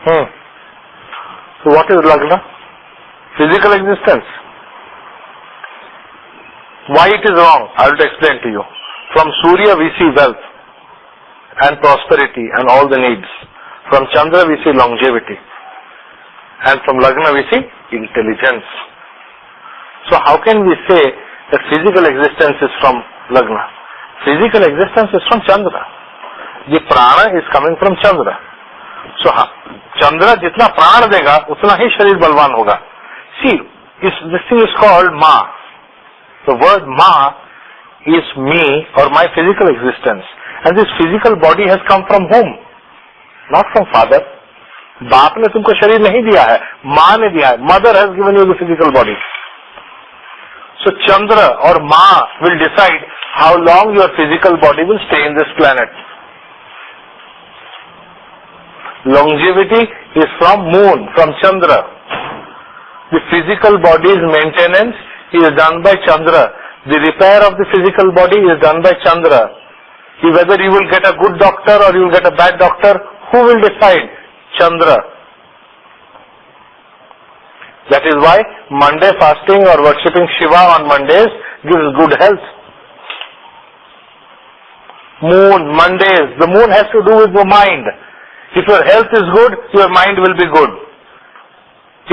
So what is Lagna? Physical existence. Why it is wrong? I will explain to you. From Surya we see wealth and prosperity and all the needs. From Chandra we see longevity. And from Lagna we see intelligence. So how can we say that physical existence is from Lagna? Physical existence is from Chandra. The prana is coming from Chandra. So Chandra jitna prana dega, utna hi sharir balwan hoga. See, this thing is called Ma. The word Ma is me or my physical existence. And this physical body has come from whom? Not from father. बाप ने तुमको शरीर नहीं दिया है, माँ ने दिया है. Mother has given you the physical body. So Chandra or Ma will decide how long your physical body will stay in this planet. Longevity is from moon, from Chandra. The physical body's maintenance is done by Chandra. The repair of the physical body is done by Chandra. Whether you will get a good doctor or you will get a bad doctor, who will decide? Chandra. That is why Monday fasting or worshipping Shiva on Mondays gives good health. Moon, Mondays, the moon has to do with the mind. If your health is good, your mind will be good.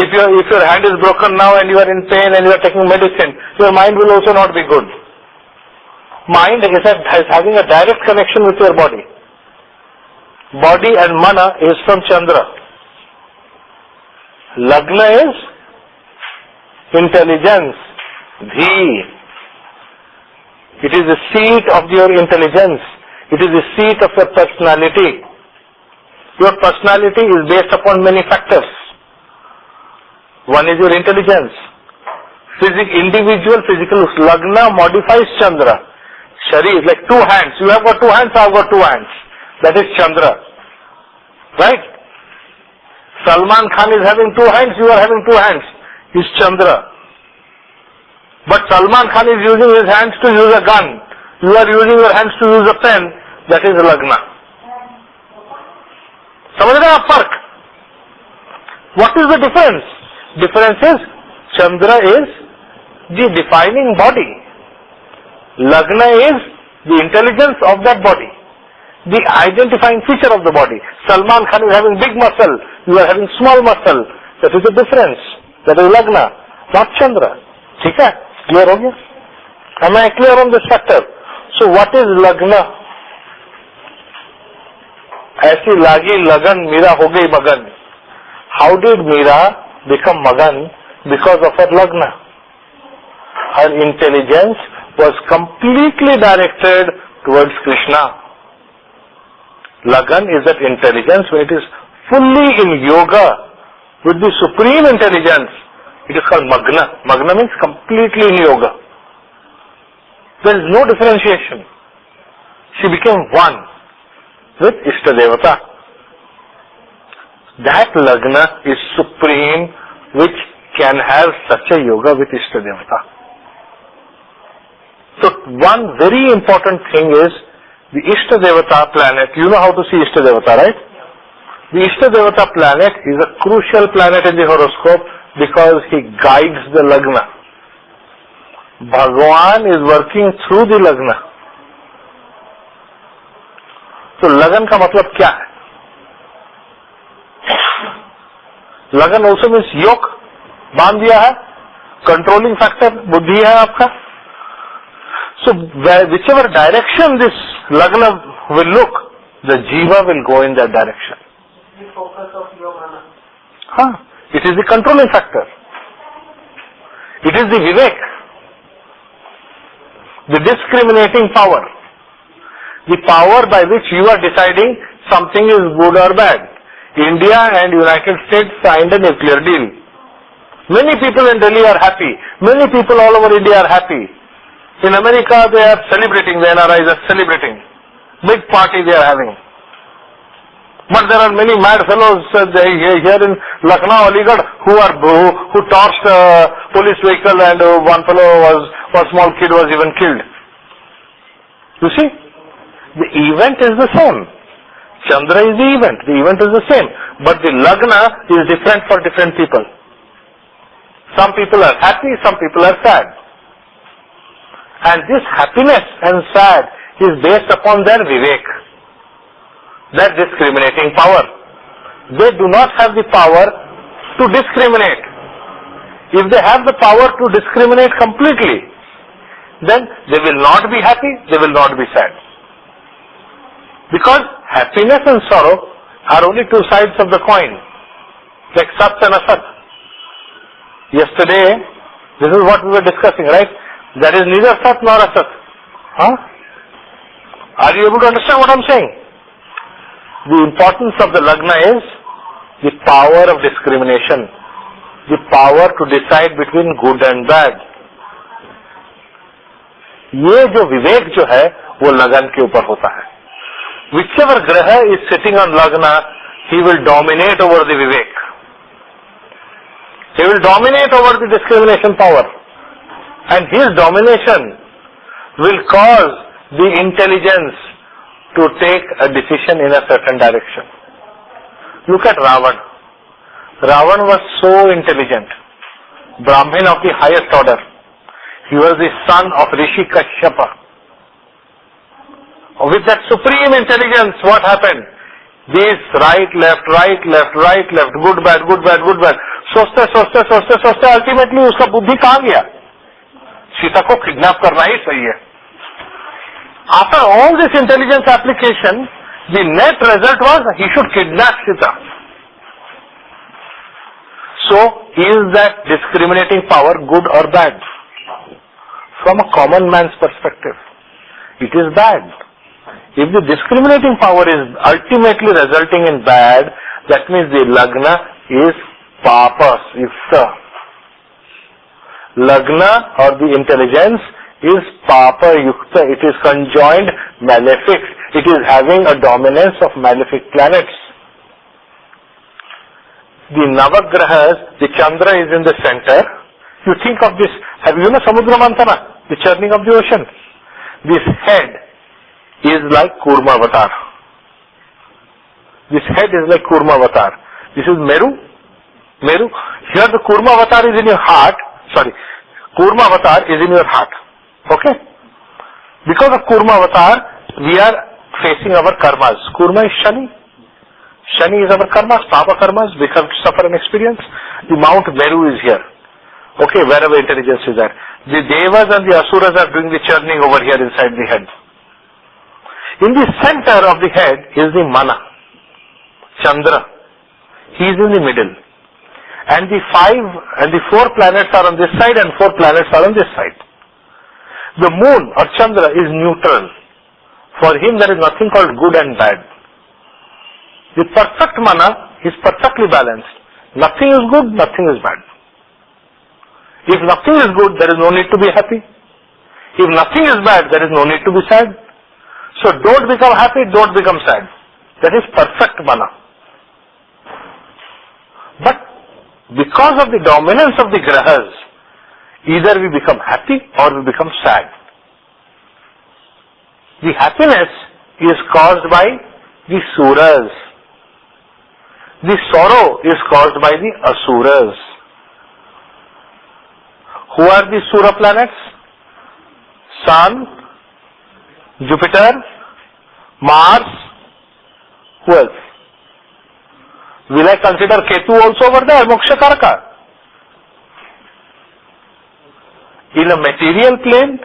If your hand is broken now and you are in pain and you are taking medicine, your mind will also not be good. Mind is having a direct connection with your body. Body and mana is from Chandra. Lagna is intelligence, Dhi. It is the seat of your intelligence. It is the seat of your personality. Your personality is based upon many factors. One is your intelligence. Individual physical Lagna modifies Chandra. Sharir, like two hands. You have got two hands, I have got two hands. That is Chandra. Right? Salman Khan is having two hands, you are having two hands. Is Chandra. But Salman Khan is using his hands to use a gun. You are using your hands to use a pen. That is Lagna. समझ रहे हैं आप फर्क? What is the difference? Difference is Chandra is the defining body. Lagna is the intelligence of that body, the identifying feature of the body. Salman Khan is having big muscle, you are having small muscle. That is the difference. That is Lagna, not Chandra. ठीक है? Clear हो गया? Am I clear on this factor? So what is Lagna? ऐसी लागी लगन मीरा हो गई मगन. How did Meera become Magan? Because of her Lagna. Her intelligence was completely directed towards Krishna. Lagan is that intelligence when it is fully in yoga with the supreme intelligence. It is called Magna. Magna means completely in yoga. There is no differentiation. She became one with Ishtadevata. That Lagna is supreme, which can have such a yoga with Ishtadevata. So one very important thing is the Ishtadevata planet. You know how to see Ishtadevata, right? The Ishtadevata planet is a crucial planet in the horoscope because he guides the Lagna. Bhagwan is working through the Lagna. So Lagan का मतलब क्या है? Lagan also means yoke, बांध दिया है, controlling factor बुद्धि है आपका. So whichever direction this Lagna will look, the Jiva will go in that direction. The focus of your mana. It is the controlling factor. It is the Vivek, the discriminating power. The power by which you are deciding something is good or bad. India and United States signed a nuclear deal. Many people in Delhi are happy. Many people all over India are happy. In America they are celebrating, the NRIs are celebrating. Big party they are having. But there are many mad fellows here in Lucknow, Aligarh, who torched a police vehicle and one small kid was even killed. You see? The event is the same. Chandra is the event. The event is the same. But the Lagna is different for different people. Some people are happy, some people are sad. And this happiness and sad is based upon their vivek, their discriminating power. They do not have the power to discriminate. If they have the power to discriminate completely, then they will not be happy, they will not be sad. Because happiness and sorrow are only two sides of the coin, like Sat and Asat. Yesterday, this is what we were discussing, right? There is neither Sat nor Asat. Huh? Are you able to understand what I am saying? The importance of the Lagna is the power of discrimination, the power to decide between good and bad. ये जो विवेक जो है वो लगन के ऊपर होता है. Whichever Graha is sitting on Lagna, he will dominate over the vivek. He will dominate over the discrimination power. And his domination will cause the intelligence to take a decision in a certain direction. Look at Ravan. Ravan was so intelligent, Brahmin of the highest order. He was the son of Rishi Kashyapa. With that supreme intelligence, what happened? This right, left, good, bad. सोचते ultimately उसका बुद्धि कहाँ गया? सीता को kidnap करना ही सही है. After all this intelligence application, the net result was he should kidnap Sita. So, is that discriminating power good or bad? From a common man's perspective, it is bad. If the discriminating power is ultimately resulting in bad, that means the Lagna is papas, ifta. Lagna or the intelligence is papa yukta. It is conjoined malefic. It is having a dominance of malefic planets. The Navagrahas, the Chandra is in the center. You think of this, you know Samudra Mantana, the churning of the ocean. This head is like Kurma Avatar. This head is like Kurma Avatar. This is Meru. Here the Kurma Avatar is in your heart. Kurma Avatar is in your heart. Okay? Because of Kurma Avatar, we are facing our karmas. Kurma is Shani. Shani is our karmas, Papa karmas. We have to suffer an experience. The Mount Meru is here. Okay, wherever intelligence is there. The Devas and the Asuras are doing the churning over here inside the head. In the center of the head is the Mana, Chandra. He is in the middle. And the 4 planets are on this side and 4 planets are on this side. The moon or Chandra is neutral. For him there is nothing called good and bad. The perfect Mana is perfectly balanced. Nothing is good, nothing is bad. If nothing is good, there is no need to be happy. If nothing is bad, there is no need to be sad. So don't become happy, don't become sad. That is perfect Mana. But because of the dominance of the Grahas, either we become happy or we become sad. The happiness is caused by the Suras. The sorrow is caused by the Asuras. Who are the Sura planets? Sun, Jupiter, Mars. Who else? Will I consider Ketu also over there? Moksha Karaka. In a material plane,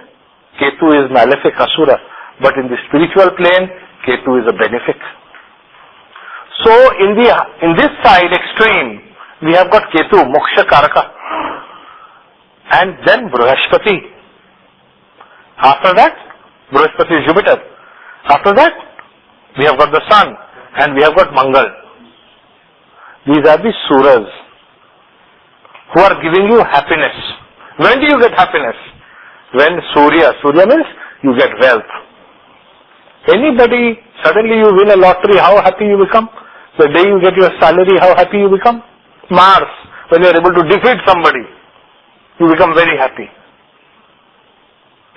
Ketu is malefic, Asura. But in the spiritual plane, Ketu is a benefic. So in this side extreme, we have got Ketu, Moksha Karaka. And then Brihaspati. After that, Brihaspati is Jupiter. After that, we have got the Sun and we have got Mangal. These are the Suras who are giving you happiness. When do you get happiness? When Surya means you get wealth. Anybody, suddenly you win a lottery, how happy you become? The day you get your salary, how happy you become? Mars, when you are able to defeat somebody, you become very happy.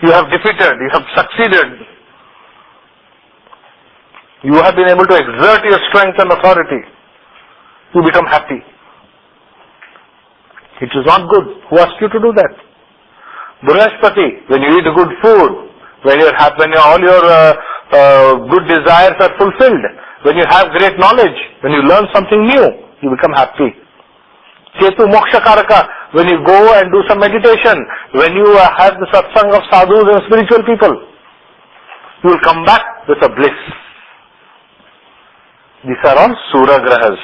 You have defeated, you have succeeded. You have been able to exert your strength and authority. You become happy. It is not good. Who asked you to do that? Brihaspati, when you eat good food, when you're happy, when all your good desires are fulfilled, when you have great knowledge, when you learn something new, you become happy. Ketu Moksha Karaka, when you go and do some meditation, when you have the satsang of sadhus and spiritual people, you will come back with a bliss. These are all Sura Grahas.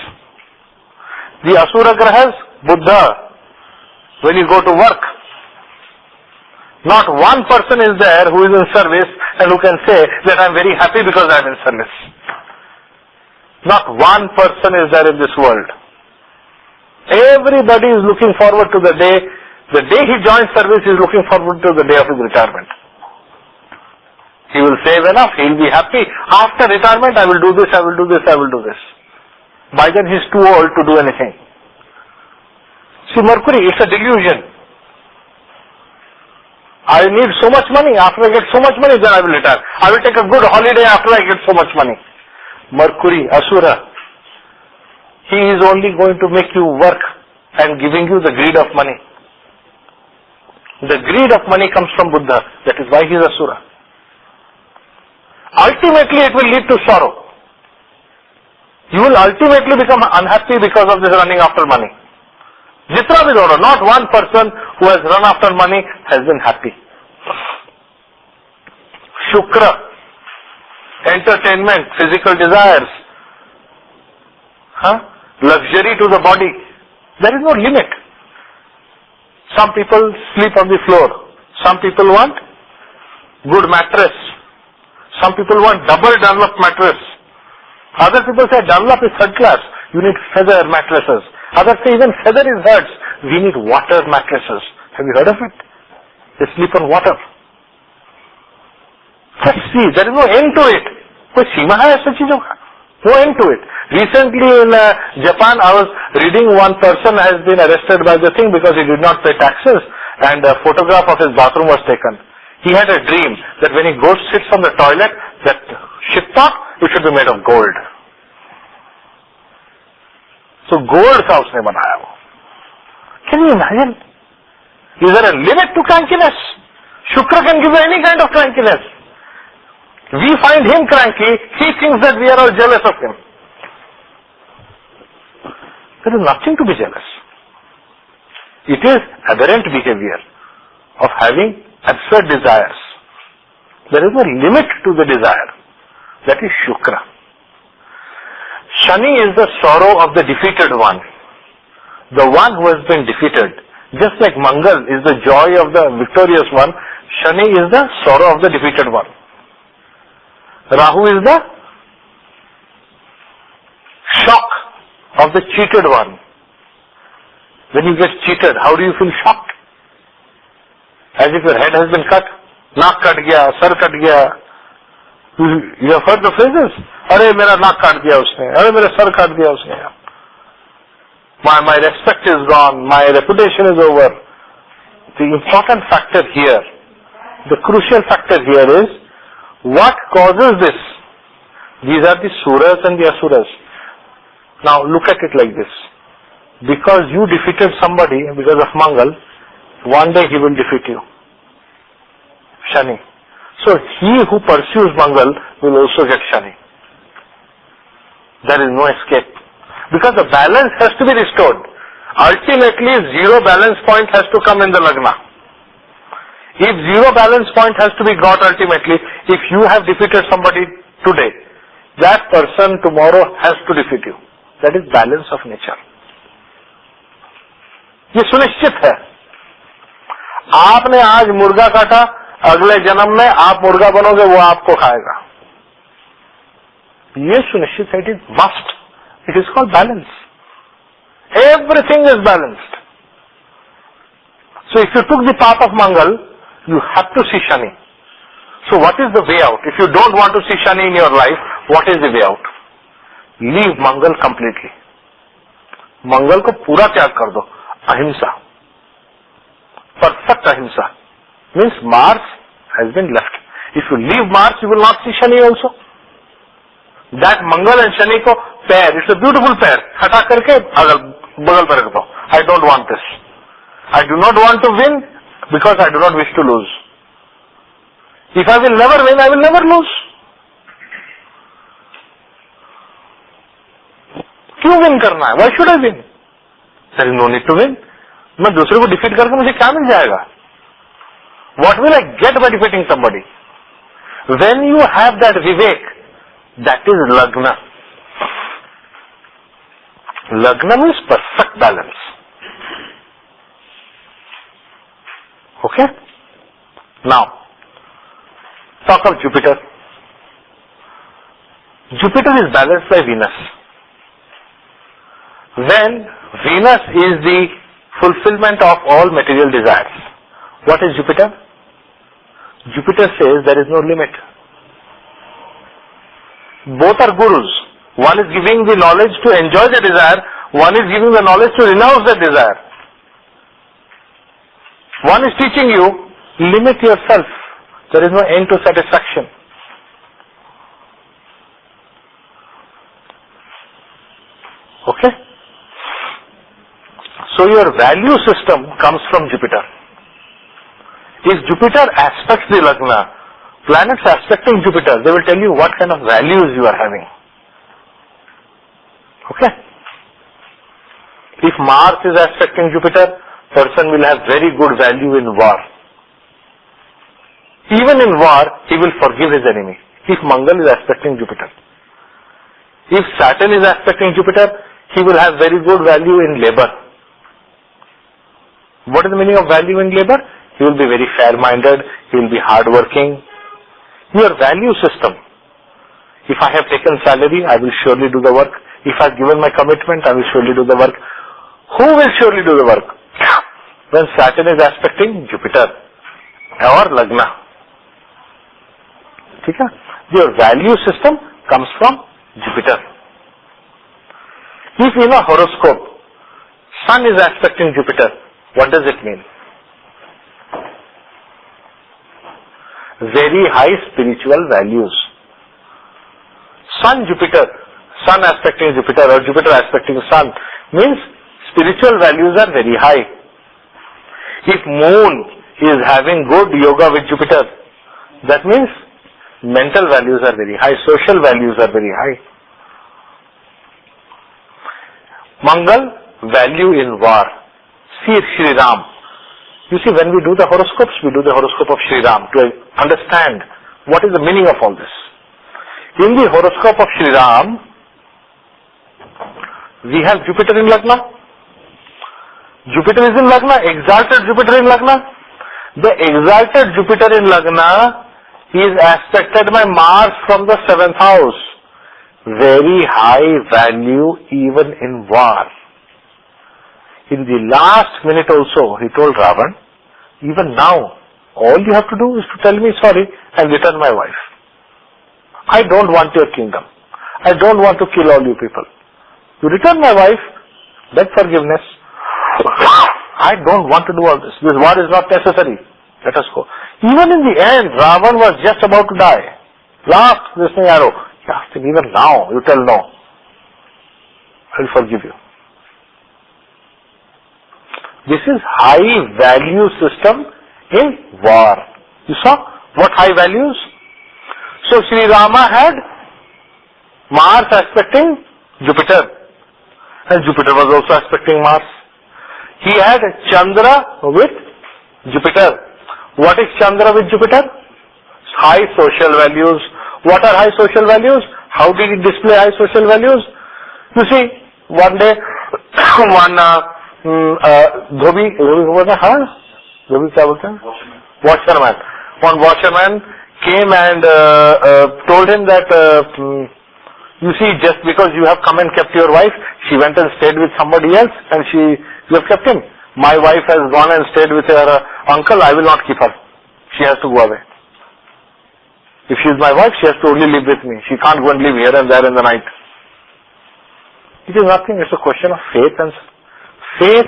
The Asura Grahas, Buddha, when you go to work, not one person is there who is in service and who can say that I am very happy because I am in service. Not one person is there in this world. Everybody is looking forward to the day he joins service, he is looking forward to the day of his retirement. He will save enough, he will be happy. After retirement, I will do this, I will do this, I will do this. By then he is too old to do anything. See, Mercury, it's a delusion. I need so much money, after I get so much money, then I will retire. I will take a good holiday after I get so much money. Mercury, Asura, he is only going to make you work and giving you the greed of money. The greed of money comes from Buddha. That is why he is Asura. Ultimately, it will lead to sorrow. You will ultimately become unhappy because of this running after money. Jitra Vidora, not one person who has run after money has been happy. Shukra, entertainment, physical desires, luxury to the body. There is no limit. Some people sleep on the floor. Some people want good mattress. Some people want double Dunlop mattress. Other people say Dunlop is third class. You need feather mattresses. Others say even feather is hurts. We need water mattresses. Have you heard of it? They sleep on water. Just see, there is no end to it. कोई सीमा है ऐसी चीजों का? No end to it. Recently in Japan, I was reading one person has been arrested by the thing because he did not pay taxes and a photograph of his bathroom was taken. He had a dream that when he goes sits on the toilet, that shit pot, it should be made of gold. So gold का उसने बनाया वो. Can you imagine? Is there a limit to crankiness? Shukra can give you any kind of crankiness. We find him cranky, he thinks that we are all jealous of him. There is nothing to be jealous. It is aberrant behavior of having absurd desires. There is no limit to the desire. That is Shukra. Shani is the sorrow of the defeated one. The one who has been defeated. Just like Mangal is the joy of the victorious one, Shani is the sorrow of the defeated one. Rahu is the shock of the cheated one. When you get cheated, how do you feel shocked? As if your head has been cut. Naak kat gaya, sar kat gaya. You have heard the phrases? Hare, mera naak kat diya usne. Hare, mera sar kat diya usne. My respect is gone. My reputation is over. The important factor here, the crucial factor here is, what causes this? These are the Suras and the Asuras. Now look at it like this. Because you defeated somebody because of Mangal, one day he will defeat you. Shani. So he who pursues Mangal will also get Shani. There is no escape. Because the balance has to be restored. Ultimately, zero balance point has to come in the Lagna. If zero balance point has to be got ultimately, if you have defeated somebody today, that person tomorrow has to defeat you. That is balance of nature. ये सुनिश्चित है. आपने आज मुर्गा काटा, अगले जन्म में आप मुर्गा बनोगे, वो आपको खाएगा. ये सुनिश्चित है. It is must. It is called balance. Everything is balanced. So if you took the path of Mangal, you have to see Shani. So what is the way out? If you don't want to see Shani in your life, what is the way out? Leave Mangal completely. Mangal को पूरा त्याग कर दो. Ahimsa. Perfect Ahimsa. Means Mars has been left. If you leave Mars, you will not see Shani also. That Mangal and Shani ko pair, it's a beautiful pair. हटा करके अगल बगल पर रख दो. I don't want this. I do not want to win because I do not wish to lose. If I will never win, I will never lose. क्यों win करना है? Why should I win? There is no need to win. मैं दूसरे को defeat करके मुझे क्या मिल जाएगा? What will I get by defeating somebody? When you have that vivek, that is Lagna. Lagna means perfect balance. Okay? Now, talk of Jupiter. Jupiter is balanced by Venus. When Venus is the fulfillment of all material desires, what is Jupiter? Jupiter says there is no limit. Both are gurus. One is giving the knowledge to enjoy the desire, one is giving the knowledge to renounce the desire. One is teaching you, limit yourself. There is no end to satisfaction. Okay? So your value system comes from Jupiter. If Jupiter aspects the Lagna, planets aspecting Jupiter, they will tell you what kind of values you are having. Okay? If Mars is aspecting Jupiter, person will have very good value in war. Even in war, he will forgive his enemy. If Mangal is aspecting Jupiter. If Saturn is aspecting Jupiter, he will have very good value in labor. What is the meaning of value in labor? He will be very fair-minded, he will be hard-working. Your value system. If I have taken salary, I will surely do the work. If I have given my commitment, I will surely do the work. Who will surely do the work? When Saturn is aspecting Jupiter or Lagna. Okay? Your value system comes from Jupiter. If in a horoscope, Sun is aspecting Jupiter, what does it mean? Very high spiritual values. Sun aspecting Jupiter or Jupiter aspecting Sun means spiritual values are very high. If Moon is having good yoga with Jupiter, that means mental values are very high, social values are very high. Mangal, value in war. See Shri Ram. You see, when we do the horoscopes, we do the horoscope of Shri Ram to understand what is the meaning of all this. In the horoscope of Shri Ram, we have Jupiter in Lagna. Jupiter is in Lagna, exalted Jupiter in Lagna. The exalted Jupiter in Lagna is aspected by Mars from the 7th house. Very high value even in war. In the last minute also, he told Ravan, even now, all you have to do is to tell me sorry and return my wife. I don't want your kingdom. I don't want to kill all you people. You return my wife, beg forgiveness. I don't want to do all this. This war is not necessary. Let us go. Even in the end, Ravan was just about to die. Last listening arrow. He asked him, even now, you tell no. I will forgive you. This is high value system in war. You saw what high values? So Sri Rama had Mars aspecting Jupiter, and Jupiter was also aspecting Mars. He had Chandra with Jupiter. What is Chandra with Jupiter? High social values. What are high social values? How did he display high social values? You see, one day, धोबी बोलते हैं, धोबी क्या बोलते हैं? Washerman. One washerman came and told him that, you see, just because you have come and kept your wife, she went and stayed with somebody else and you have kept him. My wife has gone and stayed with her uncle, I will not keep her. She has to go away. If she is my wife, she has to only live with me. She can't go and live here and there in the night. It is nothing, it's a question of faith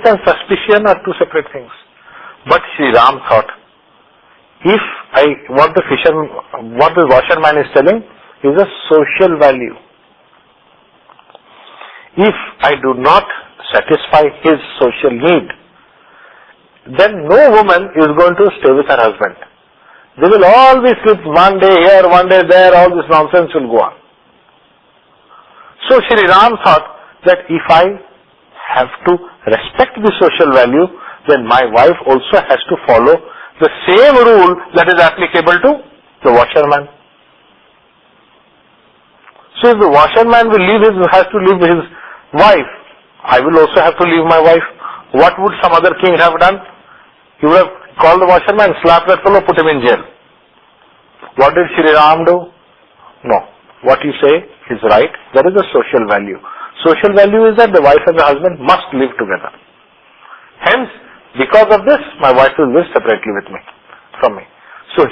and suspicion are two separate things. But Sri Ram thought, what the washerman is telling is a social value. If I do not satisfy his social need, then no woman is going to stay with her husband. They will always sleep one day here, one day there, all this nonsense will go on. So Shri Ram thought that if I have to respect the social value, then my wife also has to follow the same rule that is applicable to the washerman. So if the washerman has to leave his wife, I will also have to leave my wife. What would some other king have done? He would have called the washerman, slapped that fellow, put him in jail. What did Shri Ram do? No. What you say is right. There is a social value. Social value is that the wife and the husband must live together. Hence, because of this, my wife will live separately from me. So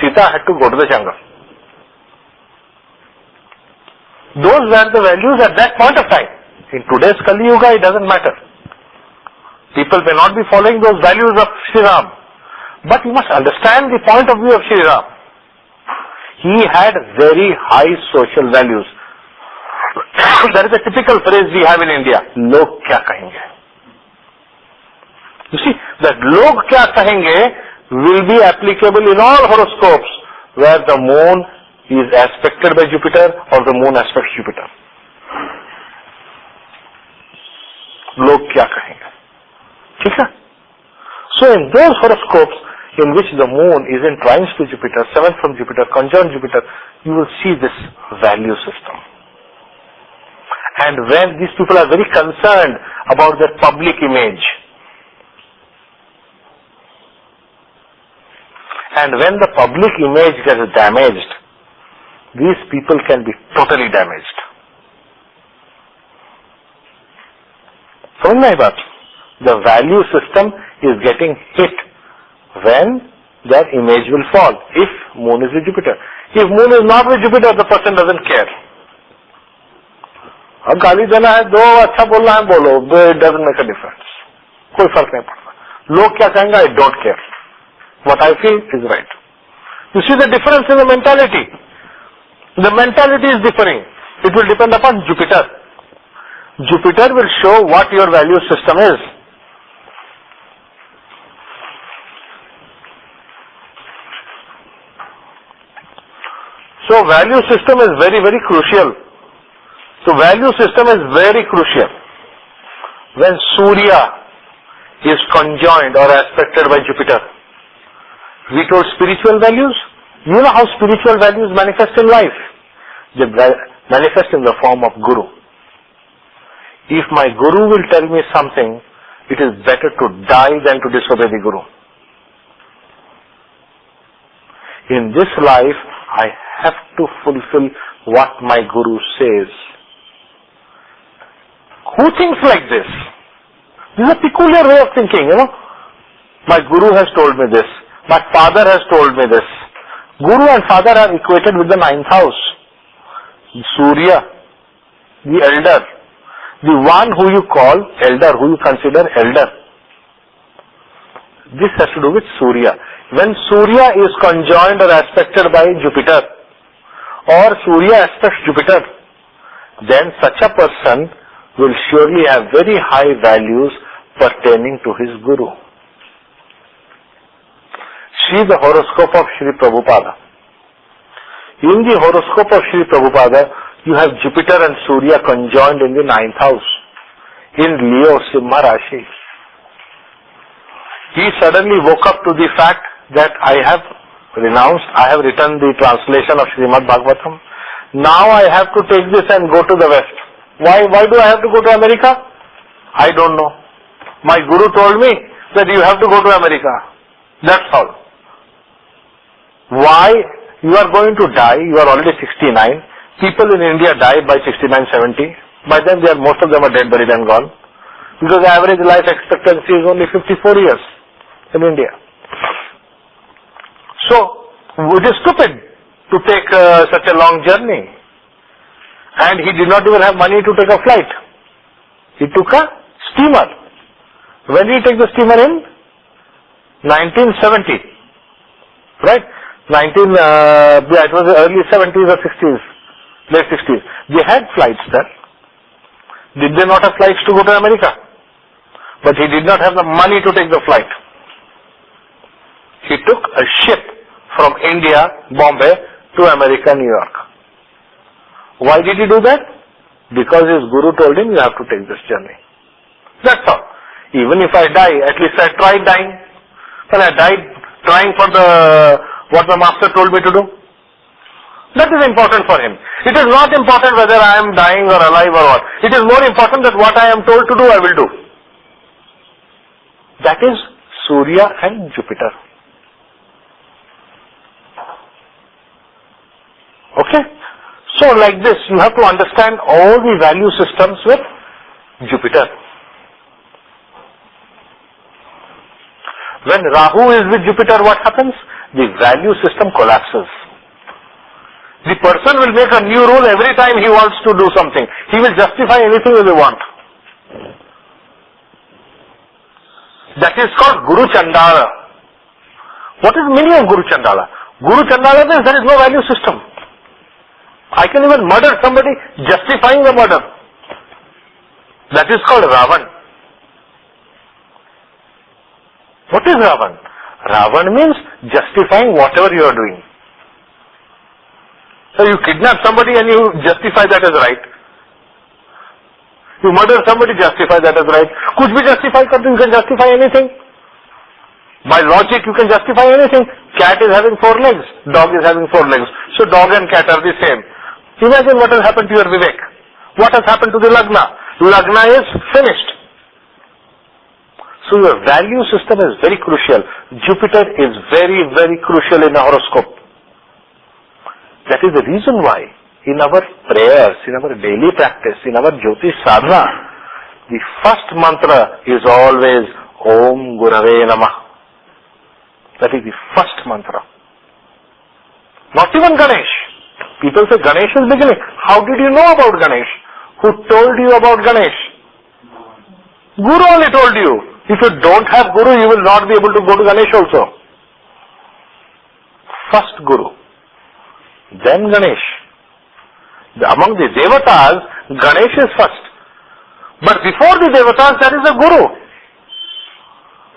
Sita had to go to the jungle. Those were the values at that point of time. In today's Kali Yuga, it doesn't matter. People may not be following those values of Shri Ram. But you must understand the point of view of Shri Ram. He had very high social values. There is a typical phrase we have in India, log kya kahenge. You see, that log kya kahenge will be applicable in all horoscopes where the moon is aspected by Jupiter or the moon aspects Jupiter. Log kya kahenge. Okay? So in those horoscopes in which the moon is in trines to Jupiter, 7th from Jupiter, conjunct Jupiter, you will see this value system. And when these people are very concerned about their public image, and when the public image gets damaged, these people can be totally damaged. समझ में आई बात? The value system is getting hit when their image will fall, if moon is with Jupiter. If moon is not with Jupiter, the person doesn't care. अब गाली देना है, दो अच्छा बोलना है, बोलो, it doesn't make a difference. कोई फर्क नहीं पड़ता. लोग क्या कहेंगे, I don't care. What I feel is right. You see the difference in the mentality. The mentality is differing. It will depend upon Jupiter. Jupiter will show what your value system is. So value system is very, very crucial. So value system is very crucial. When Surya is conjoined or aspected by Jupiter, we told spiritual values. You know how spiritual values manifest in life? They manifest in the form of Guru. If my Guru will tell me something, it is better to die than to disobey the Guru. In this life, I have to fulfill what my Guru says. Who thinks like this? This is a peculiar way of thinking, you know. My Guru has told me this. My father has told me this. Guru and father are equated with the 9th house. Surya, the elder. The one who you call elder, who you consider elder. This has to do with Surya. When Surya is conjoined or aspected by Jupiter, or Surya aspects Jupiter, then such a person will surely have very high values pertaining to his Guru. See the horoscope of Sri Prabhupada. In the horoscope of Sri Prabhupada, you have Jupiter and Surya conjoined in the 9th house, in Leo Simha Rashi. He suddenly woke up to the fact that I have written the translation of Srimad Bhagavatam. Now I have to take this and go to the West. Why do I have to go to America? I don't know. My Guru told me that you have to go to America. That's all. Why? You are going to die. You are already 69. People in India die by 69, 70. By then most of them are dead, buried and gone. Because the average life expectancy is only 54 years in India. So, it is stupid to take such a long journey. And he did not even have money to take a flight. He took a steamer. When did he take the steamer in? 1970. Right? It was the early 70s or 60s. Late 60s. They had flights there. Did they not have flights to go to America? But he did not have the money to take the flight. He took a ship from India, Bombay, to America, New York. Why did he do that? Because his guru told him, you have to take this journey. That's all. Even if I die, at least I tried dying. Well, I died trying for what the master told me to do. That is important for him. It is not important whether I am dying or alive or what. It is more important that what I am told to do, I will do. That is Surya and Jupiter. Okay? So like this, you have to understand all the value systems with Jupiter. When Rahu is with Jupiter, what happens? The value system collapses. The person will make a new rule every time he wants to do something. He will justify anything that he wants. That is called Guru Chandala. What is the meaning of Guru Chandala? Guru Chandala means there is no value system. I can even murder somebody justifying the murder. That is called Ravan. What is Ravan? Ravan means justifying whatever you are doing. So you kidnap somebody and you justify that as right. You murder somebody, justify that as right. Kuch bhi justify karte, you can justify anything. By logic you can justify anything. Cat is having 4 legs, dog is having 4 legs. So dog and cat are the same. Imagine what has happened to your Vivek. What has happened to the Lagna? Lagna is finished. So your value system is very crucial. Jupiter is very, very crucial in a horoscope. That is the reason why in our prayers, in our daily practice, in our Jyotish sadhana, the first mantra is always Om Gurave Namah. That is the first mantra. Not even Ganesh. People say Ganesh is beginning. How did you know about Ganesh? Who told you about Ganesh? Guru only told you. If you don't have Guru, you will not be able to go to Ganesh also. First Guru. Then Ganesh. Among the Devatas, Ganesh is first. But before the Devatas, there is a Guru.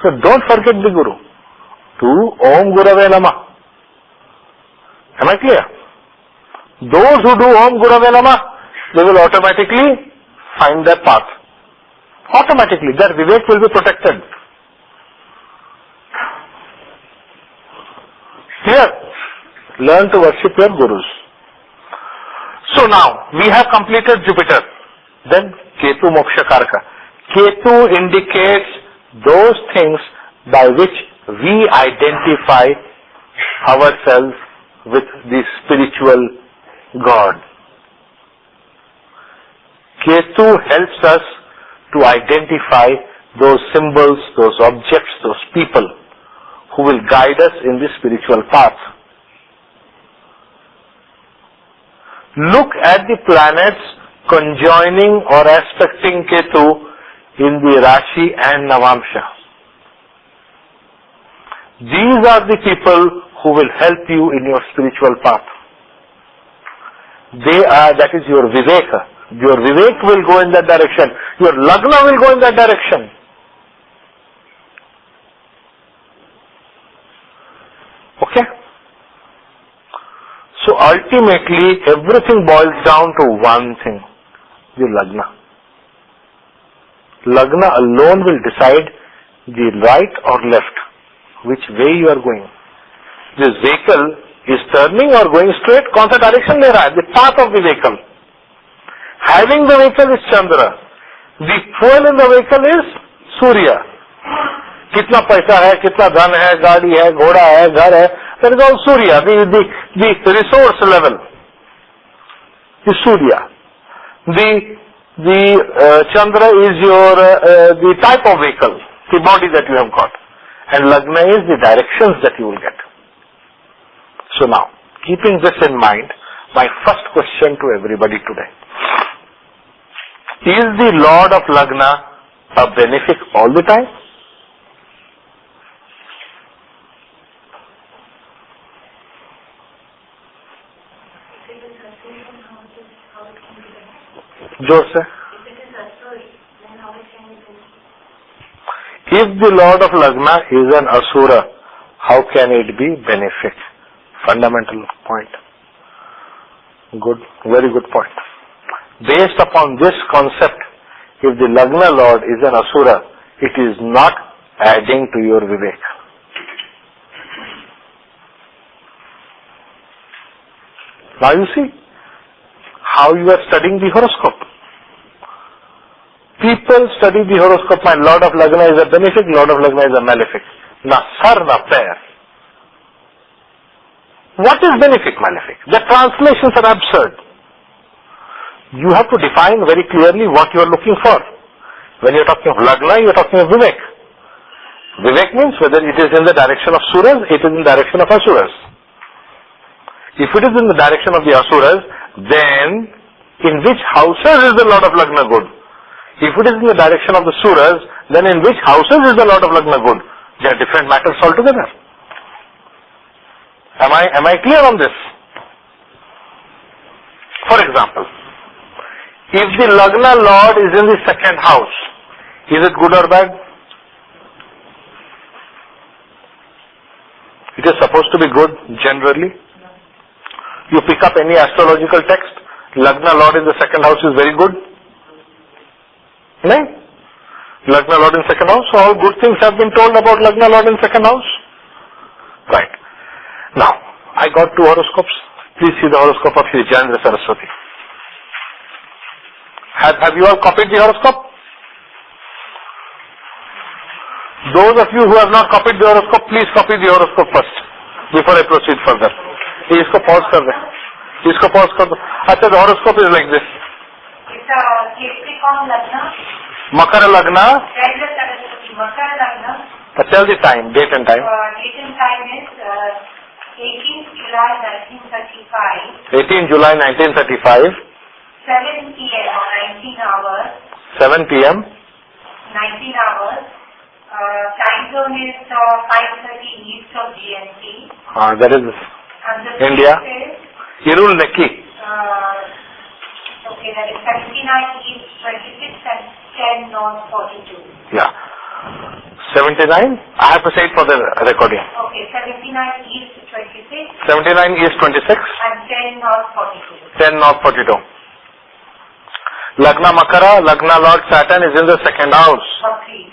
So don't forget the Guru. Do Om Gurave Namah. Am I clear? Those who do Om Gurave Namah, they will automatically find their path. Automatically, their Vivek will be protected. Here, learn to worship your Gurus. So now, we have completed Jupiter. Then Ketu Moksha Karaka. Ketu indicates those things by which we identify ourselves with the spiritual God. Ketu helps us to identify those symbols, those objects, those people who will guide us in the spiritual path. Look at the planets conjoining or aspecting Ketu in the Rashi and Navamsha. These are the people who will help you in your spiritual path. They are, that is your Viveka. Your Vivek will go in that direction. Your Lagna will go in that direction. Okay? So ultimately, everything boils down to one thing. The Lagna. Lagna alone will decide the right or left, which way you are going. This vehicle is turning or going straight, kaun sa direction le raha hai? The path of the vehicle. Having the vehicle is Chandra. The fuel in the vehicle is Surya. Kitna paisa hai, kitna dhan hai, gaadi hai, ghoda hai, ghar hai. That is all Surya, the resource level is Surya. The Chandra is your, the type of vehicle, the body that you have got. And Lagna is the directions that you will get. So now, keeping this in mind, my first question to everybody today. Is the Lord of Lagna a benefic all the time? जोर से If the Lord of Lagna is an Asura, how can it be benefic? Fundamental point. Good, very good point. Based upon this concept, if the Lagna Lord is an Asura, it is not adding to your Vivek. Now you see how you are studying the horoscope. People study the horoscope, my Lord of Lagna is a benefic, Lord of Lagna is a malefic. Na sar na pair. What is benefic, malefic? The translations are absurd. You have to define very clearly what you are looking for. When you are talking of Lagna, you are talking of Vivek. Vivek means whether it is in the direction of Suras, it is in the direction of Asuras. If it is in the direction of the Asuras, then in which houses is the Lord of Lagna good? If it is in the direction of the Suras, then in which houses is the Lord of Lagna good? They are different matters altogether. Am I clear on this? For example, if the Lagna Lord is in the second house, is it good or bad? It is supposed to be good generally. You pick up any astrological text, Lagna Lord in the second house is very good. No? Lagna Lord in second house, so all good things have been told about Lagna Lord in second house. Right. Now, I got two horoscopes. Please see the horoscope of Jayendra Saraswati. Have you all copied the horoscope? Those of you who have not copied the horoscope, please copy the horoscope first before I proceed further. इसको pause कर दे. इसको pause कर दो. अच्छा, the horoscope is like this. It's a Capricorn Lagna. Makara Lagna. Makara Lagna. Tell the time, date and time. Date and time is 18th July 1935. 18 July 1935. 7 p.m. or 19 hours. 7 p.m. 19 hours. Time zone is 5:30 east of GMT. That is India. Irul Neki. Okay, that is 79 east 26 and 10 north 42. Yeah. 79? I have to say it for the recording. Okay, 79 east 26. 79 east 26. And 10 north 42. 10 north 42. Lagna Makara, Lagna Lord Saturn is in the second house. Okay.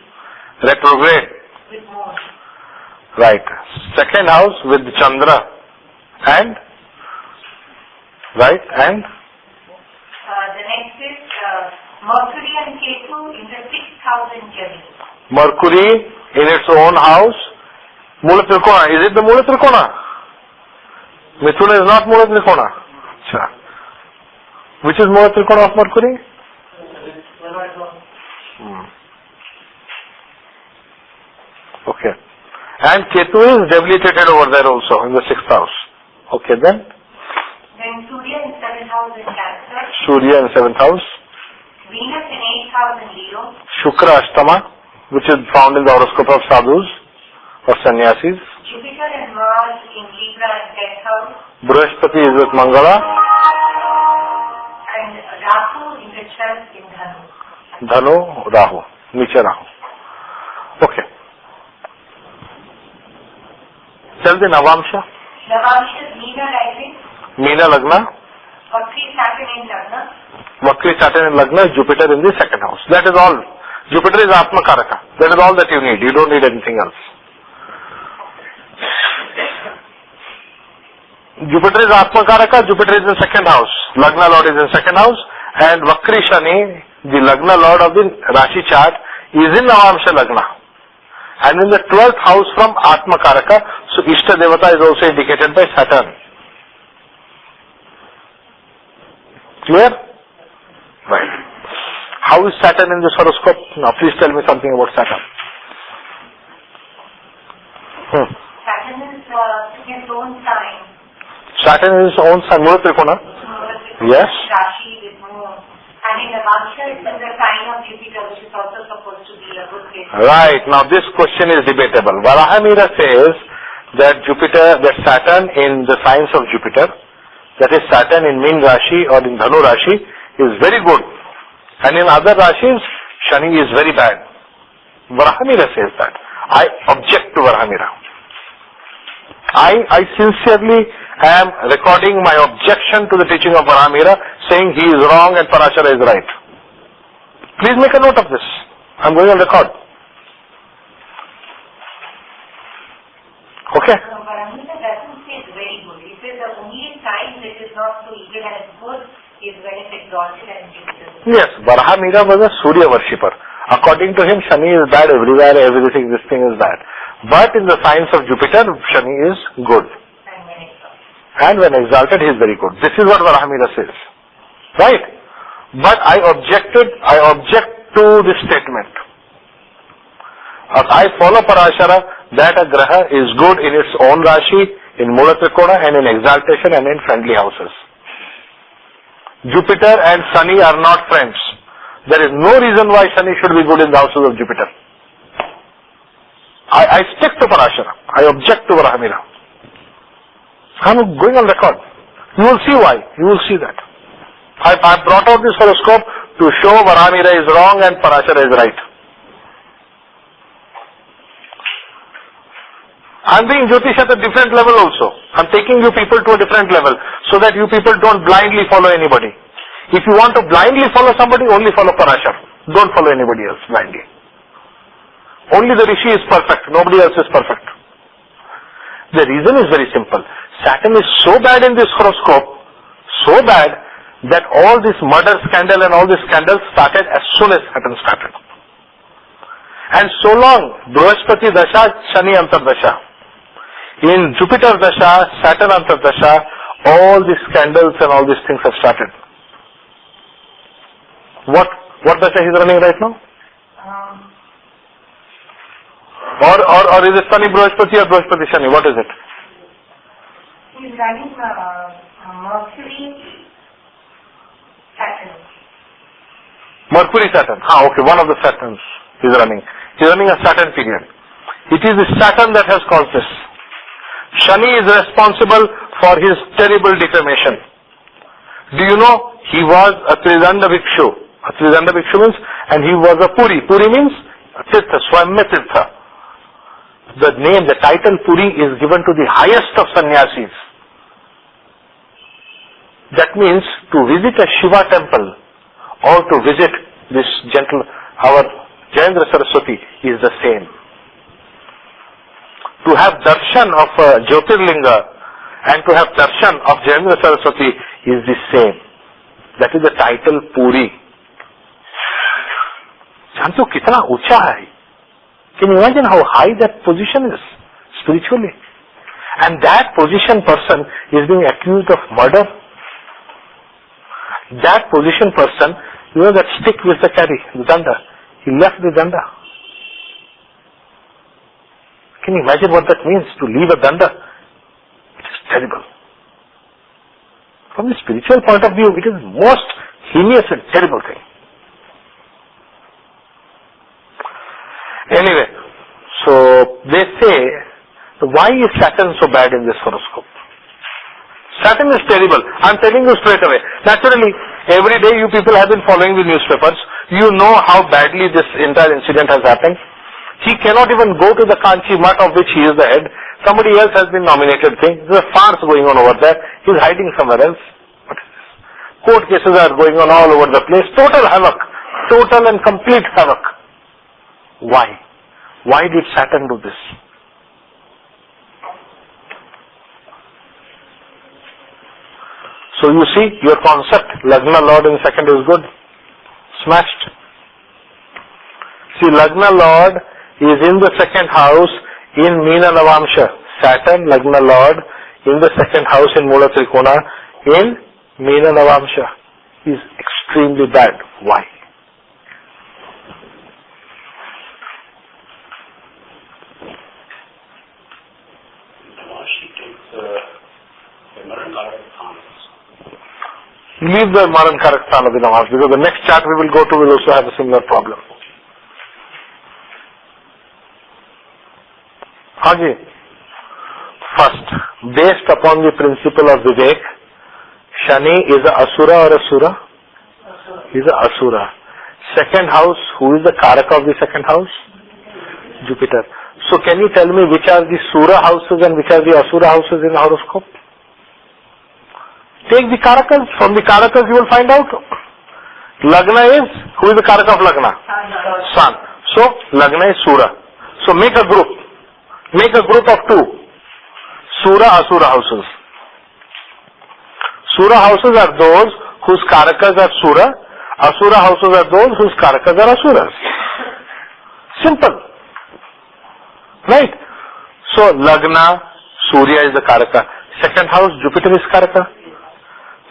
Retrograde. With moon. Right. Second house with Chandra. And? Right, and? The next is Mercury and Ketu in the 6th house in Gemini. Mercury in its own house. Mula Trikona. Is it the Mula Trikona? Mithuna is not Mula Trikona. Sure. Which is Mula Trikona of Mercury? Okay. And Ketu is debilitated over there also in the 6th house. Okay, then? Then Surya in 7th house in Cancer. Surya in 7th house. Venus in 8th house in Leo. Shukra Ashtama, which is found in the horoscope of sadhus or sannyasis. Jupiter and Mars in Libra in 10th house. Brihaspati is with Mangala. And Rahu in the 12th in Dhanu. Dhanu, Rahu. Niche Rahu. Okay. Tell the Navamsha. Navamsha is Meena rising. Meena Lagna. Vakri Saturn in Lagna. Vakri Saturn in Lagna, Jupiter in the second house. That is all. Jupiter is Atma Karaka. That is all that you need. You don't need anything else. Jupiter is Atma Karaka, Jupiter is in second house. Lagna Lord is in second house. And Vakri Shani, the Lagna Lord of the Rashi chart, is in Navamsha Lagna. And in the 12th house from Atma Karaka, so Ishta Devata is also indicated by Saturn. Clear? Right. How is Saturn in this horoscope? Now please tell me something about Saturn. Saturn is his own sign. Saturn is his own sign, Mula Trikona. Yes. Rashi with moon. And in Navamsha it's in the sign of Jupiter, which is also supposed to be a good case. Right. Now this question is debatable. Varahamira says that Saturn in the signs of Jupiter, that is Saturn in Meen Rashi or in Dhanu Rashi, is very good. And in other Rashis, Shani is very bad. Varahamira says that. I object to Varahamira. I sincerely am recording my objection to the teaching of Varahamira, saying he is wrong and Parashara is right. Please make a note of this. I'm going on record. Okay? Varahamira doesn't say it's very good. He says the only time that is not so evil and good is when it's exalted and Jupiter. Yes, Varahamira was a Surya worshipper. According to him, Shani is bad everywhere, everything, this thing is bad. But in the science of Jupiter, Shani is good. And when exalted, he is very good. This is what Varahamira says. Right? But I object to this statement. I follow Parashara that a Graha is good in its own Rashi, in Mula Trikona and in exaltation and in friendly houses. Jupiter and Shani are not friends. There is no reason why Shani should be good in the houses of Jupiter. I stick to Parashara. I object to Varahamira. I'm going on record. You will see why. You will see that. I brought out this horoscope to show Varahamira is wrong and Parashara is right. I'm doing Jyotish at a different level also. I'm taking you people to a different level so that you people don't blindly follow anybody. If you want to blindly follow somebody, only follow Parashara. Don't follow anybody else blindly. Only the Rishi is perfect. Nobody else is perfect. The reason is very simple. Saturn is so bad in this horoscope, so bad that all this murder scandal and all these scandals started as soon as Saturn started. And so long, Brihaspati Dasha, Shani Antardasha. In Jupiter Dasha, Saturn Antardasha, all these scandals and all these things have started. What Dasha he is running right now? Or is it Shani Brihaspati or Brihaspati Shani? What is it? He is running Mercury, Saturn. Mercury Saturn. Okay, one of the Saturns is running. He is running a Saturn period. It is the Saturn that has caused this. Shani is responsible for his terrible defamation. Do you know he was a Tridanda Bhikshu? A Tridanda Bhikshu means, and he was a Puri. Puri means Tirtha, Swamya Tirtha. The name, the title Puri is given to the highest of sannyasis. That means to visit a Shiva temple or to visit this our Jayendra Saraswati is the same. To have darshan of Jyotirlinga and to have darshan of Jayendra Saraswati is the same. That is the title Puri. जानते हो कितना ऊंचा है? Can you imagine how high that position is spiritually? And that position person is being accused of murder. That position person, you know that stick with the carry, the danda. He left the danda. Can you imagine what that means to leave a danda? It is terrible. From the spiritual point of view, it is most heinous and terrible thing. Anyway, so they say, why is Saturn so bad in this horoscope? Saturn is terrible. I'm telling you straight away. Naturally, every day you people have been following the newspapers. You know how badly this entire incident has happened. He cannot even go to the Kanchi Mutt of which he is the head. Somebody else has been nominated thing. There's a farce going on over there. He's hiding somewhere else. What is this? Court cases are going on all over the place. Total havoc. Total and complete havoc. Why? Why did Saturn do this? So you see, your concept, Lagna Lord in second is good. Smashed. See, Lagna Lord is in the second house in Meena Navamsha. Saturn, Lagna Lord, in the second house in Mula Trikona, in Meena Navamsha, is extremely bad. Why? Leave the Maran Karaktan of the Namas, because the next chart we will go to will also have a similar problem. Haji, first, based upon the principle of Vivek, Shani is a Asura or Asura? He is a Asura. Second house, who is the Karaka of the second house? Jupiter. So can you tell me which are the Sura houses and which are the Asura houses in the horoscope? Take the Karakas. From the Karakas you will find out. Lagna is, who is the Karaka of Lagna? Sun. So Lagna is Sura. So make a group. Make a group of 2. Sura-Asura houses. Sura houses are those whose Karakas are Sura. Asura houses are those whose Karakas are Asuras. Simple. Right? So Lagna, Surya is the Karaka. Second house, Jupiter is Karaka.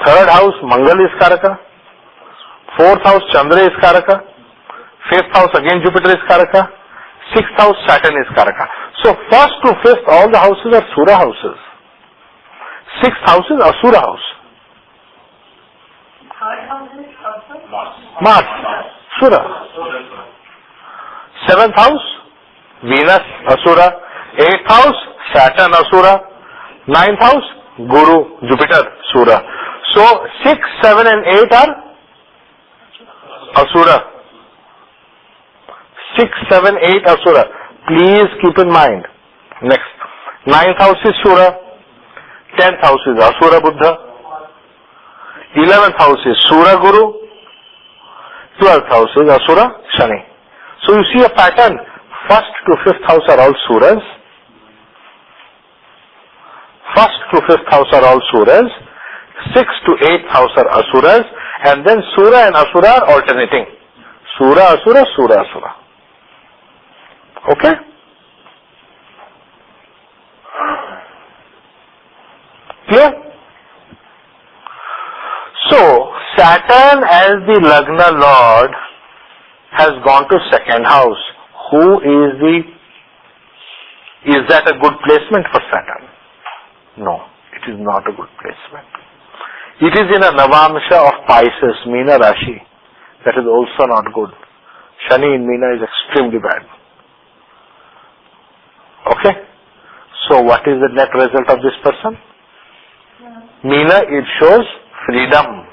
Third house, Mangal is Karaka. Fourth house, Chandra is Karaka. Fifth house, again Jupiter is Karaka. Sixth house, Saturn is Karaka. So first to fifth, all the houses are Sura houses. Sixth house is Asura house. Third house is also Mars, Sura. Seventh house, Venus, Asura. Eighth house, Saturn, Asura. Ninth house, Guru, Jupiter, Sura. So 6, 7 and 8 are Asura. 6, 7, 8 Asura. Please keep in mind. Next. 9th house is Sura. 10th house is Asura Buddha. 11th house is Sura Guru. 12th house is Asura Shani. So you see a pattern. 1st to 5th house are all Suras. 1st to 5th house are all Suras. 6th to 8th house are Asuras. And then Sura and Asura are alternating. Sura Asura, Sura Asura. Okay? Clear? So, Saturn as the Lagna Lord has gone to 2nd house. Is that a good placement for Saturn? No, it is not a good placement. It is in a Navamsha of Pisces, Meena Rashi. That is also not good. Shani in Meena is extremely bad. Okay? So what is the net result of this person? Meena, it shows freedom.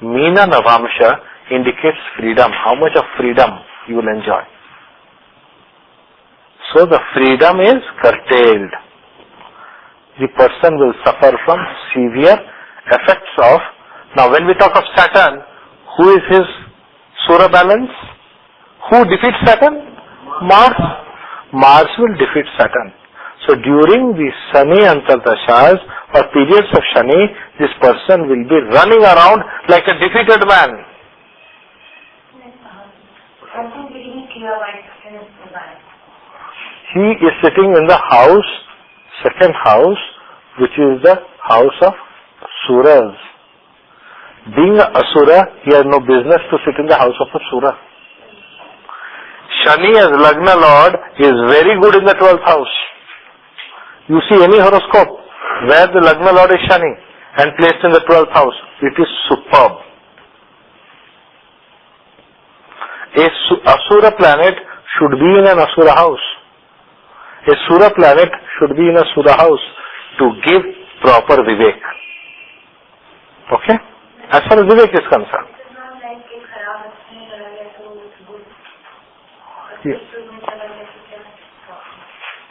Meena Navamsha indicates freedom. How much of freedom you will enjoy. So the freedom is curtailed. The person will suffer from severe effects of. Now when we talk of Saturn, who is his Sura balance? Who defeats Saturn? Mars. Mars will defeat Saturn. So during the Shani Antardashas or periods of Shani, this person will be running around like a defeated man. He is sitting in the house, 2nd house, which is the house of Suras. Being a Asura, he has no business to sit in the house of a Sura. Shani as Lagna Lord is very good in the 12th house. You see any horoscope where the Lagna Lord is Shani and placed in the 12th house, it is superb. A Asura planet should be in an Asura house. A Sura planet should be in a Sura house to give proper Vivek. Okay? As far as Vivek is concerned.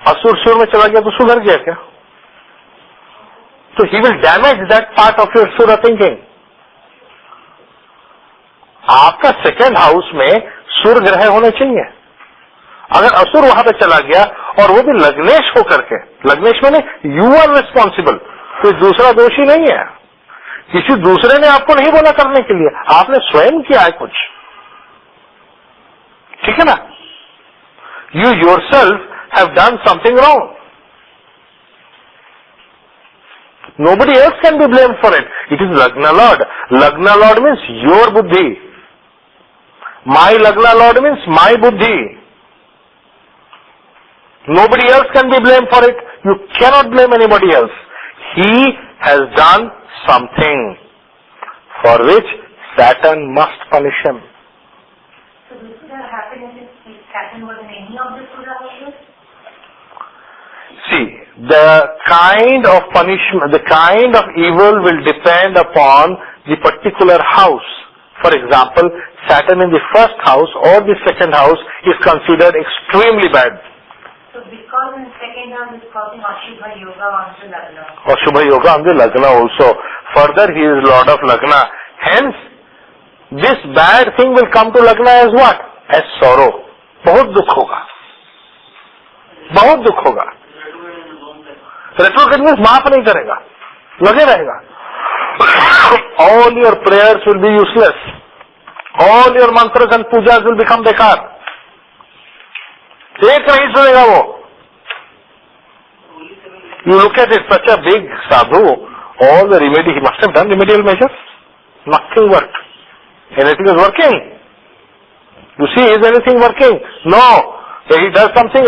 असुर सुर में चला गया तो सुधर गया क्या? So he will damage that part of your Sura thinking. आपका 2nd हाउस में सुर ग्रह होने चाहिए. अगर असुर वहां पे चला गया और वो भी लग्नेश होकर के, लग्नेश माने यू आर रिस्पॉन्सिबल, कोई दूसरा दोषी नहीं है. किसी दूसरे ने आपको नहीं बोला करने के लिए, आपने स्वयं किया है कुछ. ठीक है ना? You yourself have done something wrong. Nobody else can be blamed for it. It is Lagna Lord. Lagna Lord means your buddhi. My Lagna Lord means my buddhi. Nobody else can be blamed for it. You cannot blame anybody else. He has done something for which Saturn must punish him. So this would have happened if Saturn was in any of the Sura houses? See, the kind of punishment, the kind of evil will depend upon the particular house For example, Saturn in the first house or the second house is considered extremely bad. So because in second house is causing Ashubha Yoga on the Lagna. Ashubha Yoga on the Lagna also. Further, he is Lord of Lagna. Hence, this bad thing will come to Lagna as what? As sorrow. बहुत दुख होगा. बहुत दुख होगा. Retrograde means माफ नहीं करेगा. लगे रहेगा. All your prayers will be useless. All your mantras and pujas will become bekar. एक नहीं सुनेगा वो. You look at it, such a big sadhu, all the remedy, he must have done remedial measures. Nothing worked. Anything is working. You see, is anything working? No. He does something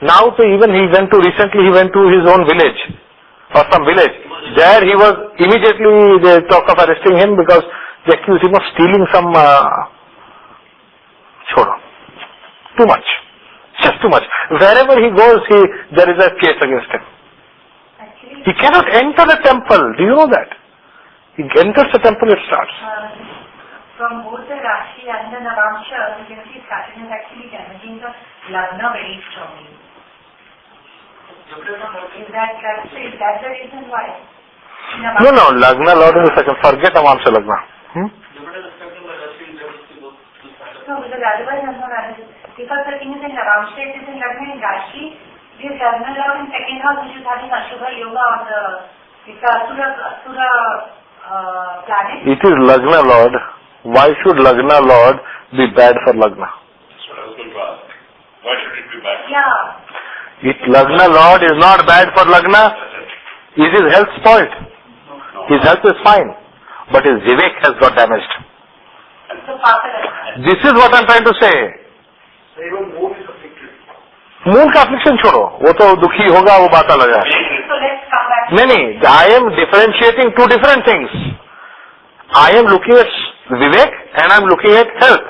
now recently he went to his own village, or some village. There he was, immediately they talk of arresting him because they accuse him of stealing some, too much. Just too much. Wherever he goes, there is a case against him. He cannot enter the temple. Do you know that? He enters the temple, it starts. From both the Rashi and the Navamsha, you can see Saturn is actually damaging the Lagna very strongly. Is that the reason why? No, Lagna Lord in the second. Forget Navamsha Lagna. No, because otherwise I'm not understanding. Because the thing is in Navamsha, it is in Lagna in Rashi, this Lagna Lord in second house, which is having Ashubha Yoga on the Asura planet. It is Lagna Lord. Why should Lagna Lord be bad for Lagna? That's what I was going to ask. Why should it be bad? Yeah. If Lagna Lord is not bad for Lagna, is his health spoiled? His health is fine, but his Vivek has got damaged. This is what I am trying to say. Even moon is afflicted. Moon का affliction छोड़ो, वो तो दुखी होगा, वो बात अलग है. So let's come back. नहीं, I am differentiating two different things. I am looking at Vivek and I am looking at health.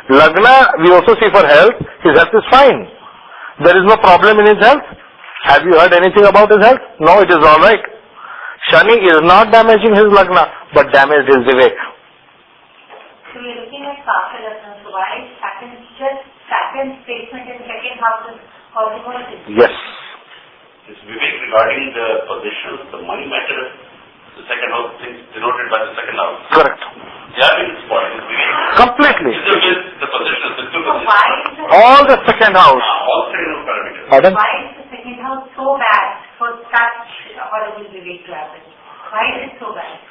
Lagna, we also see for health, his health is fine. There is no problem in his health. Have you heard anything about his health? No, it is alright. Shani is not damaging his Lagna, but damaged his Vivek. So we are looking at Lagna. So why Saturn's placement in second house is causing all this? Yes. It's Vivek regarding the positions, the money matter, the second house, things denoted by the second house. Correct. They are being spoiled. Completely. The positions, the two So positions. why is the All the second house. All second house parameters. Pardon? Why is the second house so bad for such horrible Vivek to happen? Why is it so bad?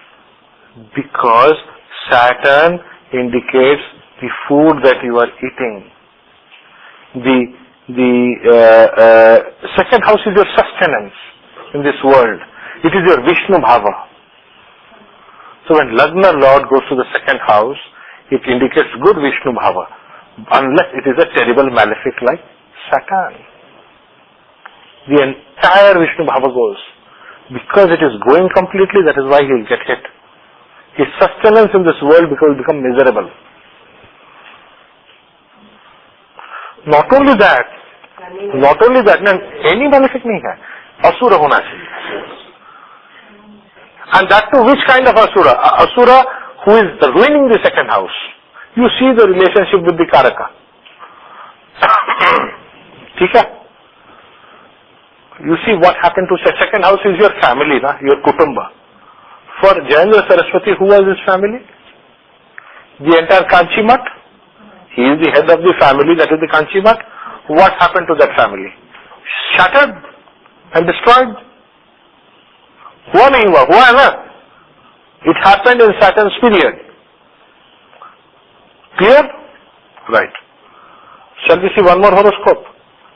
Because Saturn indicates the food that you are eating. The second house is your sustenance in this world. It is your Vishnu Bhava. So when Lagna Lord goes to the second house, it indicates good Vishnu Bhava, unless it is a terrible malefic like Saturn. The entire Vishnu Bhava goes. Because it is going completely, that is why he will get hit. His sustenance in this world will become miserable. Not only that, any malefic नहीं है, असुर होना चाहिए. And that too, which kind of asura? Asura who is ruining the second house. You see the relationship with the Karaka. ठीक है? You see what happened to second house is your family, na? Your kutumba. For Jayendra Saraswati, who was his family? The entire Kanchi Mat. He is the head of the family, that is the Kanchi Mat. What happened to that family? Shattered and destroyed. हुआ नहीं हुआ, हुआ है ना? It happened in Saturn's period. Clear? Right. Shall we see one more horoscope?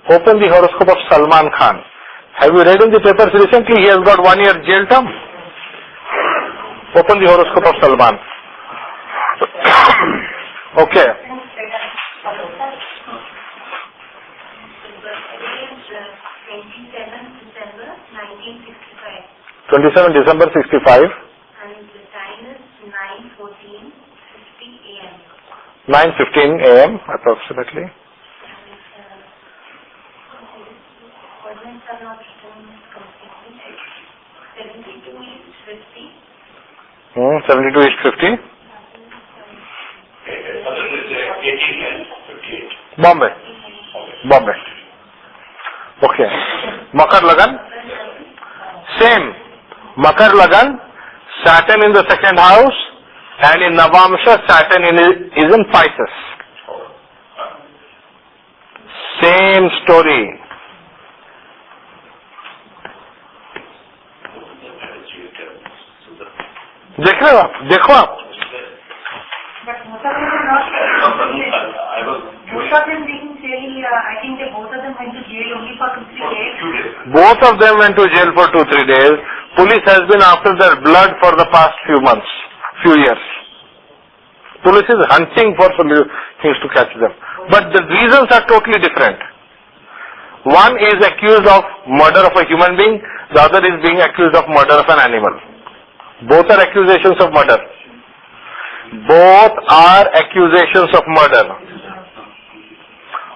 Open the horoscope of Salman Khan. Have you read in the papers recently? He has got 1 year jail term. Open the horoscope of Salman. Okay. 27 December 65. And the time is 9:14:50 a.m. 9:15 a.m. approximately. Appointments are not written completely. 72 is 50. 72 is 50. Other is 18 and 58. Bombay. Okay. Makar Lagan. Same. Makar Lagan, Saturn in the second house, and in Navamsha, Saturn is in Pisces. Same story. देख रहे हो आप? देखो आप. But most of them are not. Most of them didn't really. I think both of them went to jail only for 2-3 days. Both of them went to jail for 2-3 days. Police has been after their blood for the past few years. Police is hunting for things to catch them. But the reasons are totally different. One is accused of murder of a human being, the other is being accused of murder of an animal. Both are accusations of murder. Both are accusations of murder.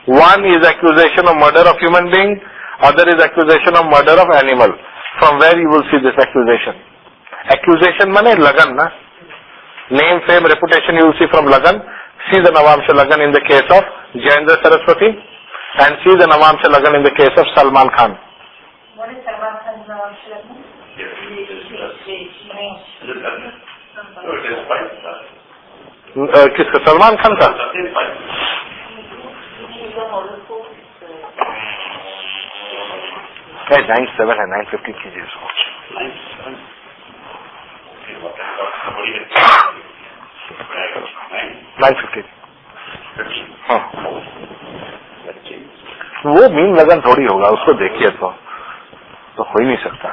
One is accusation of murder of human being, other is accusation of murder of animal. From where you will see this accusation? Accusation means Lagan, na? Name, fame, reputation you will see from Lagan. See the Navamsha Lagan in the case of Jayendra Saraswati, and see the Navamsha Lagan in the case of Salman Khan. What is Salman Khan's Navamsha Lagan? किसका? सलमान खान का? है 97 है 950 कीजिए इसको. 950. हाँ. वो mean लगन थोड़ी होगा, उसको देखिए तो हो ही नहीं सकता.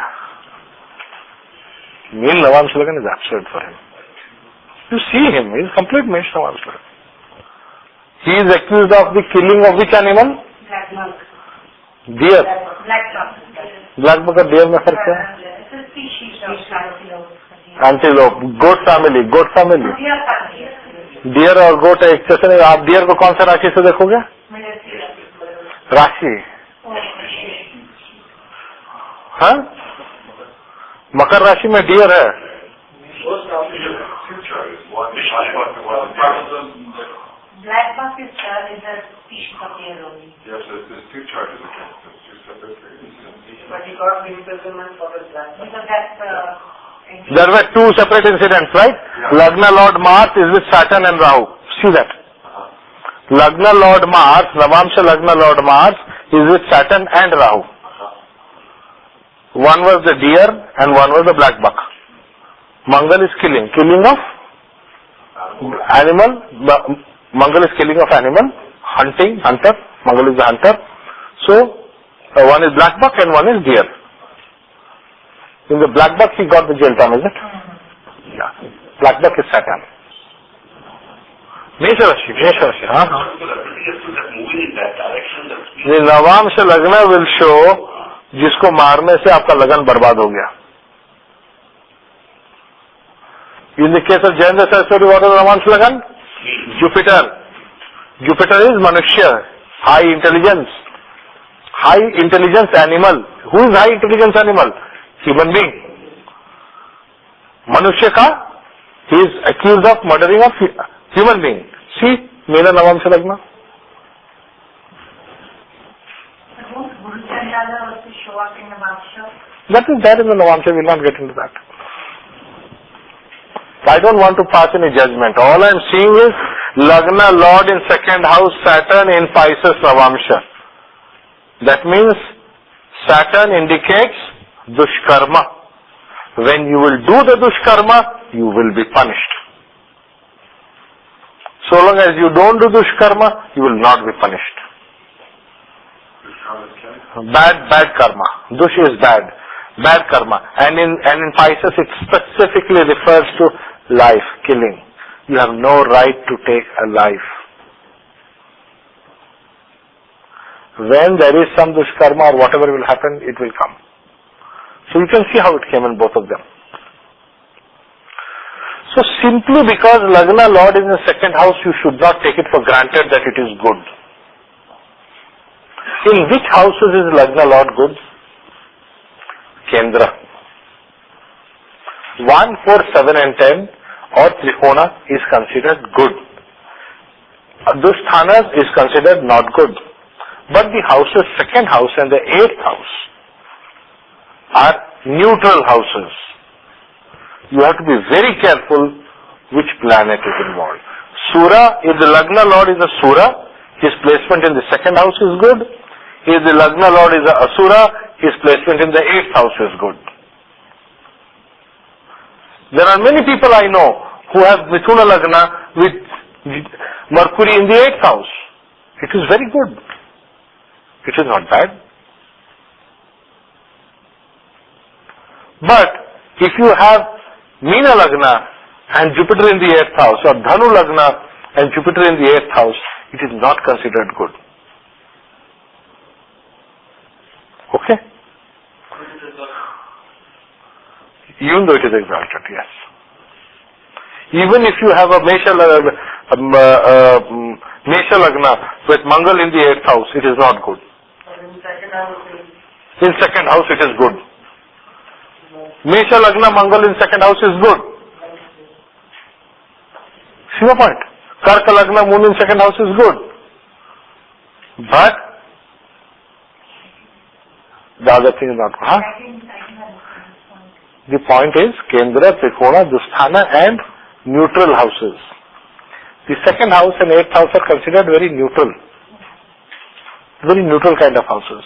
मीन नवांश लगन is absurd for him. You see him, he is complete mesh Navamsha. He is accused of the killing of which animal? Black monk. Deer. Black monk. Black monk और deer में फर्क क्या है? It's a species of antelope. Antelope. Goat family. Goat family. Deer और goat एक जैसे नहीं. आप deer को कौन सा राशि से देखोगे? राशि. हाँ? मकर राशि में deer है. Black buck is a species of deer only. Yes, there's two charges against them, two separate incidents. But he got imprisonment for his black buck. Because that's There were two separate incidents, right? Yeah. Lagna Lord Mars is with Saturn and Rahu. See that? Lagna Lord Mars, Navamsha Lagna Lord Mars is with Saturn and Rahu. One was the deer and one was the black buck. Mangal is killing of animal. Mangal is killing of animal, hunter. Mangal is the hunter. So one is black buck and one is deer. In the black buck he got the jail term, is it? Yeah. Black buck is Saturn. Mesharashi. Huh? The Navamsha Lagna will show जिसको मारने से आपका लगन बर्बाद हो गया. In the case of Jayendra Saraswati, what is Navamsha Lagan? Jupiter is Manushya, high intelligence animal. Who is high intelligence animal? Human being. Manushya ka, he is accused of murdering of human being. See, Mera Navamsha Lagna. also show up in the Navamsha. That is the Navamsha, we will not get into that. I don't want to pass any judgment. All I am seeing is Lagna Lord in second house, Saturn in Pisces Navamsha. That means Saturn indicates Dushkarma. When you will do the Dushkarma, you will be punished. So long as you don't do Dushkarma, you will not be punished. Bad karma. Dush is bad karma. And in Pisces it specifically refers to life, killing. You have no right to take a life. When there is some dushkarma or whatever will happen, it will come. So you can see how it came in both of them. So simply because Lagna Lord is in the second house, you should not take it for granted that it is good. In which houses is Lagna Lord good? Kendra. 1, 4, 7 and 10 or Trikona is considered good. Dusthanas is considered not good. But the houses, second house and the 8th house are neutral houses. You have to be very careful which planet is involved. Sura, if the Lagna Lord is a Sura, his placement in the second house is good. If the Lagna Lord is a Asura, his placement in the 8th house is good. There are many people I know who have Mithuna Lagna with Mercury in the 8th house. It is very good. It is not bad. But if you have Meena Lagna and Jupiter in the 8th house, or Dhanu Lagna and Jupiter in the 8th house, it is not considered good. Okay? Even though it is exalted, yes. Even if you have a Mesha Lagna with Mangal in the 8th house, it is not good. In second house it is good. Mesha Lagna Mangal in second house is good. See the point? Karka Lagna Moon in second house is good. But the other thing is not good. Huh? The point is Kendra, Trikona, Dusthana and neutral houses. The second house and 8th house are considered very neutral. Very neutral kind of houses.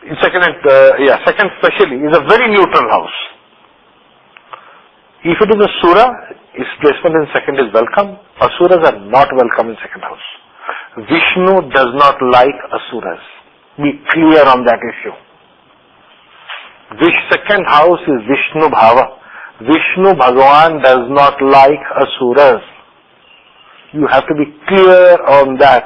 In second especially is a very neutral house. If it is a Sura, its placement in second is welcome. Asuras are not welcome in second house. Vishnu does not like Asuras. Be clear on that issue. Second house is Vishnu Bhava. Vishnu Bhagavan does not like Asuras. You have to be clear on that.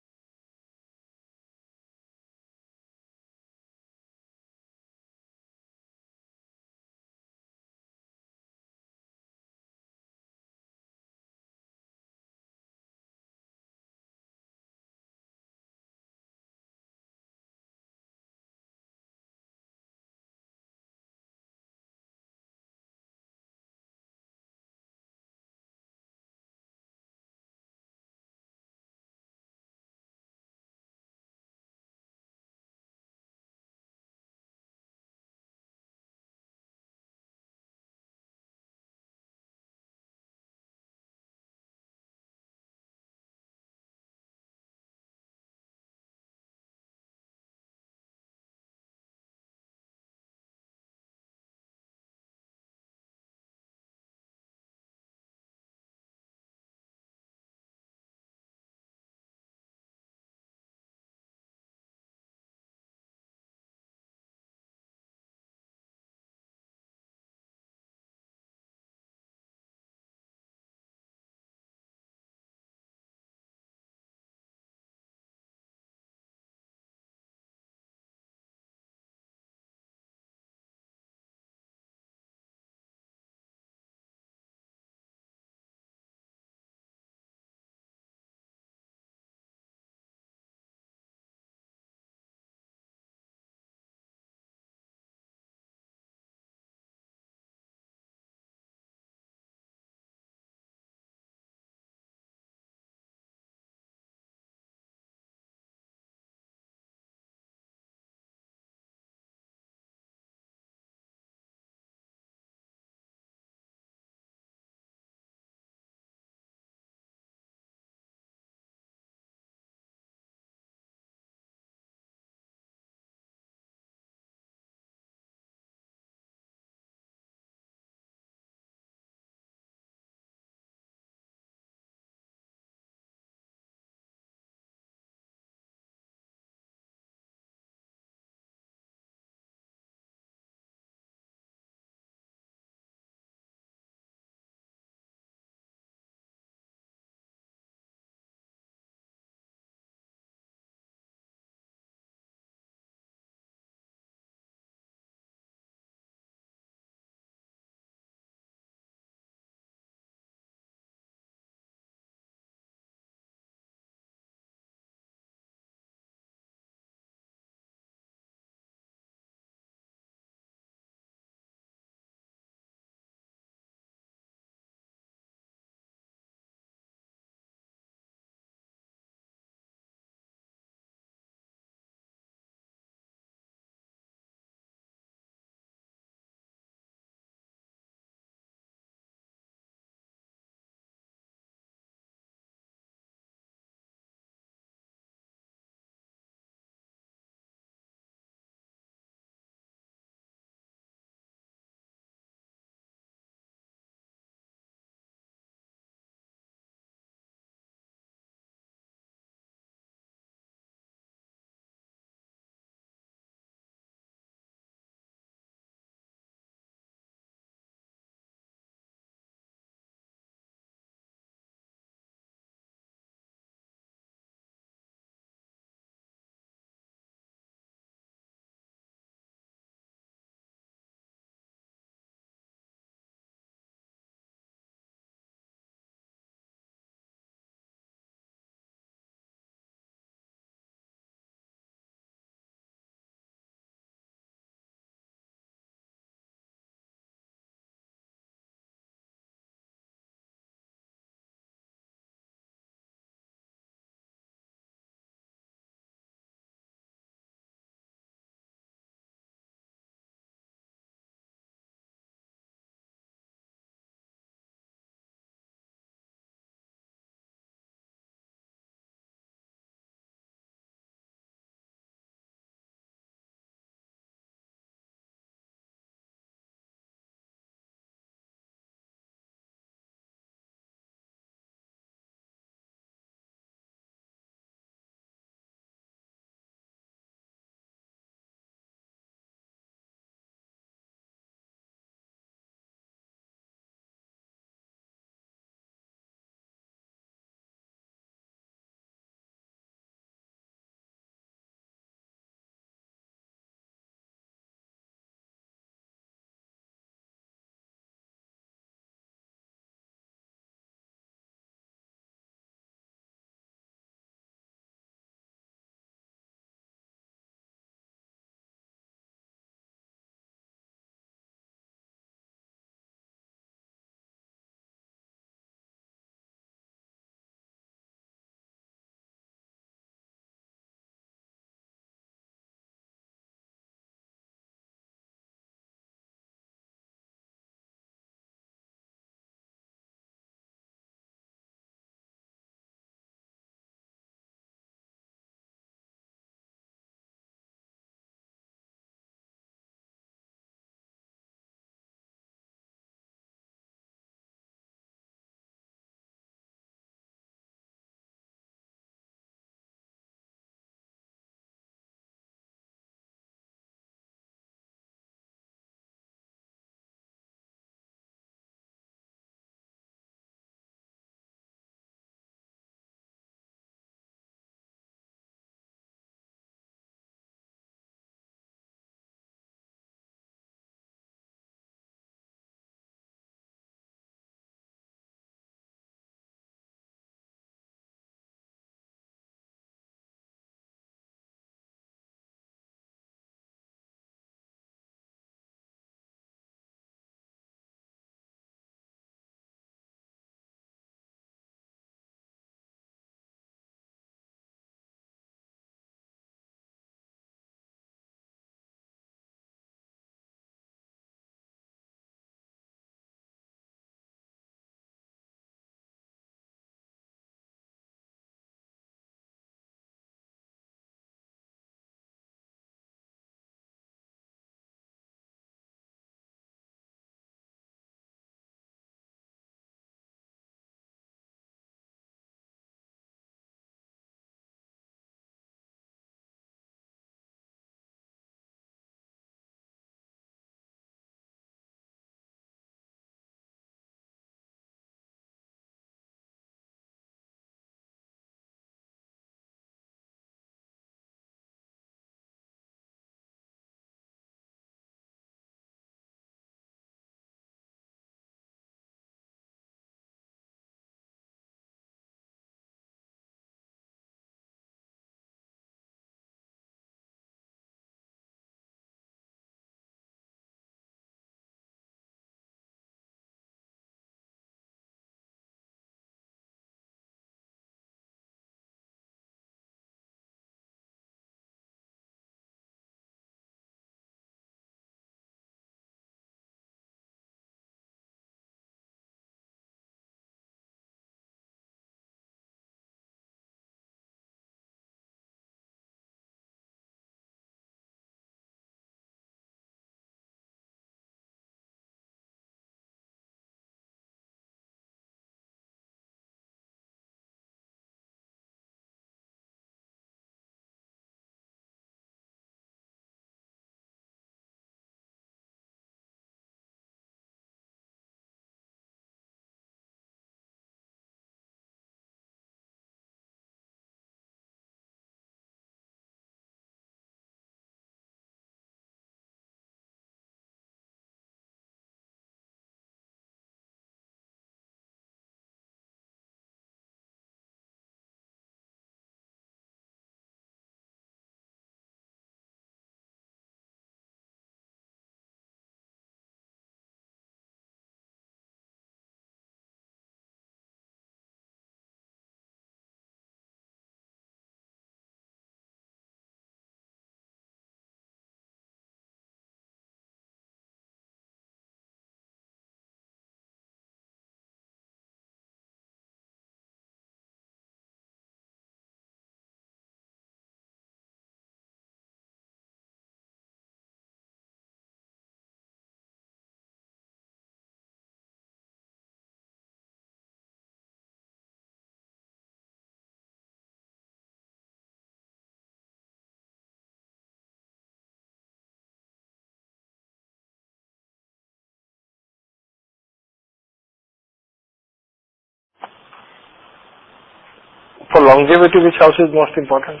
For longevity, which house is most important?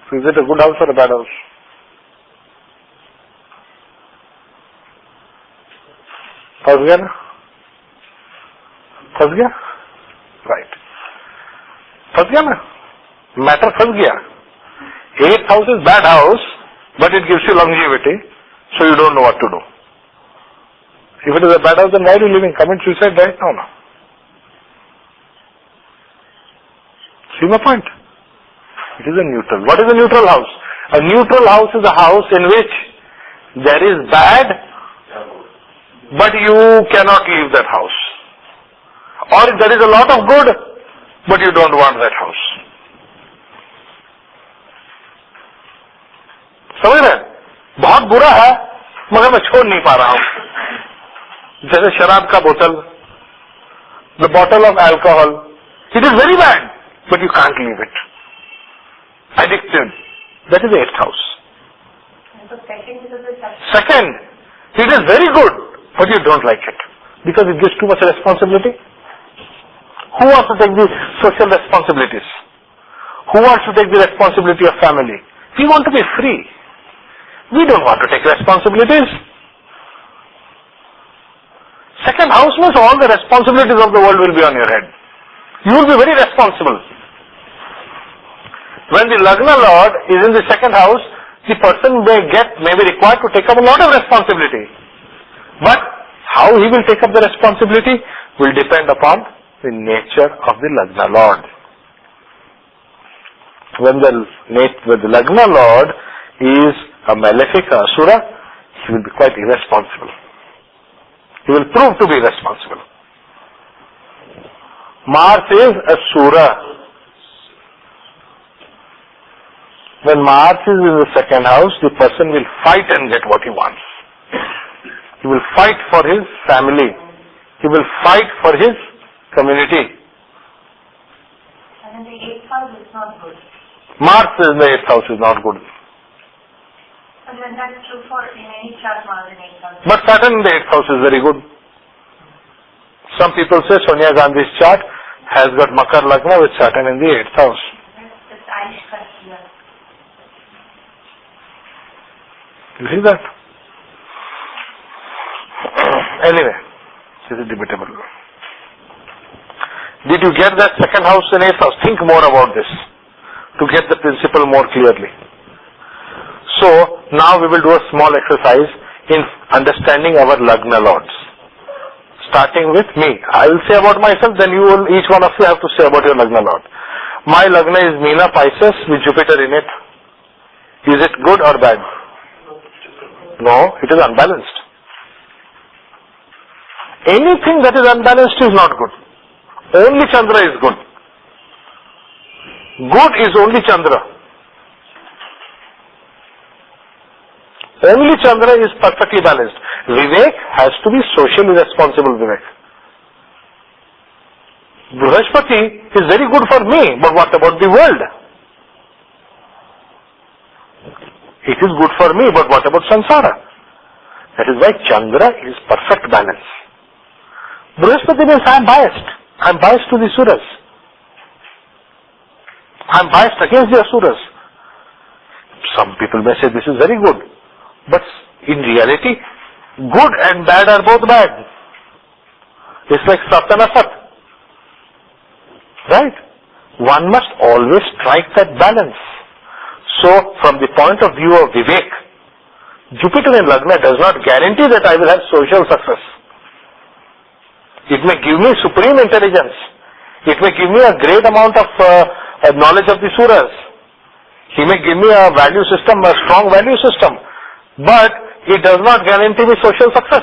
So is it a good house or a bad house? फंस गया ना? फंस गया? Right. फंस गया ना? Matter फंस गया. 8th house is bad house, but it gives you longevity, so you don't know what to do. If it is a bad house, then why are you living? Commit suicide right now, no? See my point? It is a neutral. What is a neutral house? A neutral house is a house in which there is bad, but you cannot leave that house. Or there is a lot of good, but you don't want that house. समझ रहे? बहुत बुरा है, मगर मैं छोड़ नहीं पा रहा हूं. जैसे शराब का बोतल, the bottle of alcohol, it is very bad, but you can't leave it. Addicted. That is the 8th house. Second, it is very good, but you don't like it because it gives too much responsibility. Who wants to take the social responsibilities? Who wants to take the responsibility of family? We want to be free. We don't want to take responsibilities. Second house means all the responsibilities of the world will be on your head. You will be very responsible. When the Lagna Lord is in the second house, the person may be required to take up a lot of responsibility. But how he will take up the responsibility will depend upon the nature of the Lagna Lord. When the Lagna Lord is a malefic Asura, he will be quite irresponsible. He will prove to be irresponsible. Mars is a Sura. When Mars is in the second house, the person will fight and get what he wants. He will fight for his family. He will fight for his community. And in the 8th house is not good. Mars in the 8th house is not good. And then that's true for in any chart, Mars in 8th house. But Saturn in the 8th house is very good. Some people say Sonia Gandhi's chart has got Makar Lagna with Saturn in the 8th house. That's Irish culture. You see that? Anyway, this is debatable. Did you get that second house in 8th house? Think more about this to get the principle more clearly. So, now we will do a small exercise in understanding our Lagna Lords. Starting with me. I will say about myself, then each one of you have to say about your Lagna Lord. My Lagna is Meena Pisces with Jupiter in it. Is it good or bad? No, it is unbalanced. Anything that is unbalanced is not good. Only Chandra is good. Good is only Chandra. Only Chandra is perfectly balanced. Vivek has to be socially responsible Vivek. Brihaspati is very good for me, but what about the world? It is good for me, but what about samsara? That is why Chandra is perfect balance. Brihaspati means I am biased. I am biased to the Suras. I am biased against the Asuras. Some people may say this is very good. But in reality, good and bad are both bad. It's like Sat and Asat. Right? One must always strike that balance. So, from the point of view of Vivek, Jupiter in Lagna does not guarantee that I will have social success. It may give me supreme intelligence. It may give me a great amount of knowledge of the Suras. He may give me a value system, a strong value system. But it does not guarantee me social success.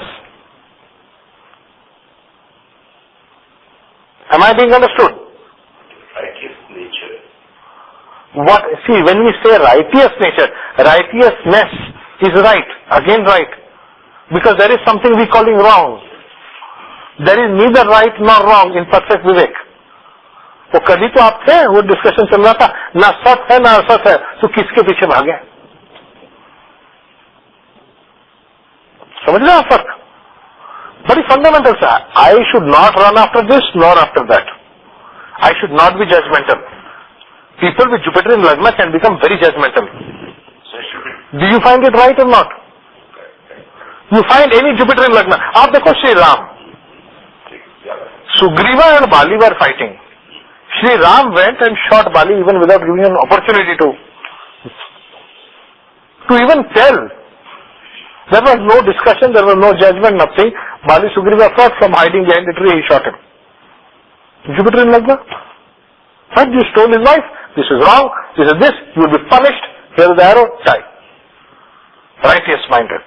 Am I being understood? Righteous nature. See, when we say righteous nature, righteousness is right, again right. Because there is something we calling wrong. There is neither right nor wrong in perfect Vivek. वो कभी तो आप थे, वो discussion चल रहा था, ना सत है ना असत है, तो किसके पीछे भागे? समझ रहे हैं फर्क? Very fundamental, sir. I should not run after this nor after that. I should not be judgmental. People with Jupiter in Lagna can become very judgmental. Do you find it right or not? You find any Jupiter in Lagna? आप देखो Shri Ram. Sugriva and Bali were fighting. Shri Ram went and shot Bali even without giving an opportunity to even tell. There was no discussion, there was no judgment, nothing. Bali Sugriva fought from hiding behind the tree, he shot him. Jupiter in Lagna. Right, you stole his life, this is wrong, this is this, you will be punished, here is the arrow, die. Righteous minded.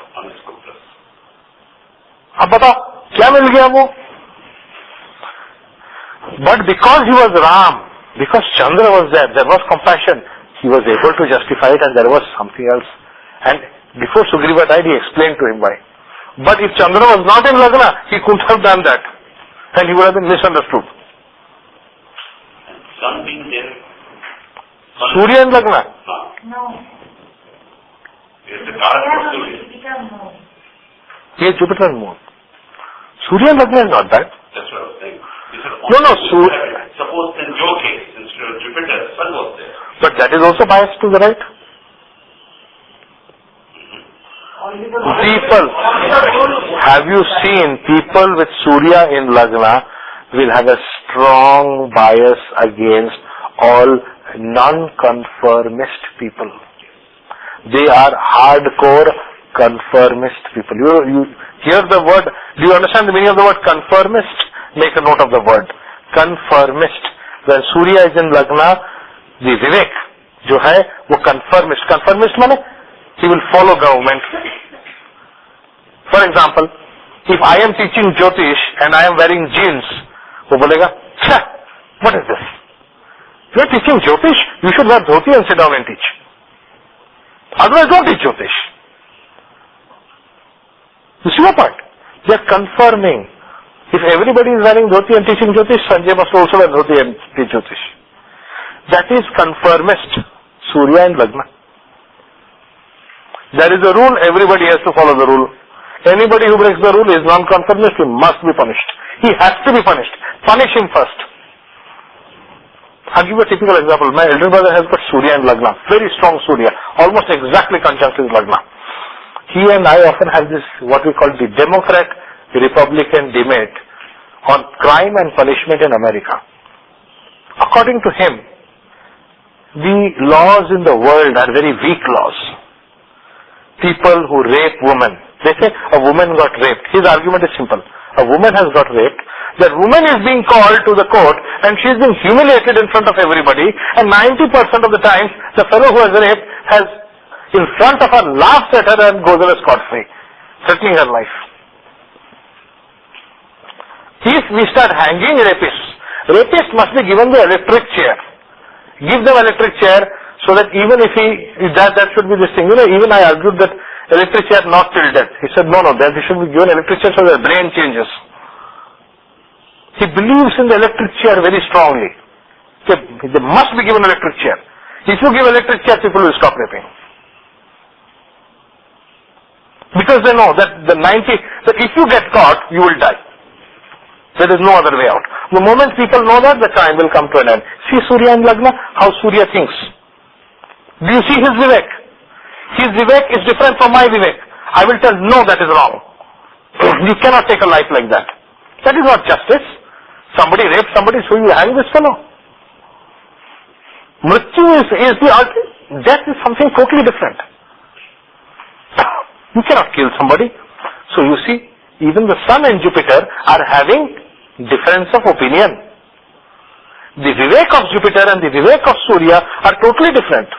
अब बताओ क्या मिल गया वो? But because he was Ram, because Chandra was there was compassion, he was able to justify it, and there was something else. And before Sugriva died, he explained to him why. But if Chandra was not in Lagna, he couldn't have done that, and he would have been misunderstood. Sun being there. Surya in Lagna? No. It's the Karak for Surya. No. He is Jupiter and Moon. Surya in Lagna is not bad. That's what I was saying. No, Suppose in your case, instead of Jupiter, Sun was there. But that is also biased to the right. People, have you seen people with Surya in Lagna will have a strong bias against all non-conformist people. They are hardcore conformist people. You hear the word, do you understand the meaning of the word conformist? Make a note of the word. Conformist. When Surya is in Lagna, the Vivek, जो है वो conformist. Conformist माने he will follow government. For example, if I am teaching Jyotish and I am wearing jeans, वो बोलेगा, what is this? You are teaching Jyotish, you should wear dhoti and sit down and teach. Otherwise, don't teach Jyotish. You see my point? They are confirming. If everybody is wearing dhoti and teaching Jyotish, Sanjay must also wear dhoti and teach Jyotish. That is conformist. Surya and Lagna. There is a rule, everybody has to follow the rule. Anybody who breaks the rule is non-conformist, he must be punished. He has to be punished. Punish him first. I'll give you a typical example. My elder brother has got Surya and Lagna. Very strong Surya. Almost exactly conjunct with Lagna. He and I often have this, what we call the Democrat-Republican debate on crime and punishment in America. According to him, the laws in the world are very weak laws. People who rape women. They say a woman got raped. His argument is simple. A woman has got raped. That woman is being called to the court and she is being humiliated in front of everybody, and 90% of the time the fellow who has raped has in front of her laughs at her and goes away scot-free, threatening her life. If we start hanging rapists must be given the electric chair. Give them electric chair so that even if that should be this thing. You know, even I argued that electric chair not till death. He said no, that he should be given electric chair so their brain changes. He believes in the electric chair very strongly. They must be given electric chair. If you give electric chair, people will stop raping. Because they know that that if you get caught, you will die. There is no other way out. The moment people know that, the time will come to an end. See Surya and Lagna, how Surya thinks. Do you see his Vivek? His Vivek is different from my Vivek. I will tell, no, that is wrong. You cannot take a life like that. That is not justice. Somebody raped somebody, so you hang this fellow. Mrityu is the ultimate. Death is something totally different. You cannot kill somebody. So you see, even the Sun and Jupiter are having difference of opinion. The Vivek of Jupiter and the Vivek of Surya are totally different.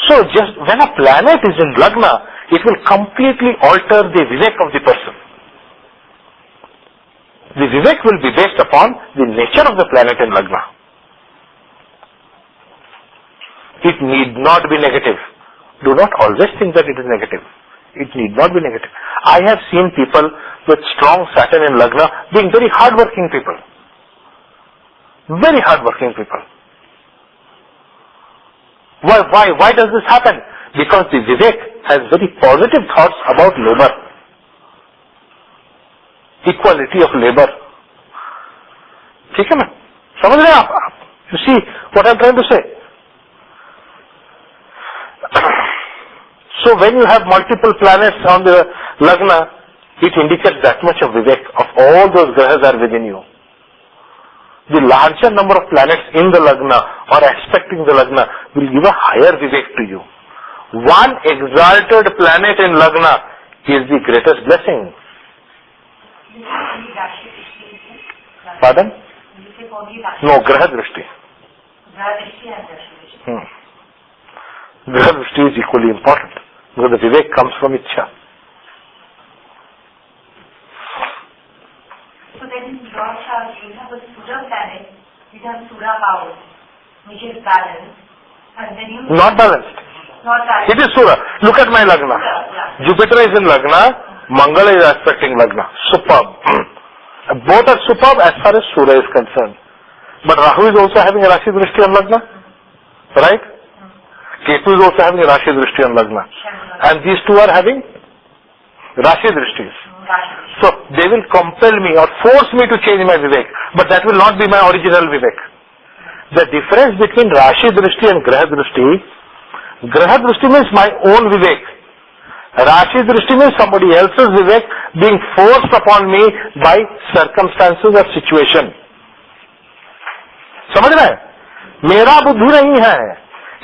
So just when a planet is in Lagna, it will completely alter the Vivek of the person. The Vivek will be based upon the nature of the planet in Lagna. It need not be negative. Do not always think that it is negative. It need not be negative. I have seen people with strong Saturn in Lagna being very hardworking people. Very hardworking people. Why does this happen? Because the Vivek has very positive thoughts about labor, equality of labor. ठीक है ना? समझ रहे हैं आप? You see what I'm trying to say? So when you have multiple planets on the Lagna, it indicates that much of Vivek of all those Grahas are within you. The larger number of planets in the Lagna or aspecting the Lagna will give a higher Vivek to you. One exalted planet in Lagna is the greatest blessing. Pardon? No, Graha Drishti. Graha Drishti is equally important because the Vivek comes from Ichha. So then in your chart you have a Sura planet, you have Sura power, which is balanced, and then you... Not balanced. Not balanced. It is Sura. Look at my Lagna. Yeah. Jupiter is in Lagna, Mangala is aspecting Lagna. Superb. Both are superb as far as Sura is concerned. But Rahu is also having a Rashi Drishti on Lagna. Right? Ketu is also having a Rashi Drishti on Lagna. And these two are having Rashi Drishtis. So they will compel me or force me to change my Vivek. But that will not be my original Vivek. The difference between Rashi Drishti and Graha Drishti means my own Vivek. Rashi Drishti means somebody else's Vivek being forced upon me by circumstances or situation. समझ रहे हैं? मेरा बुद्धि नहीं है,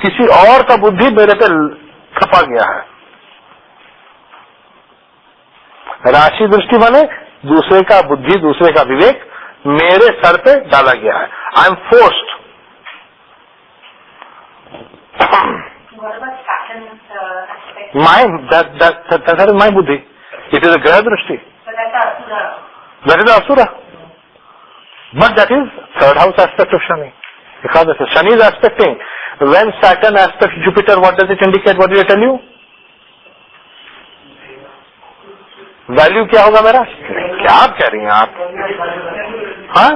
किसी और का बुद्धि मेरे पे खपा गया है. राशि दृष्टि माने दूसरे का बुद्धि, दूसरे का विवेक मेरे सर पे डाला गया है. I am forced. That is my buddhi. It is a Graha Drishti. That is Asura. But that is third house aspect of Shani. Because Shani is aspecting. When Saturn aspects Jupiter, what does it indicate? What did I tell you? Value क्या होगा मेरा? क्या आप कह रही हैं आप? हाँ?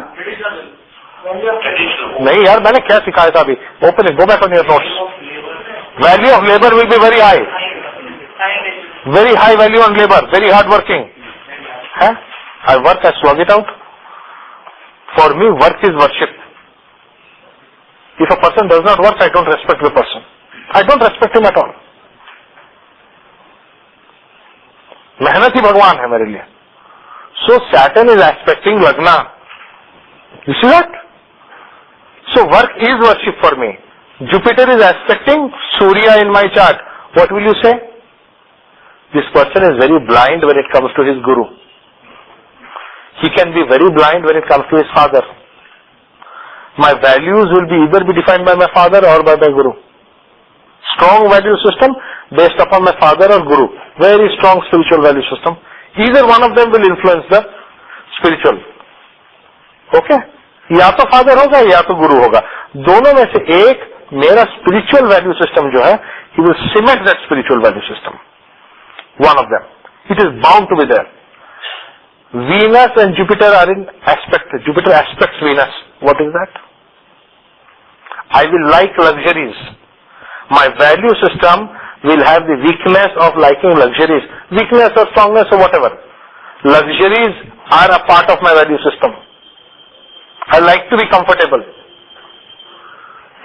नहीं यार, मैंने क्या सिखाया था अभी? Open it. Go back on your notes. Value of labor will be very high. Very high value on labor. Very hard working. Huh? I work, I slog it out. For me, work is worship. If a person does not work, I don't respect the person. I don't respect him at all. मेहनत ही भगवान है मेरे लिए. So Saturn is aspecting Lagna. You see that? So work is worship for me. Jupiter is aspecting Surya in my chart. What will you say? This person is very blind when it comes to his guru. He can be very blind when it comes to his father. My values will either be defined by my father or by my guru. Strong value system based upon my father or guru. Very strong spiritual value system. Either one of them will influence the spiritual. Okay? या तो father होगा या तो guru होगा. दोनों में से एक मेरा spiritual value system जो है, he will cement that spiritual value system. One of them. It is bound to be there. Venus and Jupiter are in aspect. Jupiter aspects Venus. What is that? I will like luxuries. My value system will have the weakness of liking luxuries. Weakness or strongness or whatever. Luxuries are a part of my value system. I like to be comfortable.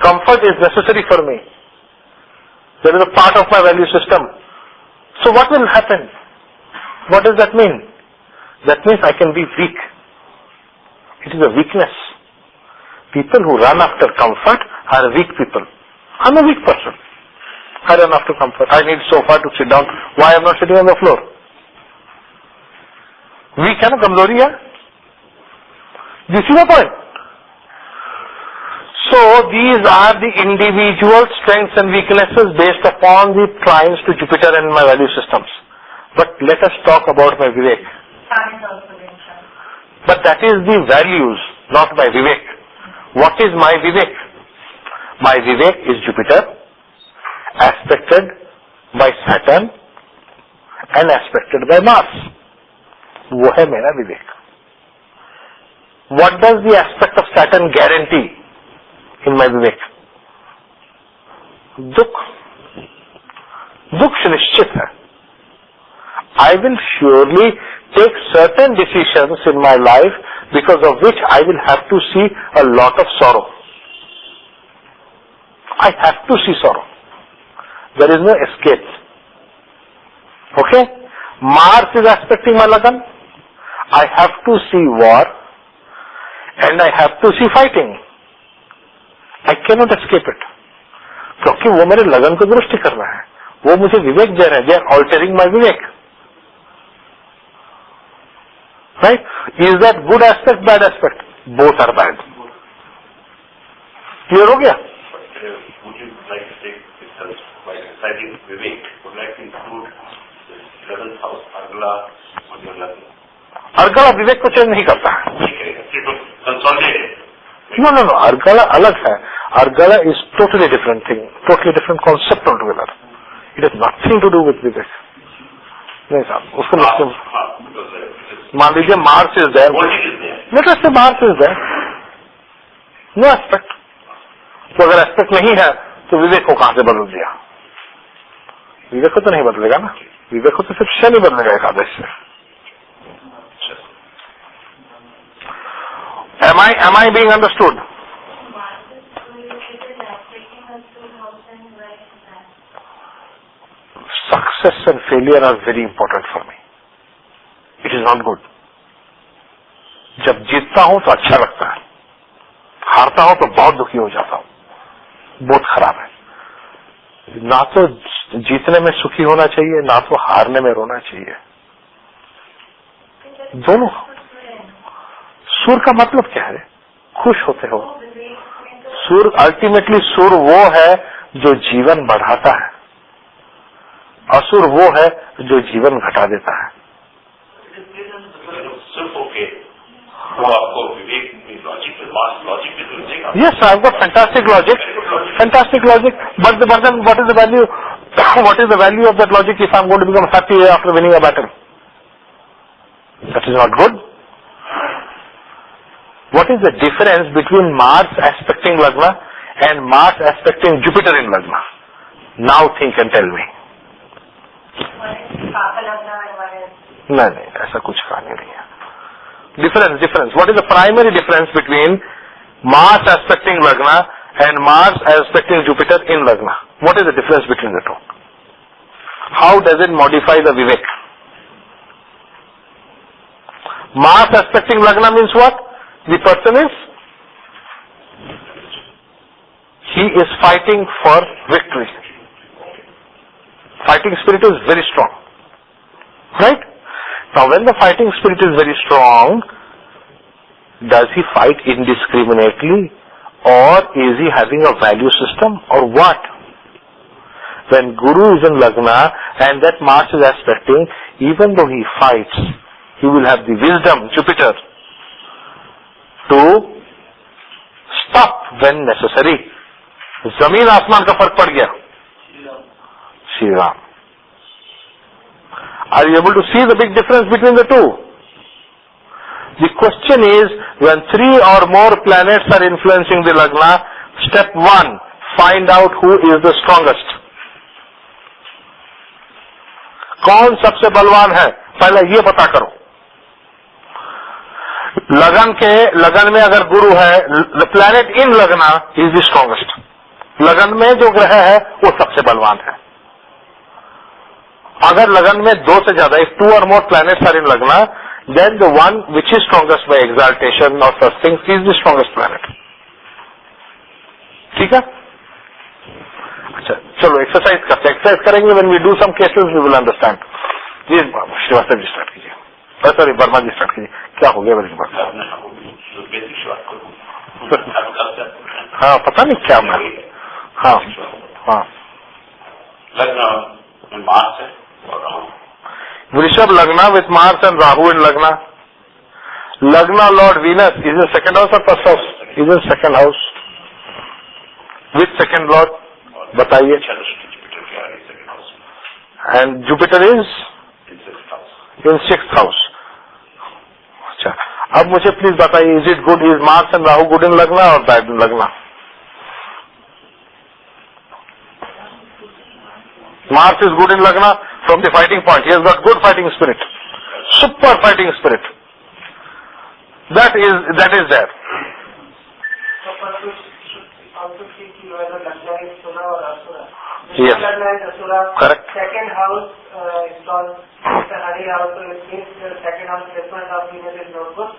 Comfort is necessary for me. That is a part of my value system. So what will happen? What does that mean? That means I can be weak. It is a weakness. People who run after comfort are weak people. I'm a weak person. I run after comfort. I need sofa to sit down. Why am I not sitting on the floor? Weak है ना, कमजोरी है. This is the point. So these are the individual strengths and weaknesses based upon the trines to Jupiter and my value systems. But let us talk about my Vivek. But that is the values, not my Vivek. What is my Vivek? My Vivek is Jupiter, aspected by Saturn and aspected by Mars. वो है मेरा Vivek. What does the aspect of Saturn guarantee in my Vivek? Dukh. दुख सुनिश्चित है. I will surely take certain decisions in my life because of which I will have to see a lot of sorrow. I have to see sorrow. There is no escape. Okay? Mars is aspecting my Lagna. I have to see war and I have to see fighting. I cannot escape it. क्योंकि वो मेरे लगन को दृष्टि कर रहा है, वो मुझे विवेक दे रहे हैं. They are altering my Vivek. Right? Is that good aspect, bad aspect? Both are bad. Clear हो गया? Would you like to take this by reciting Vivek? Would like to include the 11th house, Argala, on your level? अर्गला विवेक को change नहीं करता है. No. अर्गला अलग है. अर्गला is totally different thing, totally different concept all together. It is nothing to do with विवेक. नहीं साहब, उसको मान लीजिए Mars is there. Let us say Mars is there, no aspect. तो अगर एस्पेक्ट नहीं है तो विवेक को कहां से बदल दिया? विवेक को तो नहीं बदलेगा ना. विवेक को तो सिर्फ शनि बदलेगा एकादश से. Am I being understood? Success and failure are very important for me. It is not good. जब जीतता हूं तो अच्छा लगता है, हारता हूं तो बहुत दुखी हो जाता हूं. बहुत खराब है. ना तो जीतने में सुखी होना चाहिए, ना तो हारने में रोना चाहिए. दोनों. सुर का मतलब क्या है? खुश होते हो. सुर अल्टीमेटली सुर वो है जो जीवन बढ़ाता है, असुर वो है जो जीवन घटा देता है. Yes, I've got fantastic logic, but then what is the value? What is the value of that logic if I'm going to become happy after winning a battle? That is not good. What is the difference between Mars aspecting Lagna and Mars aspecting Jupiter in Lagna? Now think and tell me. नहीं, ऐसा कुछ कहानी नहीं है. Difference. What is the primary difference between Mars aspecting Lagna and Mars aspecting Jupiter in Lagna? What is the difference between the two? How does it modify the Vivek? Mars aspecting Lagna means what? The person he is fighting for victory. Fighting spirit is very strong. Right? Now when the fighting spirit is very strong, does he fight indiscriminately or is he having a value system or what? When Guru is in Lagna and that Mars is aspecting, even though he fights, he will have the wisdom, Jupiter, to stop when necessary. जमीन आसमान का फर्क पड़ गया. Shri Ram. Are you able to see the big difference between the two? The question is, when 3 or more planets are influencing the Lagna, step 1, find out who is the strongest. कौन सबसे बलवान है, पहले ये पता करो. लगन में अगर गुरु है, द प्लैनेट इन लगना इज द स्ट्रॉन्गेस्ट. लगन में जो ग्रह है वो सबसे बलवान है. अगर लगन में 2 से ज्यादा, if 2 or more planets are in Lagna, then the one which is strongest by exaltation or such things is the strongest planet. ठीक है? अच्छा, चलो एक्सरसाइज करते हैं. एक्सरसाइज करेंगे. when we do some cases we will understand. Ji Shrivastava ji start कीजिए. Sorry Verma ji start कीजिए. क्या हो गया मेरे पास? हाँ, पता नहीं क्या मैं. हाँ. लग्न मार्स है और राहु. वृषभ लग्ना with Mars and Rahu in Lagna. Lagna Lord Venus is in second house or first house? Is in second house. Which second Lord? बताइए. And Jupiter is in sixth house. अच्छा, अब मुझे प्लीज बताइए, is it good? Is Mars and Rahu good in Lagna or bad in Lagna? Mars is good in Lagna from the fighting point. He has got good fighting spirit. Super fighting spirit. That is there. So first we should also see whether Lagna is Sura or Asura. Yes. Lagna is Asura. Correct. Second house is called Hare house, so it means the second house placement of Venus is not good.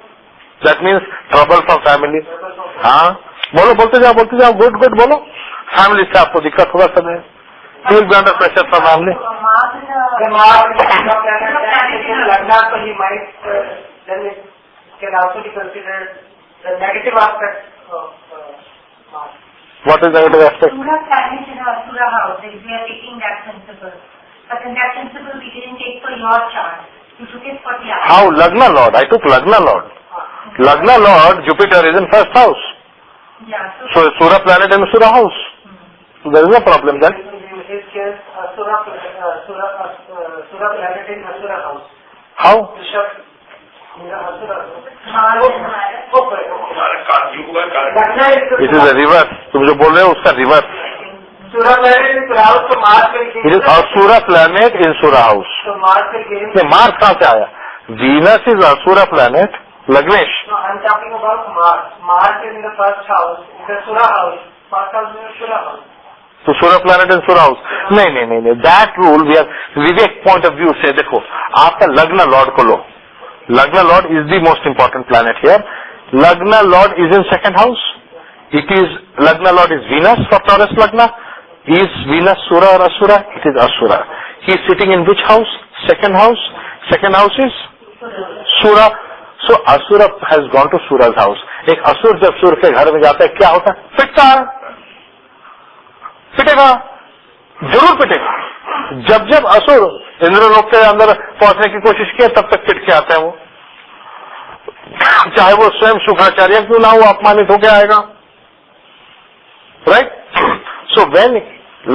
That means trouble from family. Trouble from family. हाँ बोलते जाओ good बोलो. Family से आपको दिक्कत होगा सब है. You will be under pressure from family. The Mars is a planet in Lagna, so he might then it can also be considered the negative aspect of Mars. What is the negative aspect? Sura planet in our Sura house, we are taking that principle. But in that principle we didn't take for your chart. You took it for the other. How? Lagna Lord. I took Lagna Lord. Lagna Lord, Jupiter is in first house. Yeah. So Sura planet in Sura house. So there is no problem then. In his case, Sura planet in Asura house. How? Bishop in the Asura house. Mars and Mars. Lagna is It is a reverse. तुम जो बोल रहे हो उसका reverse. Sura planet in Sura house, so Mars will give It is Asura planet in Sura house. So Mars will give him. नहीं Mars कहाँ से आया? Venus is Asura planet. Lagnesh. No, I'm talking about Mars. Mars is in the first house, in the Sura house. First house is the Sura house. So Sura planet in Sura house. नहीं. That rule we have Vivek point of view से देखो आपका Lagna Lord को लो. Lagna Lord is the most important planet here. Lagna Lord is in second house. It is Lagna Lord is Venus for Taurus Lagna. Is Venus Sura or Asura? It is Asura. He is sitting in which house? Second house. Second house is Sura. So Asura has gone to Sura's house. एक असुर जब सूर्य के घर में जाता है क्या होता है? पिटता है. पिटेगा. जरूर पिटेगा. जब असुर इंद्रलोक के अंदर पहुंचने की कोशिश किया तब तक पिट के आते हैं वो. चाहे वो स्वयं शुक्राचार्य क्यों ना हो अपमानित होके आएगा. Right? So when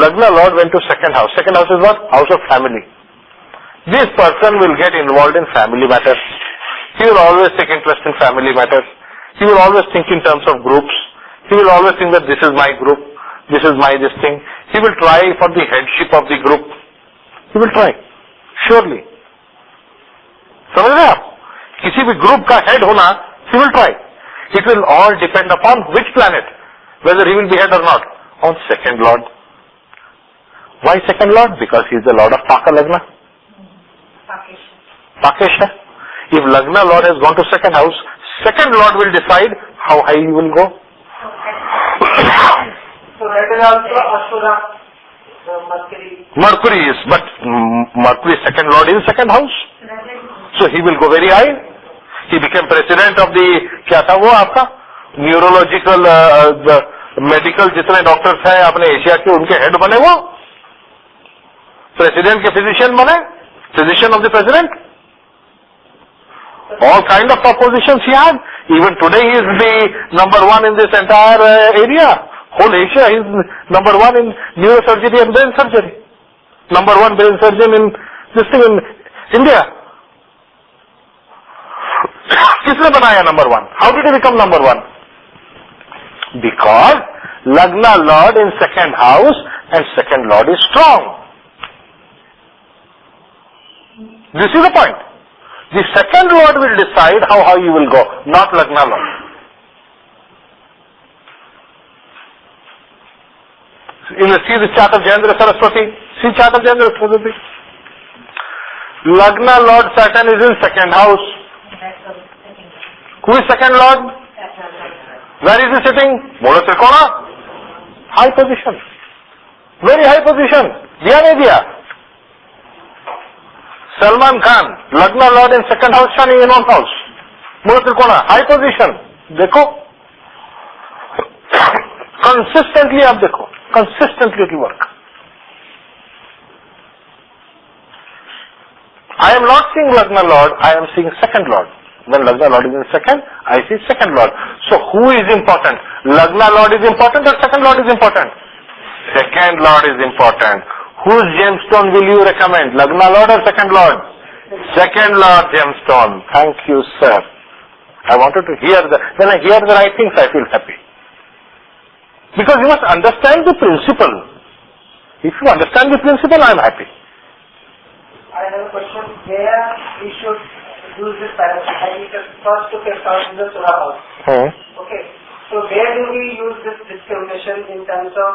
Lagna Lord went to second house is what? House of family. This person will get involved in family matters. He will always take interest in family matters. He will always think in terms of groups. He will always think that this is my group, this is my this thing. He will try for the headship of the group. He will try. Surely. समझ रहे आप? किसी भी group का head होना, he will try. It will all depend upon which planet, whether he will be head or not. On second lord. Why second lord? Because he is the lord of Paka Lagna. Pakesh hai. If Lagna Lord has gone to second house, second Lord will decide how high he will go. So that is also Asura, the Mercury. Mercury is, but Mercury second Lord is second house. So he will go very high. He became president of the, क्या था वो आपका? Neurological, medical जितने doctors हैं अपने Asia के उनके head बने वो. President के physician बने. Physician of the president. All kind of positions he had. Even today he is the number one in this entire area. Whole Asia is number one in neurosurgery and brain surgery. Number one brain surgeon in this thing in India. किसने बनाया number one? How did he become number one? Because Lagna Lord in second house and second Lord is strong. This is the point. The second Lord will decide how high you will go, not Lagna Lord. See the chart of Jayendra Saraswati. See chart of Jayendra Saraswati. Lagna Lord Saturn is in second house. Who is second Lord? Where is he sitting? Mola Trikona. High position. Very high position. Diya nahi diya. Salman Khan, Lagna Lord in second house, shining in one house. Mola Trikona, high position. देखो, consistently आप देखो, consistently it will work. I am not seeing Lagna Lord, I am seeing second Lord. When Lagna Lord is in second, I see second Lord. So who is important? Lagna Lord is important or second Lord is important? Second Lord is important. Whose gemstone will you recommend? Lagna Lord or second Lord? Second Lord gemstone. Thank you, sir. I wanted to hear when I hear the right things, I feel happy. Because you must understand the principle. If you understand the principle, I am happy. I have a question. Where we should use this balance? I need the first to fifth house in the Sura house. Okay. So where do we use this discrimination in terms of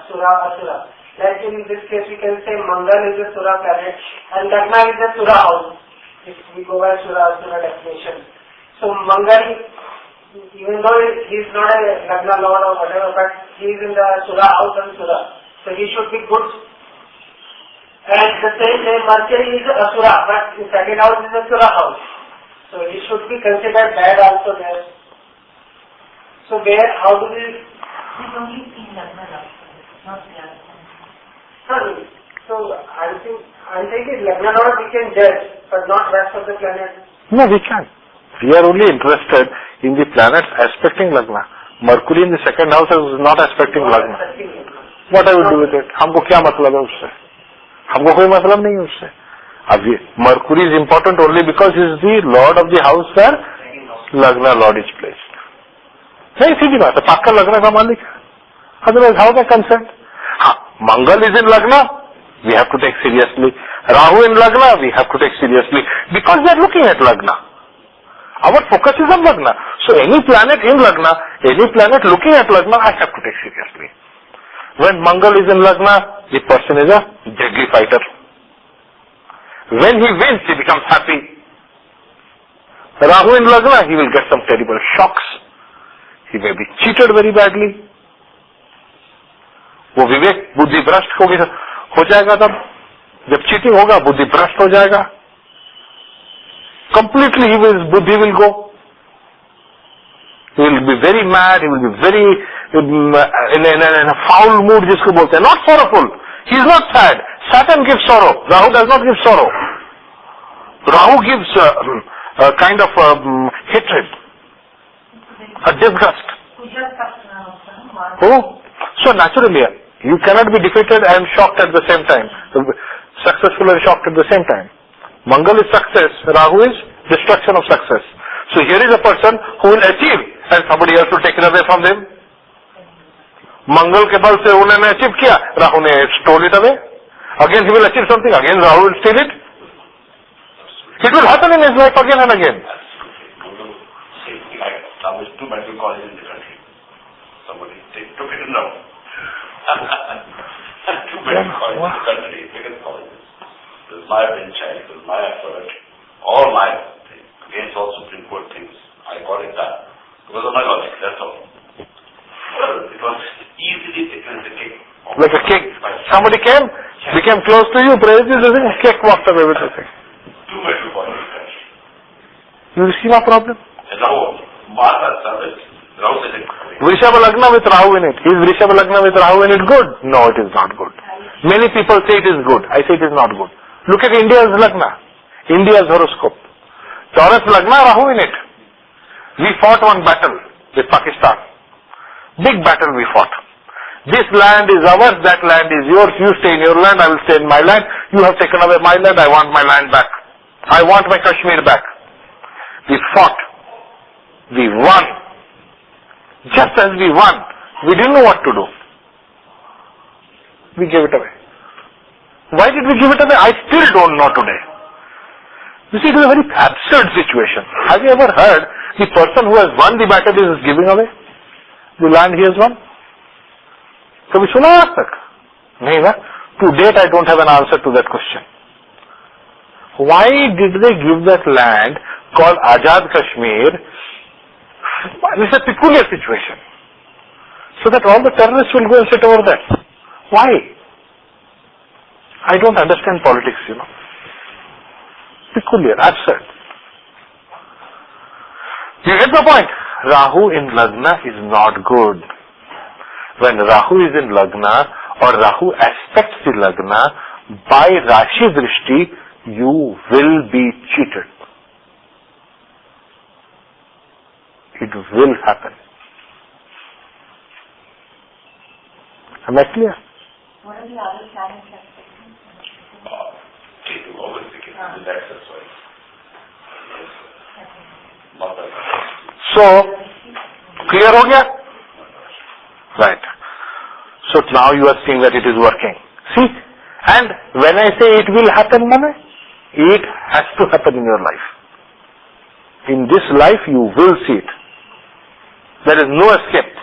Sura-Asura? Like in this case, we can say Mangal is a Sura planet and Lagna is a Sura house. If we go by Sura-Asura definition. So Mangal, even though he is not a Lagna lord or whatever, but he is in the Sura house and Sura. So he should be good. And the same way Mercury is a Asura, but in second house is a Sura house. So he should be considered bad also there. So where, how do we... We only see Lagna, not the other. Sorry. So I'm thinking Lagna Lord we can judge, but not rest of the planet. No, we can. We are only interested in the planets aspecting Lagna. Mercury in the second house is not aspecting Lagna. What I will do with it? हमको क्या मतलब है उससे? हमको कोई मतलब नहीं है उससे. अब ये Mercury is important only because he is the lord of the house where Lagna Lord is placed. नहीं सीधी बात है. पक्का Lagna का मालिक है. Otherwise, how they consent? हाँ, Mangal is in Lagna, we have to take seriously. Rahu in Lagna, we have to take seriously because we are looking at Lagna. Our focus is on Lagna. So any planet in Lagna, any planet looking at Lagna, I have to take seriously. When Mangal is in Lagna, the person is a deadly fighter. When he wins, he becomes happy. Rahu in Lagna, he will get some terrible shocks. He may be cheated very badly. वो विवेक बुद्धि भ्रष्ट हो जाएगा. तब जब cheating होगा बुद्धि भ्रष्ट हो जाएगा. Completely his buddhi will go. He will be very mad. He will be very in a foul mood, जिसको बोलते हैं. Not sorrowful. He is not sad. Saturn gives sorrow. Rahu does not give sorrow. Rahu gives a kind of hatred, a disgust. Oh, so naturally, you cannot be defeated and shocked at the same time. Successful and shocked at the same time. Mangal is success, Rahu is destruction of success. So here is a person who will achieve and somebody else will take it away from him. Mangal के बल से उन्होंने achieve किया, Rahu ने stole it away. Again he will achieve something, again Rahu will steal it. It will happen in his life again and again. Now there's two medical colleges in the country. Somebody took it now. Two medical colleges in the country, biggest colleges. There's my brainchild, there's my effort, all my things, against all Supreme Court things. I got it done. Because of my logic, that's all. It was easily taken as a cake. Like a cake. Somebody came, became close to you, praised you, and cake walked away with the thing. Two medical colleges in the country. You see my problem? And Rahu, Mata service, Rahu says it. Vrishabha Lagna with Rahu in it. Is Vrishabha Lagna with Rahu in it good? No, it is not good. Many people say it is good. I say it is not good. Look at India's Lagna. India's horoscope. Taurus Lagna, Rahu in it. We fought one battle with Pakistan. Big battle we fought. This land is ours, that land is yours. You stay in your land, I will stay in my land. You have taken away my land, I want my land back. I want my Kashmir back. We fought. We won. Just as we won, we didn't know what to do. We gave it away. Why did we give it away? I still don't know today. You see, it is a very absurd situation. Have you ever heard the person who has won the battle is giving away the land he has won? कभी सुना आज तक? नहीं ना? To date I don't have an answer to that question. Why did they give that land called Azad Kashmir? This is a peculiar situation. So that all the terrorists will go and sit over there. Why? I don't understand politics, you know. Peculiar, absurd. You get the point? Rahu in Lagna is not good. When Rahu is in Lagna or Rahu aspects the Lagna, by Rashi Drishti, you will be cheated. It will happen. Am I clear? What are the other planets aspecting? Ketu, always the Ketu, the exercise. So, clear हो गया? Right. So now you are seeing that it is working. See, and when I say it will happen, mane, it has to happen in your life. In this life, you will see it. There is no escape.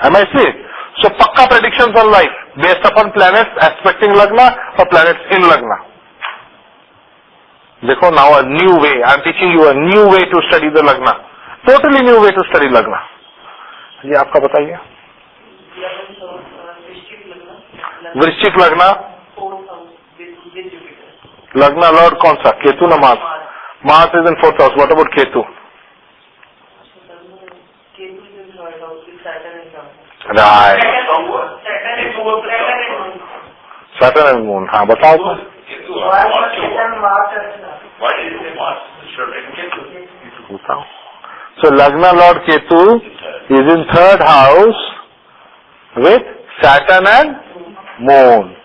Am I saying? So, pakka predictions on life based upon planets aspecting Lagna or planets in Lagna. देखो, now a new way. I am teaching you a new way to study the Lagna. Totally new way to study Lagna. जी आपका बताइए. वृश्चिक लग्ना. लग्ना Lord कौन सा? केतु ना Mars? Mars is in 4th house. What about Ketu? Right. Saturn and Moon. हाँ बताओ तो. So Lagna Lord Ketu is in 3rd house with Saturn and Moon.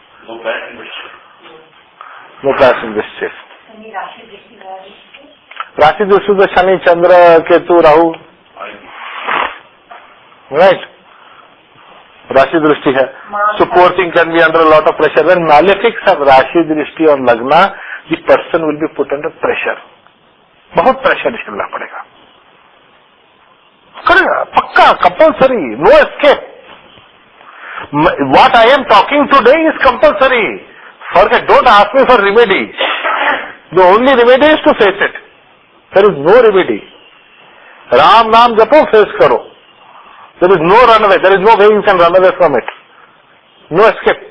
No class in this shift. राशि दृष्टि तो शनि, चंद्र, Ketu, Rahu. Right. राशि दृष्टि है. So poor thing can be under a lot of pressure. When malefics have राशि दृष्टि और लग्ना, the person will be put under pressure. बहुत प्रेशर झेलना पड़ेगा. करेगा पक्का, compulsory, no escape. What I am talking today is compulsory. Forget, don't ask me for remedy. The only remedy is to face it. There is no remedy. Ram नाम जपो, face करो. There is no runaway. There is no way you can run away from it. No escape.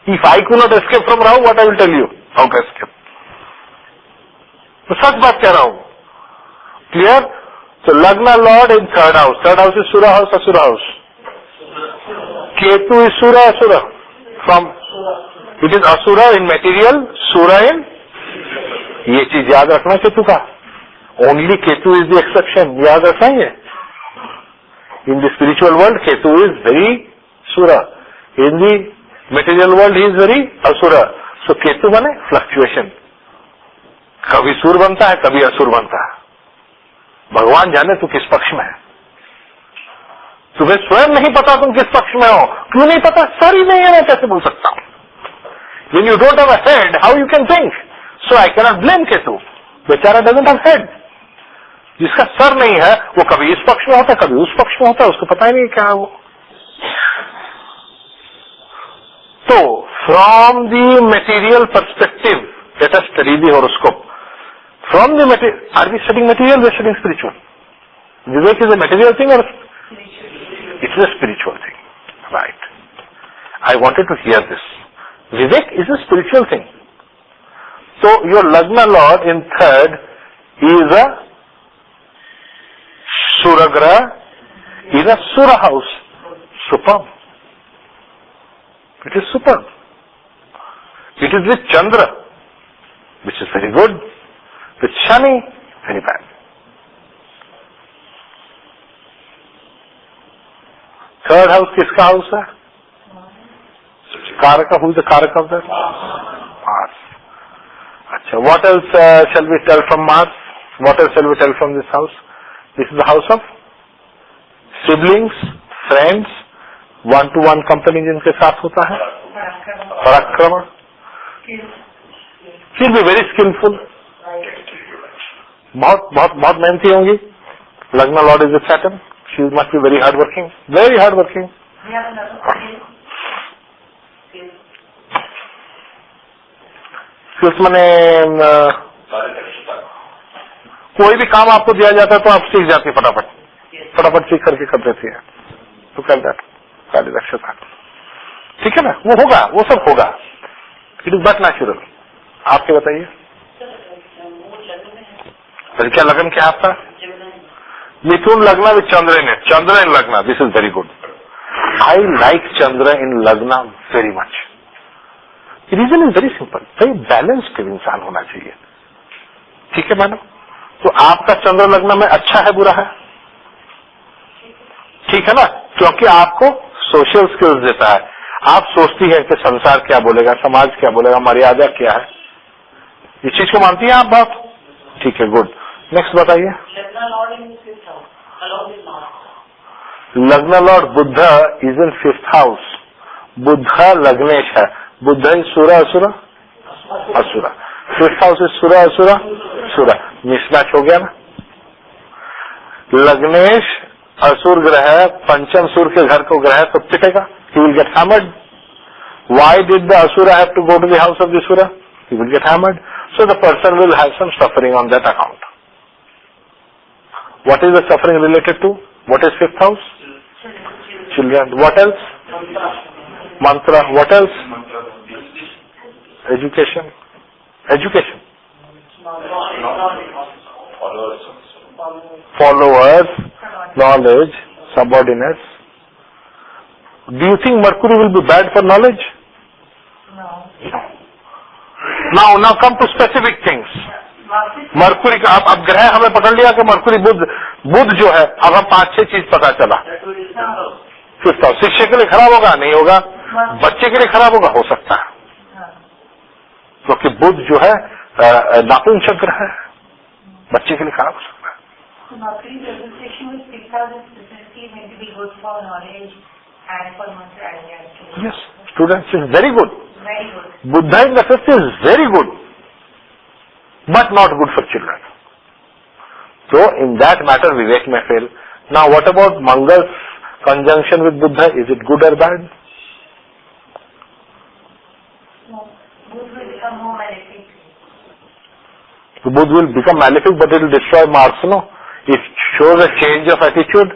If I could not escape from Rahu, what I will tell you? How to escape? तो सच बात कह रहा हूं. Clear? So Lagna Lord in 3rd house. 3rd house is Sura house, Asura house. Ketu is Sura-Asura. It is Asura in material, Sura in. ये चीज याद रखना केतु का. Only Ketu is the exception. याद रखना ये. In the spiritual world, Ketu is very Sura. In the material world, he is very Asura. So Ketu माने fluctuation. कभी सुर बनता है, कभी असुर बनता है. भगवान जाने तू किस पक्ष में है. तुम्हें स्वयं नहीं पता तुम किस पक्ष में हो. क्यों नहीं पता? सर ही नहीं है, मैं कैसे बोल सकता हूं. When you don't have a head, how you can think? So I cannot blame Ketu. बेचारा doesn't have head. जिसका सर नहीं है, वो कभी इस पक्ष में होता है, कभी उस पक्ष में होता है, उसको पता ही नहीं क्या है वो. तो from the material perspective, let us study the horoscope. From the material, are we studying material? We are studying spiritual. Vivek is a material thing or it is a spiritual thing? Right. I wanted to hear this. Vivek is a spiritual thing. So your Lagna Lord in 3rd is a Sura Graha in a Sura house. Superb. It is superb. It is with Chandra, which is very good. With Shani, very bad. Third house किसका house है? Karaka, who is the Karaka of that? Mars. अच्छा, what else shall we tell from Mars? What else shall we tell from this house? This is the house of siblings, friends, one-to-one company जिनके साथ होता है. पराक्रम. She'll be very skillful. बहुत मेहनती होंगी. Lagna Lord is with Saturn. She must be very hardworking. Very hardworking. Skills माने कोई भी काम आपको दिया जाता है तो आप सीख जाती है फटाफट सीख करके कर देती है. तो कर दैट कार्य दक्षता. ठीक है ना? वो होगा, वो सब होगा. It is but natural. आपके बताइए. फिर क्या लगन क्या आपका? मिथुन लग्ना with Chandra in it. Chandra in लग्ना, this is very good. I like Chandra in लग्ना very much. Reason is very simple. Very balanced इंसान होना चाहिए. ठीक है मैडम? तो आपका चंद्र लग्न में अच्छा है बुरा है? ठीक है ना? क्योंकि आपको सोशल स्किल्स देता है. आप सोचती है कि संसार क्या बोलेगा, समाज क्या बोलेगा, मर्यादा क्या है. इस चीज को मानती है आप बात? ठीक है, गुड. नेक्स्ट बताइए. लग्न lord Budh is in 5th house. Budh लग्नेश है, बुद्ध इज Sura-Asura, असुरा, 5th हाउस इज Sura-Asura, सुरा, मिसमैच हो गया ना। लग्नेश असुर ग्रह है, पंचम सूर्य के घर को ग्रह तो पिटेगा, he will get hammered. Why did the asura have to go to the house of the sura? He will get hammered. So the person will have some suffering on that account. What is the suffering related to? What is 5th house? Children. What else? Mantra. What else? Education. Education. Followers, knowledge, subordinates. Do you think Mercury will be bad for knowledge? No. Now come to specific things. Mercury का अब ग्रह हमें पकड़ लिया कि Mercury बुध जो है, अब हम 5-6 चीज पता चला। 5th हाउस शिक्षक के लिए खराब होगा, नहीं होगा, बच्चे के लिए खराब होगा, हो सकता है, क्योंकि बुध जो है नापुंसक ग्रह है, बच्चे के लिए खराब हो सकता है। Yes, students is very good. Buddha in the 5th is very good, but not good for children. So in that matter Vivek may fail. Now what about Mangal's conjunction with Buddha? Is it good or bad? No, Buddha will become more malefic. So Buddha will become malefic, but it will destroy Mars, no? It shows a change of attitude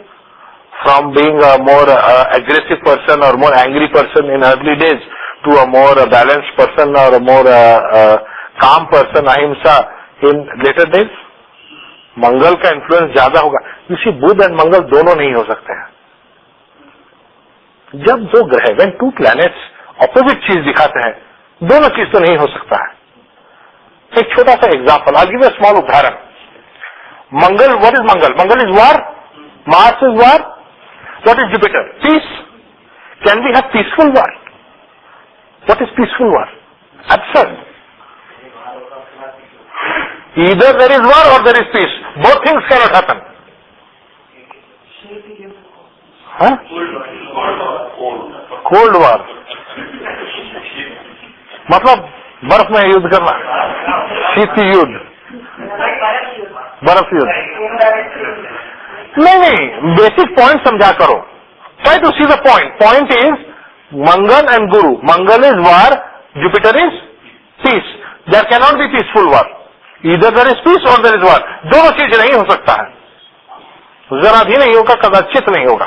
from being a more aggressive person or more angry person in early days to a more balanced person or a more calm person, ahimsa, in later days. मंगल का influence ज्यादा होगा। इसी बुध and मंगल दोनों नहीं हो सकते हैं। जब दो ग्रह, व्हेन टू प्लैनेट्स ऑपोजिट चीज दिखाते हैं, दोनों चीज तो नहीं हो सकता है। एक छोटा सा example, I give a small उदाहरण। Mangal, what is Mangal? Mangal is war, Mars is war, what is Jupiter? Peace. Can we have peaceful war? What is peaceful war? Absurd. Either there is war or there is peace. Both things cannot happen. Huh? Cold war. मतलब बर्फ में युद्ध करना, शीत युद्ध, बर्फ युद्ध। नहीं, बेसिक पॉइंट समझा करो। Try to see the point. Point is Mangal and Guru. Mangal is war, Jupiter is peace. There cannot be peaceful war. Either there is peace or there is war. दोनों चीज नहीं हो सकता है, जरा भी नहीं होगा, कदाचित नहीं होगा।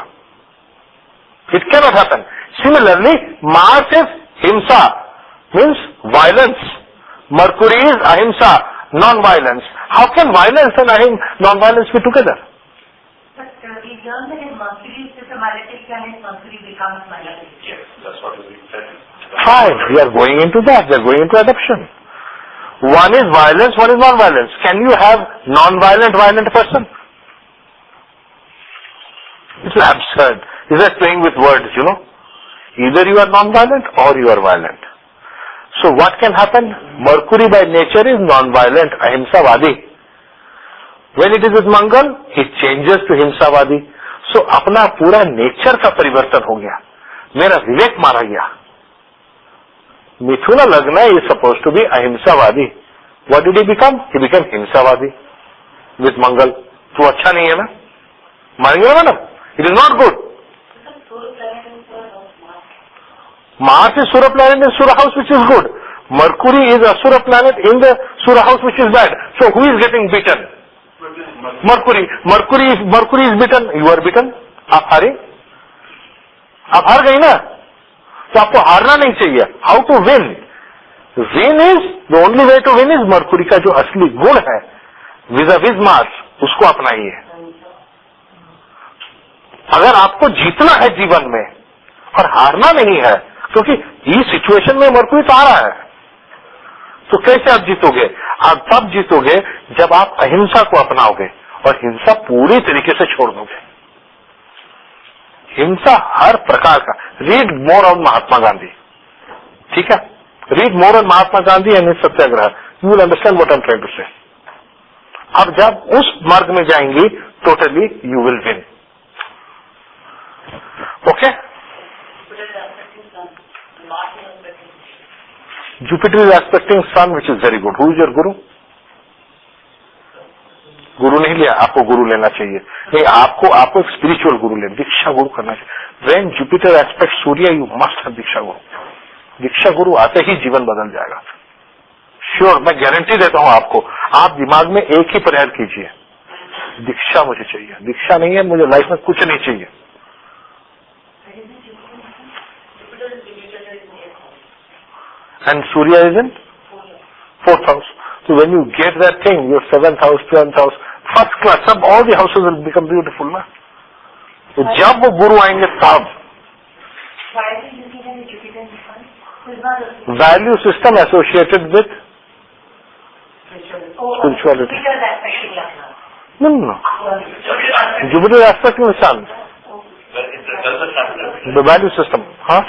It cannot happen. Similarly, Mars is himsa, means violence. Mercury is ahimsa, non-violence. How can violence and non-violence be together? But we learn that if Mercury is just a malefic planet, Mercury becomes malefic. Yes, that's what we said. Fine, we are going into that. We are going into adoption. One is violence, one is non-violence. Can you have non-violent, violent person? It's absurd. It's like playing with words, you know. Either you are non-violent or you are violent. So what can happen? Mercury by nature is non-violent, ahimsavadi. When it is with Mangal, it changes to himsavadi. So अपना पूरा nature का परिवर्तन हो गया, मेरा विवेक मारा गया। Mithuna Lagna is supposed to be ahimsavadi. What did he become? He became himsavadi with Mangal. तो अच्छा नहीं है ना? मानेंगे ना madam? It is not good. Mars is Sura planet in Sura house, which is good. Mercury is Asura planet in the Sura house, which is bad. So who is getting beaten? Mercury. Mercury is beaten. You are beaten. आप हारे? आप हार गई ना? तो आपको हारना नहीं चाहिए। How to win? Win is the only way to win is Mercury का जो असली गुण है विज़ मार्स, उसको अपनाइए। अगर आपको जीतना है जीवन में और हारना नहीं है, क्योंकि इस सिचुएशन में मरकुरी तो आ रहा है, तो कैसे आप जीतोगे? आप तब जीतोगे जब आप अहिंसा को अपनाओगे और हिंसा पूरी तरीके से छोड़ दोगे। हिंसा हर प्रकार का। Read more on Mahatma Gandhi, ठीक है? Read more on Mahatma Gandhi and his satyagraha, you will understand what I am trying to say. अब जब उस मार्ग में जाएंगी, totally you will win. Okay? Jupiter is aspecting Sun, which is very good. Who is your Guru? गुरु नहीं लिया, आपको गुरु लेना चाहिए. नहीं, आपको एक स्पिरिचुअल गुरु लेना, दीक्षा गुरु करना चाहिए. When Jupiter aspects Surya, you must have दीक्षा गुरु. दीक्षा गुरु आते ही जीवन बदल जाएगा. श्योर, मैं गारंटी देता हूं आपको. आप दिमाग में एक ही प्रेयर कीजिए, दीक्षा मुझे चाहिए. दीक्षा नहीं है, मुझे लाइफ में कुछ नहीं चाहिए. And Surya is in 4th house. So when you get that thing, your 7th house, 10th house, first class, all the houses will become beautiful, na? तो जब वो गुरु आएंगे तब value system associated with spirituality. No. Jupiter aspecting the sun. The value system, huh?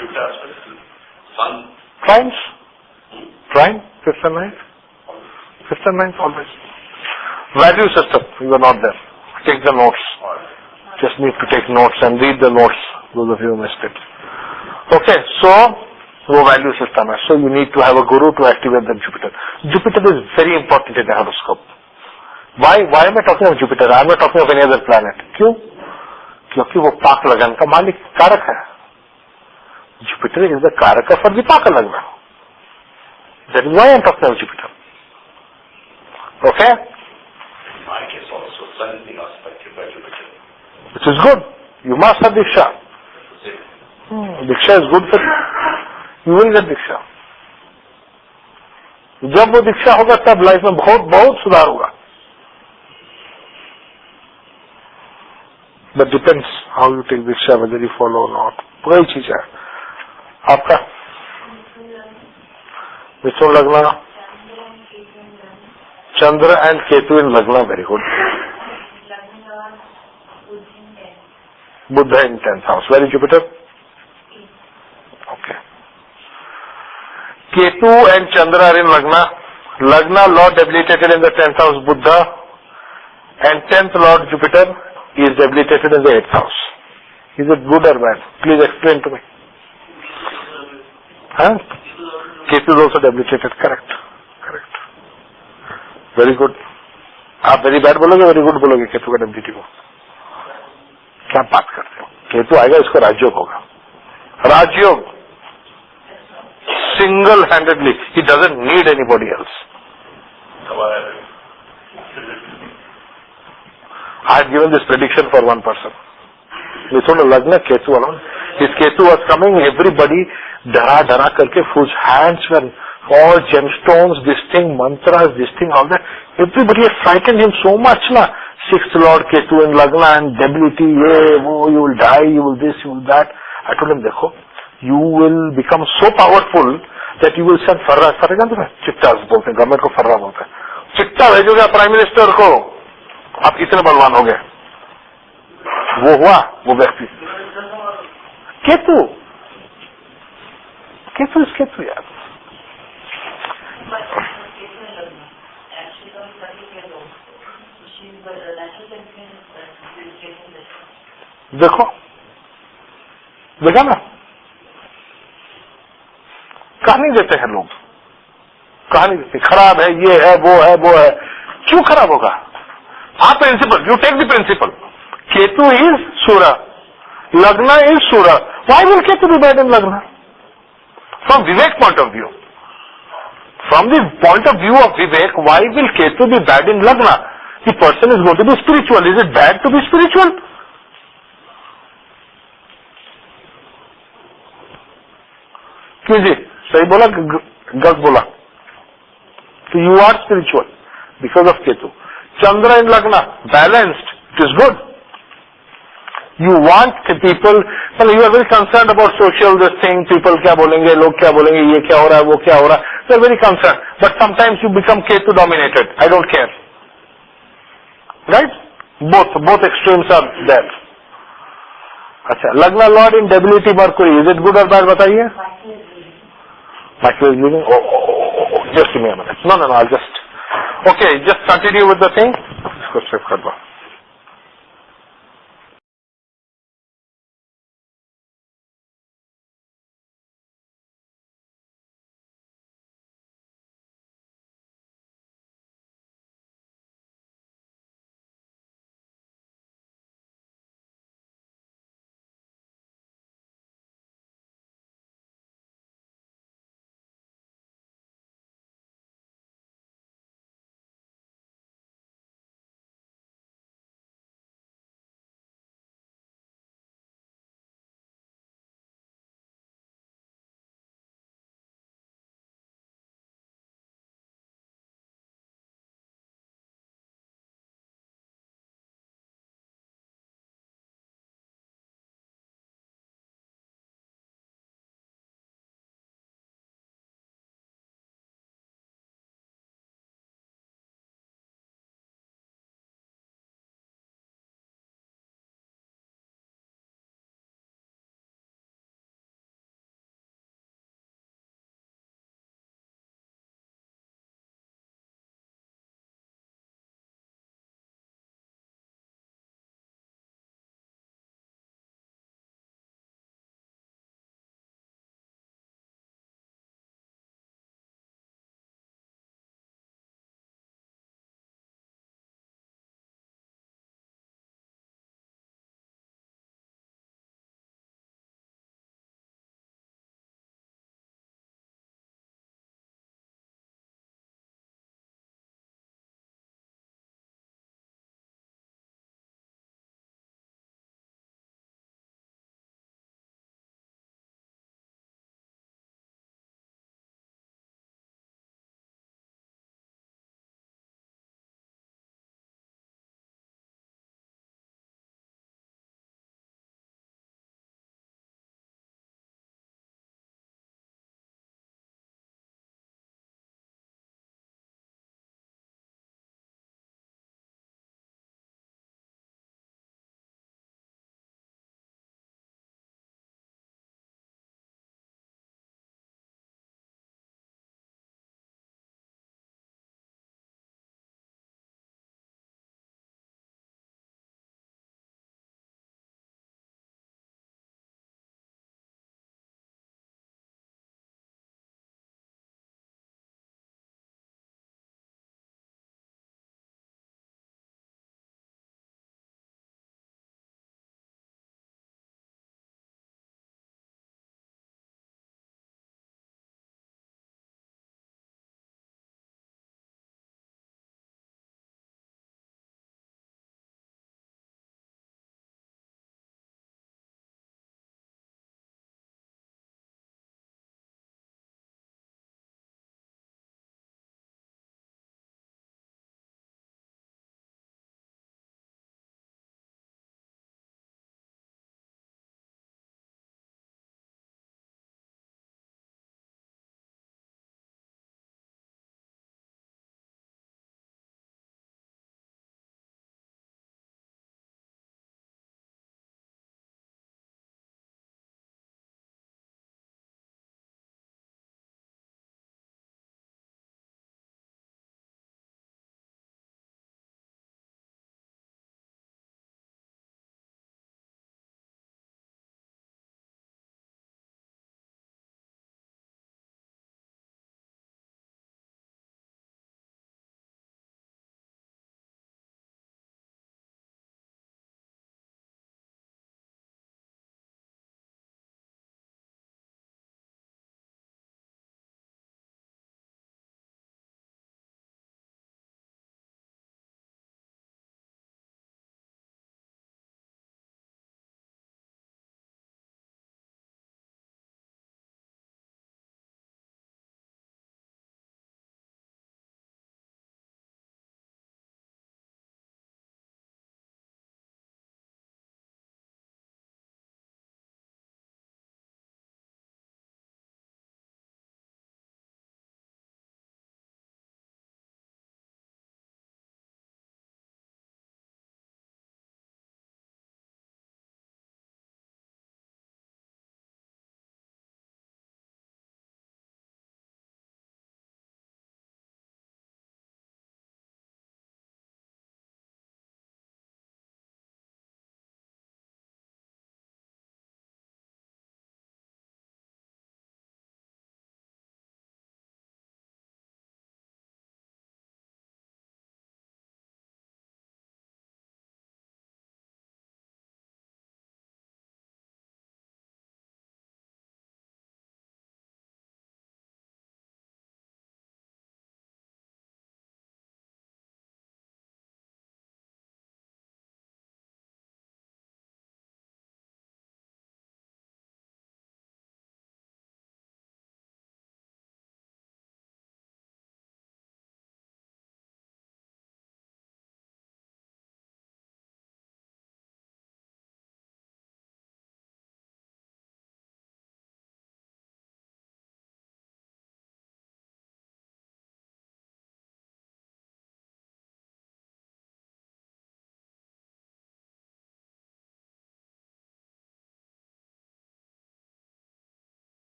Trines? Trine? 5th and 9th? 5th and 9th always. Value system, you are not there. Take the notes. Just need to take notes and read the notes, those of you who missed it. Okay, so, वो value system है. So you need to have a guru to activate the Jupiter. Jupiter is very important in the horoscope. Why am I talking of Jupiter? I am not talking of any other planet. क्यों? क्योंकि वो पाक लगन का मालिक कारक है. Jupiter is the karaka for the Paka Lagna. That is why I am talking of Jupiter. Okay? In my case also, Sun is being aspected by Jupiter. Which is good. You must have Diksha. Diksha is good for you. You will get Diksha. जब वो दीक्षा होगा तब life में बहुत सुधार होगा. But depends how you take Diksha, whether you follow or not. वही चीज है. आपका मिथुन लग्ना, चंद्र एंड केतु इन लग्ना, very good. Buddha in 10th house, very Jupiter. Okay. Ketu and Chandra are in Lagna. Lagna Lord debilitated in the 10th house, Buddha, and 10th Lord Jupiter is debilitated in the 8th house. Is it good or bad? Please explain to me. Huh? Ketu is also debilitated. Correct. Very good. आप very bad बोलोगे, very good बोलोगे केतु का debility को? क्या बात करते हो? केतु आएगा, इसको राजयोग होगा. राजयोग. Single-handedly. He doesn't need anybody else. I had given this prediction for one person. Mithun Lagna, Ketu alone. His Ketu was coming, everybody dara karke, whose hands were all gemstones, this thing, mantras, this thing, all that. Everybody had frightened him so much, na. 6th Lord Ketu in Lagna and debility, you will die, you will this, you will that. I told him, dekho, you will become so powerful that you will send farra जानते हैं, चिट्टास बोलते हैं, government को फर्रा बोलते हैं. चिट्टा भेजोगे prime minister को, आप इतने बलवान हो गए. वो हुआ वो व्यक्ति. केतु यार. देखा ना, कहानी देते हैं लोग, कहानी देते, खराब है, ये है, वो है. क्यों खराब होगा? आप principle, you take the principle. Ketu is सूरा, लग्ना इज सूरा. Why will Ketu be bad in लग्ना? फ्रॉम विवेक point of view, from the point of view of Vivek, why will Ketu be bad in Lagna? The person is going to be spiritual. Is it bad to be spiritual? क्यों जी? सही बोला, गलत बोला? So you are spiritual because of Ketu. Chandra in Lagna, balanced. It is good. You want people, you are very concerned about social this thing, people क्या बोलेंगे, लोग क्या बोलेंगे, ये क्या हो रहा है, वो क्या हो रहा है. You are very concerned. But sometimes you become Ketu dominated. I don't care. Right? Both extremes are there. अच्छा, Lagna Lord in debility Mercury. Is it good or bad? बताइए. Mercury is leaving. Oh. Just give me a minute. No, I'll just. Okay, just continue with the thing. इसको save कर दो.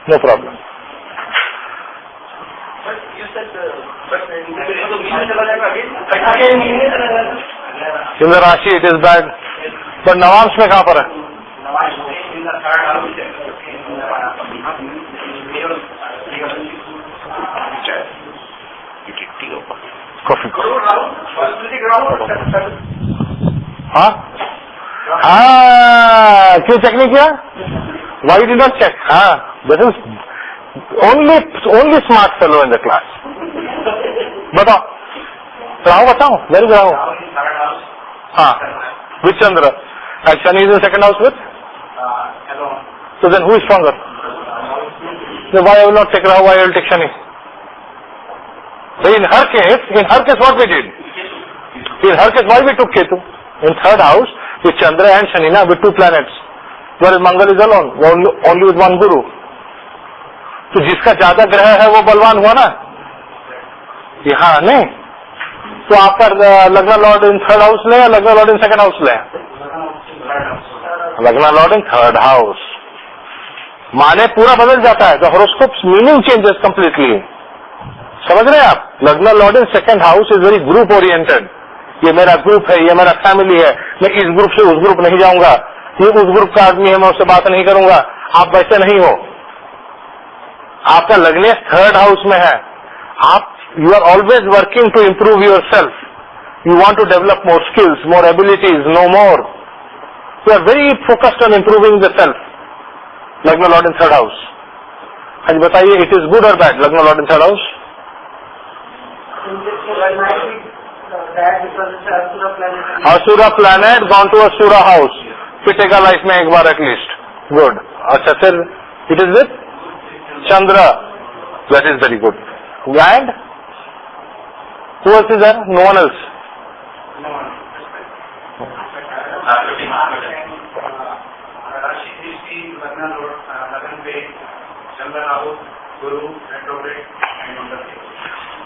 No problem. But you said, In the Rashi it is bad. But Navamsh में कहाँ पर है? Coffee हाँ हाँ, क्यों चेक नहीं किया? Why did not check? हाँ, this is only smart fellow in the class. बताओ, राहु बताओ, very good राहु. हाँ, which Chandra? And Shani is in second house with? So then who is stronger? So why I will not take Rahu, why I will take Shani? So in her case what we did? In her case why we took Ketu? In third house with Chandra and Shani na, with two planets. Whereas Mangal is alone, only with one Guru. तो जिसका ज्यादा ग्रह है वो बलवान हुआ ना? यहाँ नहीं. तो आपका लग्न लॉर्ड इन थर्ड हाउस ले या लग्न लॉर्ड इन सेकंड हाउस ले? लग्न लॉर्ड इन थर्ड हाउस. माने पूरा बदल जाता है. The horoscope meaning changes completely. समझ रहे हैं आप? लग्न lord in second house is very group oriented. ये मेरा ग्रुप है, ये मेरा फैमिली है, मैं इस ग्रुप से उस ग्रुप नहीं जाऊंगा, ये उस ग्रुप का आदमी है, मैं उससे बात नहीं करूंगा. आप वैसे नहीं हो. आपका लग्न थर्ड हाउस में है. आप you are always working to improve your self. You want to develop more skills, more abilities, no more. You are very focused on improving the self. लग्न लॉर्ड इन थर्ड हाउस. आज बताइए, it is good और bad लग्न lord in third house? असुरा planet gone to असुरा house. पिटेगा life में एक बार एटलीस्ट. गुड. अच्छा, फिर it is with Chandra, that is very good. And who else is there? No one else.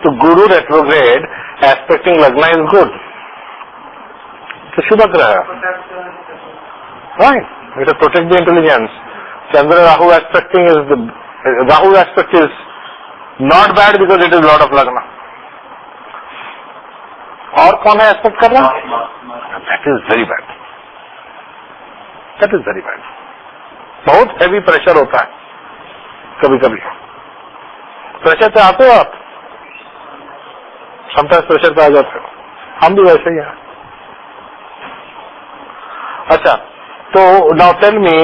So Guru retrograde aspecting Lagna is good. So Shubha Graha. Right. It will protect the intelligence. Chandra Rahu aspecting is the Rahu aspect is not bad because it is Lord of Lagna. और कौन है aspect कर रहा? That is very bad. That is very bad. बहुत heavy pressure होता है कभी कभी. प्रेशर पे आते हो आप? समटाइम्स प्रेशर पे आ जाते हो. हम भी वैसे ही हैं. अच्छा, तो now tell me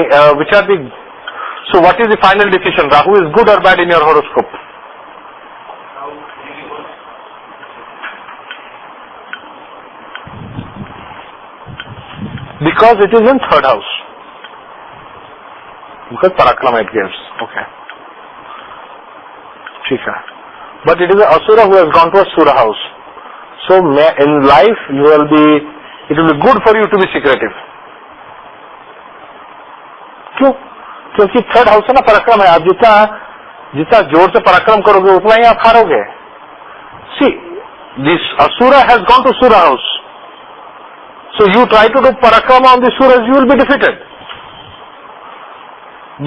which are the. So what is the final decision? Rahu is good or bad in your horoscope? Because it is in third house. Because Parakram it gives. Okay. ठीक है. But it is an Asura who has gone to a Sura house. So in life it will be good for you to be secretive. क्यों? क्योंकि third house है ना, पराक्रम है. आप जितना जोर से पराक्रम करोगे उतना ही आप हारोगे. सी, दिस असुरा हैज गॉन टू सुरा house. So you try to do पराक्रम ऑन दिस सुरा, you will be defeated.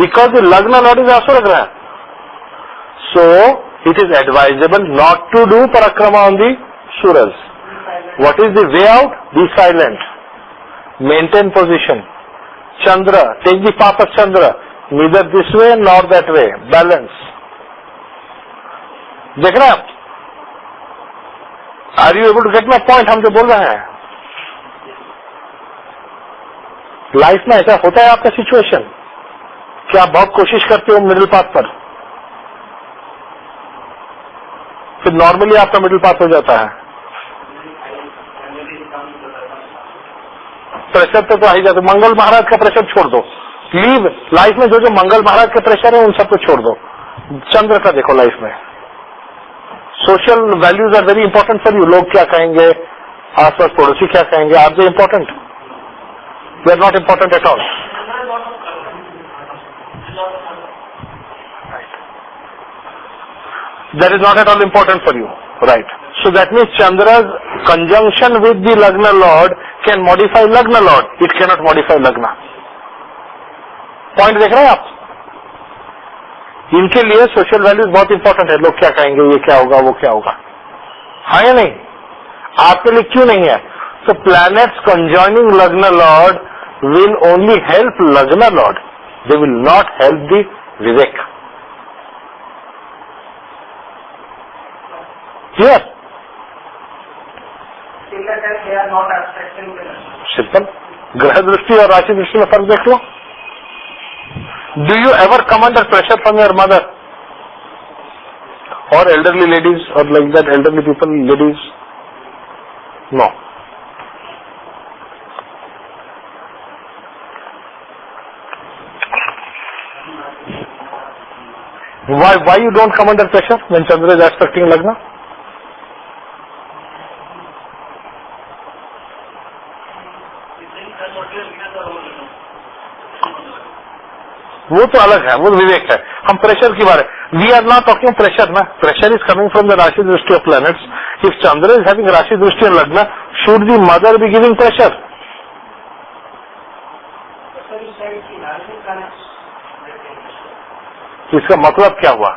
Because the लग्न लॉर्ड इज असुर ग्रह. So it is advisable not to do पराक्रम ऑन दी सुरज. What is the way out? Be silent, maintain position. Chandra, take the path of Chandra. Neither this way nor that way. Balance. देख रहे हैं आप? Are you able to get my point? हम जो बोल रहे हैं. लाइफ में ऐसा होता है आपका सिचुएशन कि आप बहुत कोशिश करते हो मिडिल पाथ पर, फिर नॉर्मली आपका मिडिल पाथ हो जाता है. प्रेशर तो आ ही जाते. मंगल महाराज का प्रेशर छोड़ दो. लीव लाइफ में जो मंगल महाराज के प्रेशर है उन सबको छोड़ दो. चंद्र का देखो लाइफ में. Social values are very important for you. लोग क्या कहेंगे, आसपास पड़ोसी क्या कहेंगे, are they important? They are not important at all. That is not at all important for you, right? So that means Chandra's conjunction with the Lagna Lord can modify Lagna Lord. It cannot modify Lagna. Point देख रहे हैं आप? इनके लिए social values बहुत important है. लोग क्या कहेंगे, ये क्या होगा, वो क्या होगा. हाँ या नहीं? आपके लिए क्यों नहीं है? So planets conjoining Lagna Lord will only help Lagna Lord. They will not help the Vivek. Clear? They are not abstracting the Simple. ग्रह दृष्टि और राशि दृष्टि में फर्क देख लो. Do you ever come under pressure from your mother or elderly ladies or like that, elderly people, ladies? No. Why you don't come under pressure when Chandra is aspecting Lagna? वो तो अलग है, वो विवेक है. हम प्रेशर की बात है. We are not talking pressure ना. Pressure is coming from the राशि दृष्टि of planets. If Chandra is having राशि दृष्टि ऑन लग्न, should the mother be giving pressure? इसका मतलब क्या हुआ?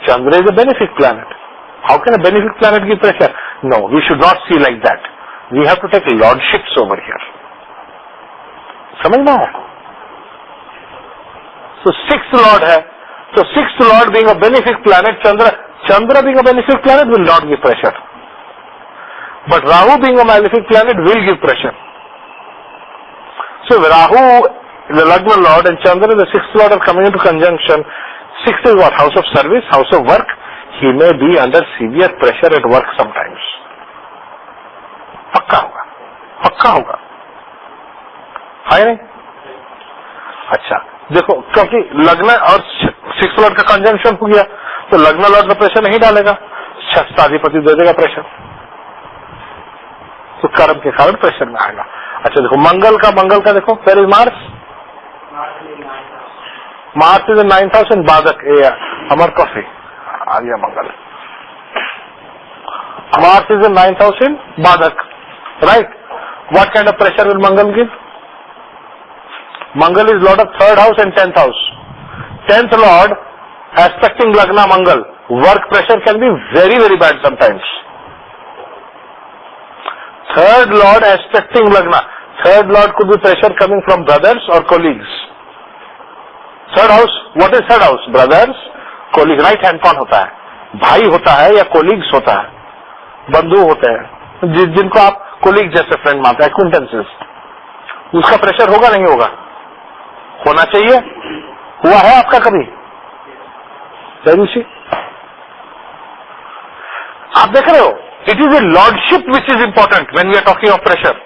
Chandra is a benefic planet. How can a benefic planet give pressure? No, we should not see like that. We have to take lordships over here. समझना है? So sixth lord है. So sixth lord being a benefic planet, Chandra being a benefic planet will not give pressure. But Rahu being a malefic planet will give pressure. So Rahu, the Lagna lord, and Chandra, the sixth lord, are coming into conjunction. Sixth is what? House of service, house of work. He may be under severe pressure at work sometimes. पक्का होगा, पक्का होगा. है नहीं? अच्छा देखो, क्योंकि लग्न और सिक्स लॉर्ड का कंजंक्शन हो गया, तो लग्न लॉर्ड में प्रेशर नहीं डालेगा, शस्त्राधिपति दे देगा प्रेशर, तो कर्म के कारण प्रेशर में आएगा. अच्छा देखो, मंगल का देखो, where is Mars? Mars is 9,000 बाधक. अमर कॉफी आ गया मंगल. मार्स इज 9,000 बाधक, right? What kind of pressure will Mangal give? Mangal is lord of third house and 10th house. 10th lord aspecting Lagna Mangal. Work pressure can be very, very bad sometimes. Third lord aspecting Lagna. Third lord could be pressure coming from brothers or colleagues. Third house, what is third house? Brothers, colleagues. Right hand कौन होता है? भाई होता है या colleagues होता है? बंधु होते हैं, जिनको आप colleagues जैसे friend मानते हैं, acquaintances. उसका प्रेशर होगा नहीं होगा? होना चाहिए. हुआ है आपका कभी? आप देख रहे हो, it is a lordship which is important when we are talking of pressure.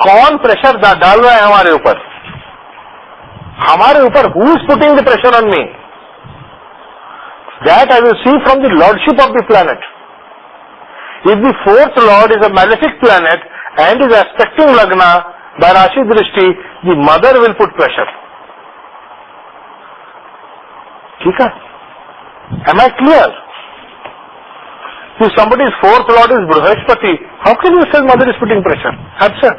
कौन प्रेशर डाल रहा है हमारे ऊपर? हमारे ऊपर who is putting the pressure on me? That I will see from the lordship of the planet. If the fourth lord is a malefic planet and is aspecting Lagna by Rashi Drishti, the mother will put pressure. ठीक है? Am I clear? If somebody's fourth lord is Brihaspati, how can you say mother is putting pressure? Absurd.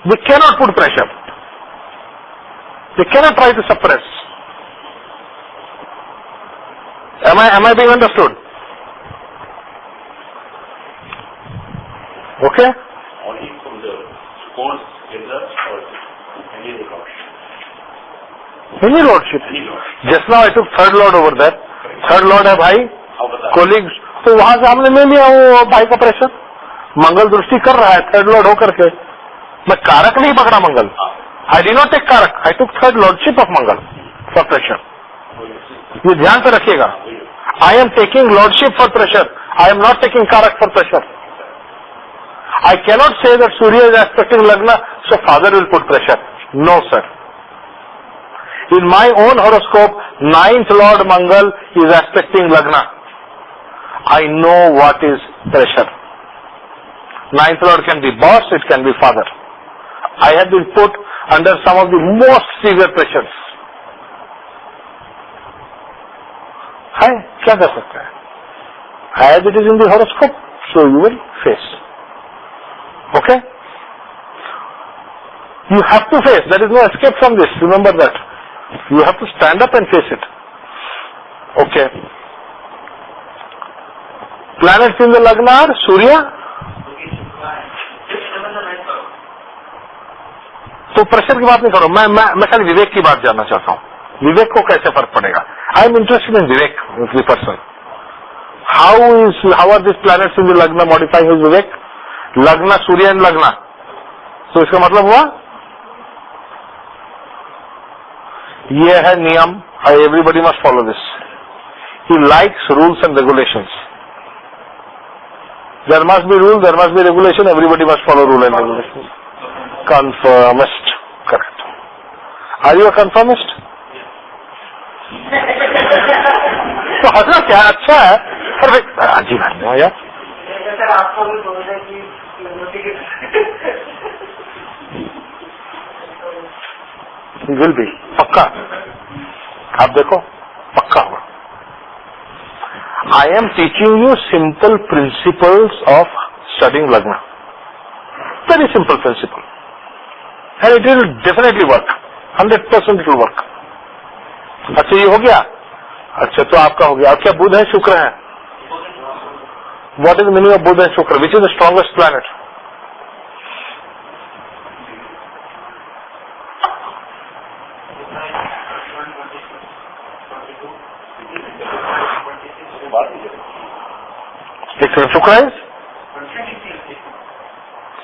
They cannot put pressure. They cannot try to suppress. Am I being understood? Okay? Only from the course in the any lordship. Any lordship. Any lordship. Just now I took third lord over there. Third lord है भाई, colleagues. तो वहां से हमने ले लिया वो भाई का प्रेशर. मंगल दृष्टि कर रहा है थर्ड लॉर्ड होकर के. मैं कारक नहीं पकड़ा मंगल. I did not take कारक. I took third lordship of Mangal for pressure. ये ध्यान से रखिएगा. I am taking lordship for pressure. I am not taking कारक for pressure. I cannot say that Surya is aspecting Lagna, so father will put pressure. No, sir. In my own horoscope, 9th Lord Mangal is aspecting Lagna. I know what is pressure. 9th Lord can be boss, it can be father. I have been put under some of the most severe pressures. है, क्या कर सकते हैं? As it is in the horoscope, so you will face. Okay? You have to face. There is no escape from this. Remember that. You have to stand up and face it. Okay. Planets in the Lagna are Surya. तो pressure की बात नहीं करो. मैं खाली विवेक की बात जानना चाहता हूँ. विवेक को कैसे फर्क पड़ेगा? I am interested in Vivek, the person. How are these planets in the Lagna modifying his Vivek? Lagna, Surya and Lagna. So इसका मतलब हुआ ये है नियम. Everybody must follow this. He likes rules and regulations. There must be rule, there must be regulation. Everybody must follow rule and regulation. Conformist, correct. Are you a conformist? तो हंसना क्या अच्छा है. अजीब है यार. सर आपको भी बोल रहे कि विल बी पक्का. आप देखो पक्का हुआ. I am teaching you simple principles of studying लग्ना. Very simple principle and it will definitely work. 100% it will work. अच्छा ये हो गया. अच्छा तो आपका हो गया. अब क्या बुध है शुक्र है? What is the meaning of Buddha and Shukra? Which is the strongest planet? Shukra is?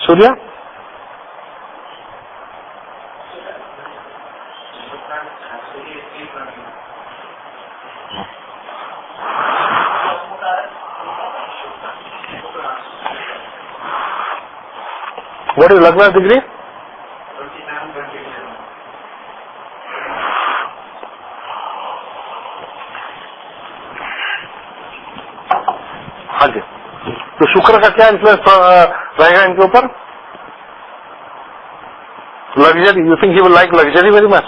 Surya? What is Lagna degree? 27. हाँ जी. तो शुक्र का क्या इन्फ्लुएंस रहेगा इनके ऊपर? Luxury. You think he will like luxury very much?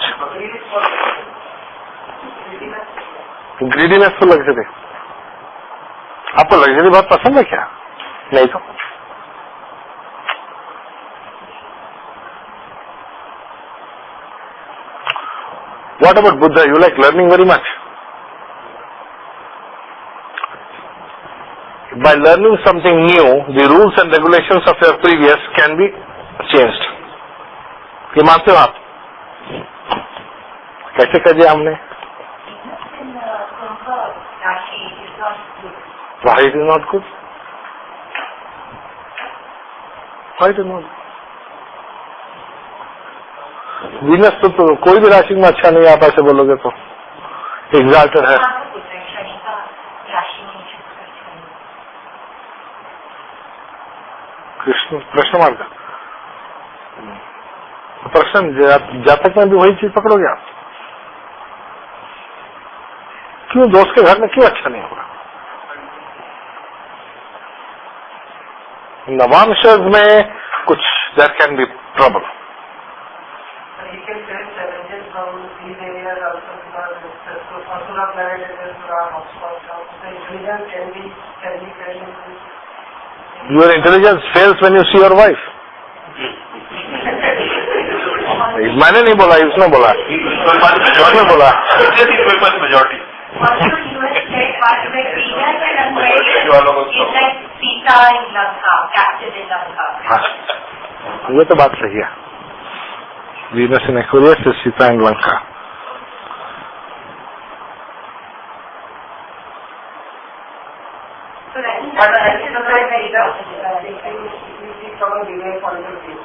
Greediness तो luxury. आपको लग्जरी बहुत पसंद है क्या? नहीं तो what about Buddha? You like learning very much. By learning something new, the rules and regulations of your previous can be changed. ये मानते हो आप? कैसे कर दिया हमने? Why it is not good? Why it is not good? Venus तो कोई भी राशि में अच्छा नहीं. आप ऐसे बोलोगे तो एग्जाल्टेड है. कृष्ण प्रश्न मार्ग प्रश्न जातक में भी वही चीज पकड़ोगे आप. क्यों दोस्त के घर में क्यों अच्छा नहीं होगा? नवांशज में कुछ there can be trouble. You can face challenges from these areas also because Asura planet is Asura hotspot. The intelligence can be failing. Your intelligence fails when you see your wife. मैंने नहीं बोला, इसने बोला. इसने बोला. majority. Sita in Lanka, captive in Lanka. ये तो बात सही है. Venus in Aquarius is Sita in Lanka. So that is But I think from a delay point of view,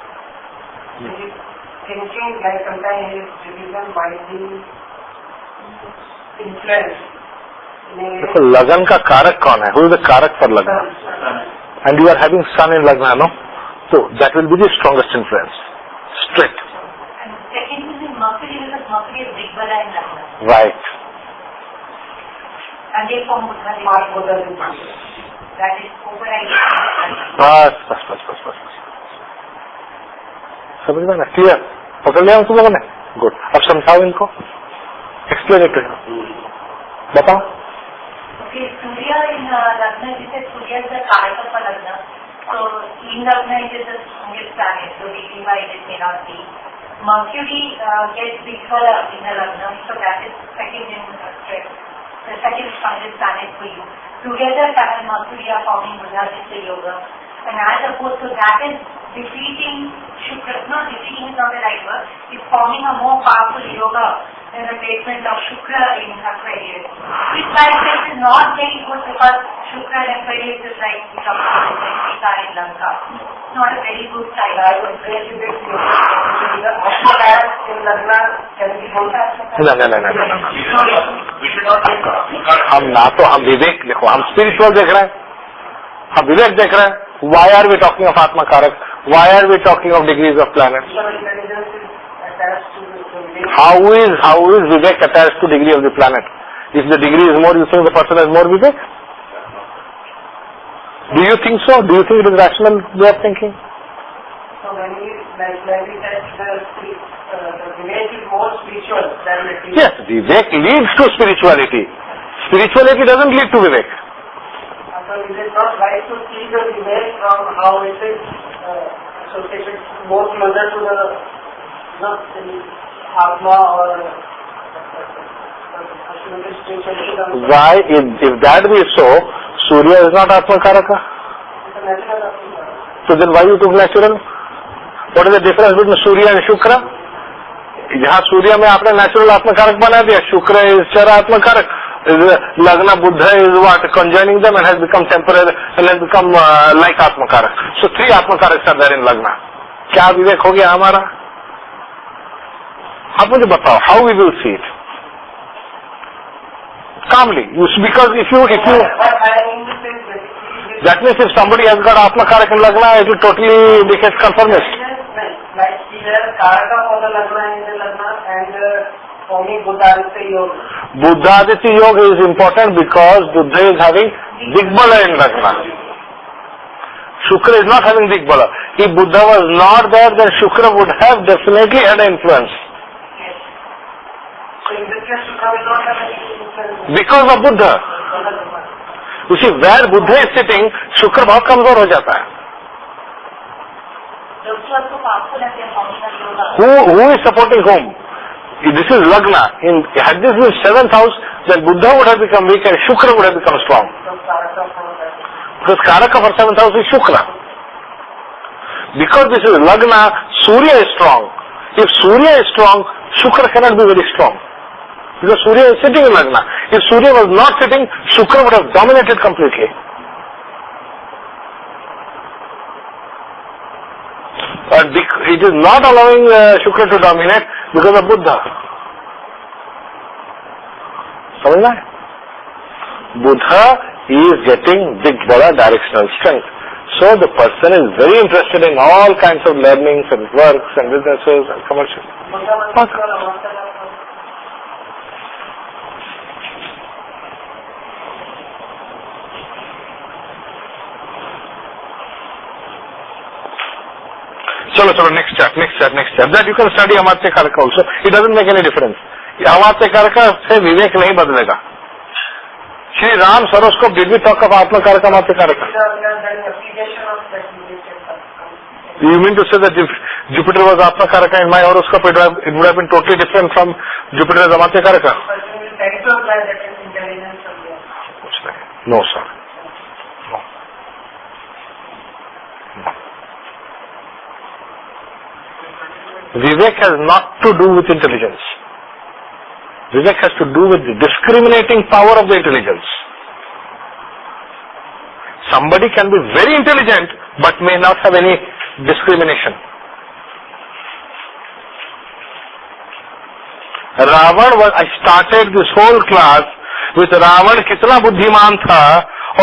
thinking like sometimes his decision might be influenced. देखो लगन का कारक कौन है? Who is the कारक for लगन? And you are having sun in Lagna, no? So that will be the strongest influence. Straight. and second is in Mercury because Mercury is big Bala in Lagna. Right. And they form Buddha. That is overriding. बस बस बस बस बस समझ में ना? Clear? पकड़ लिया तुम लोगों ने? गुड. अब समझाओ इनको. Explain it. बताओ. Okay, Surya in Lagna, we said Surya is the Karaka for Lagna. So in Lagna it is the strongest planet, so reason why it may not be. Mercury gets weaker in the Lagna, so that is second in the second strongest planet for you. Together, Saturn and Mercury are forming Buddha-Aditya Yoga. And as opposed to that is defeating Shukra, not defeating is not the right word, it's forming a more powerful yoga than the placement of Shukra in Aquarius. Which by itself is not very good because Shukra in Aquarius is like Sita in Lanka. It's not a very good sign. I would say to this yoga in Lagna can be both. No. We should not take हम ना तो हम विवेक देखो, हम spiritual देख रहे हैं, हम विवेक देख रहे हैं. Why are we talking of Atma Karak? Why are we talking of degrees of planets? How is Vivek attached to degree of the planet? If the degree is more, you think the person has more Vivek? Do you think so? Do you think it is rational way of thinking? So when we said the Vivek is more spiritual than material. Yes, Vivek leads to spirituality. Spirituality doesn't lead to Vivek. So is it not right to see the Vivek from how it is associated more closer to the Atma or spirituality? Why, if that be so, Surya is not Atma Karaka. So then why you took natural? What is the difference between Surya and Shukra? जहाँ सूर्य में आपने natural आत्मकारक बना दिया, शुक्र is चर आत्मकारक, Lagna Buddha is what? Conjoining them and has become temporary and has become like आत्मकारक. So 3 आत्मकारक are there in Lagna. क्या विवेक हो गया हमारा? आप मुझे बताओ, how we will see it? Calmly. Because if you that means if somebody has got आत्मकारक in Lagna, it will totally indicate conformist. Like here, Karaka for the Lagna in the Lagna and forming Buddha-Aditya Yoga. Buddha-Aditya Yoga is important because Buddha is having Digbala in Lagna. Shukra is not having Digbala. If Buddha was not there, then Shukra would have definitely had an influence. Yes. So in this case, Shukra will not have any influence. Because of Buddha. You see, where Buddha is sitting, Shukra बहुत कमजोर हो जाता है. Who is supporting whom? This is Lagna. Had this been 7th house, then Buddha would have become weak and Shukra would have become strong. Because Karaka for 7th house is Shukra. Because this is Lagna, Surya is strong. If Surya is strong, Shukra cannot be very strong. Because Surya is sitting in Lagna. If Surya was not sitting, Shukra would have dominated completely. And it is not allowing Shukra to dominate because of Buddha. समझना है? Buddha is getting big Bada directional strength. So the person is very interested in all kinds of learnings and works and businesses and commercial. चलो next step. That you can study Amatya Karaka also. It doesn't make any difference. Amatya Karaka से विवेक नहीं बदलेगा. Shri Ram Saroscope, did we talk of Atma Karaka, Amatya Karaka? You mean to say that if Jupiter was Atma Karaka in my horoscope, it would have been totally different from Jupiter as Amatya Karaka? No, sir. Vivek has not to do with intelligence. Vivek has to do with the discriminating power of the intelligence. Somebody can be very intelligent but may not have any discrimination. I started this whole class with Ravan कितना बुद्धिमान था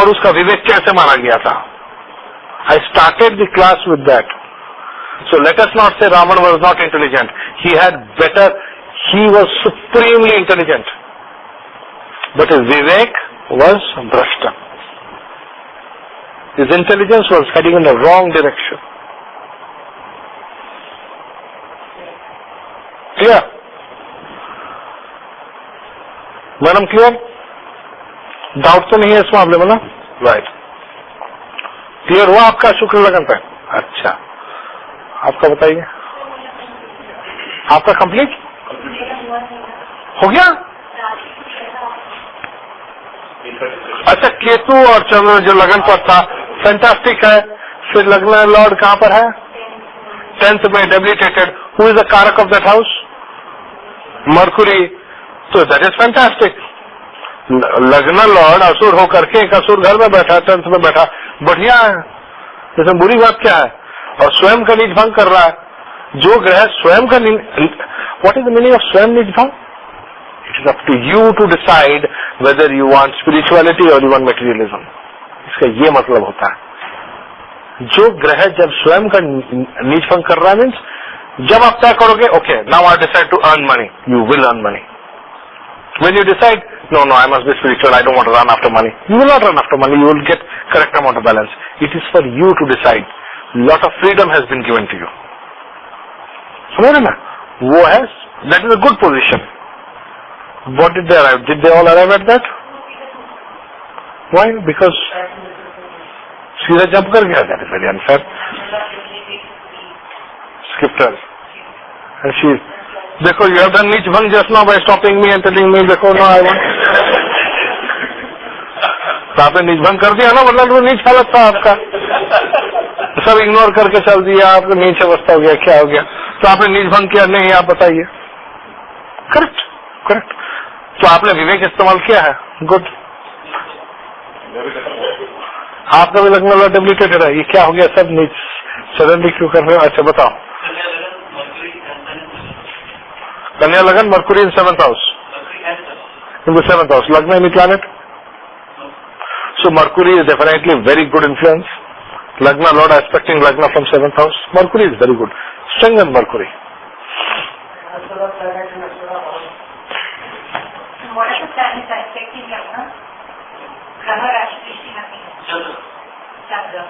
और उसका विवेक कैसे मारा गया था. I started the class with that. So let us not say Ravan was not intelligent. He was supremely intelligent. But his Vivek was Brashta. His intelligence was heading in the wrong direction. Clear? Madam, clear? Doubt तो नहीं है इस मामले में ना? Right. Clear हुआ आपका शुक्र लगन पे? अच्छा. आपका बताइए. आपका कंप्लीट हो गया? अच्छा, केतु और चंद्र जो लगन पर था, फैंटास्टिक है. फिर लग्न लॉर्ड कहाँ पर है? 10th में डेबिलिटेटेड. हु इज द कारक ऑफ दैट हाउस? मर्कुरी. तो दैट इज फैंटास्टिक. लग्न लॉर्ड असुर होकर के एक असुर घर में बैठा, 10th में बैठा, बढ़िया है. इसमें बुरी बात क्या है? और स्वयं का नीच भंग कर रहा है. जो ग्रह स्वयं का, what is the meaning of स्वयं नीच भंग? It is up to you to decide whether you want spirituality और यू वांट मटेरियलिज्म. इसका ये मतलब होता है. जो ग्रह जब स्वयं का नीच भंग कर रहा है, मीन्स जब आप तय करोगे okay now I decide to earn money, you will earn money. When you decide, no, I must be spiritual, I don't want to run after money, you will not run after money, you will get correct amount of balance. It is for you to decide. Lot of freedom has been given to you. समझ रहे ना? वो है, that is a good position. What did they arrive? Did they all arrive at that? Why? Because सीधा jump कर गया. That is very unfair. Skipped her. And she, देखो, you have done नीच भंग just now by stopping me and telling me, देखो, no, I want. तो आपने नीच भंग कर दिया ना, मतलब वो नीच हालत था आपका. सब इग्नोर करके चल दिया, आपको नीच अवस्था हो गया, क्या हो गया? तो आपने नीच भंग किया नहीं, आप बताइए. Correct, correct. तो आपने विवेक इस्तेमाल किया है, गुड. आपका भी लगना डेबिलिटेटेड है. ये क्या हो गया? सब नीच सडनली क्यों कर रहे हो? अच्छा बताओ. कन्या लगन, Mercury in 7th house. In the 7th house, Lagna any planet? So Mercury is definitely very good influence. Lagna Lord aspecting Lagna from 7th house. Mercury is very good. Strengthen Mercury. What is the planet aspecting Lagna? Graha Rashi Krishti nothing. Chandra.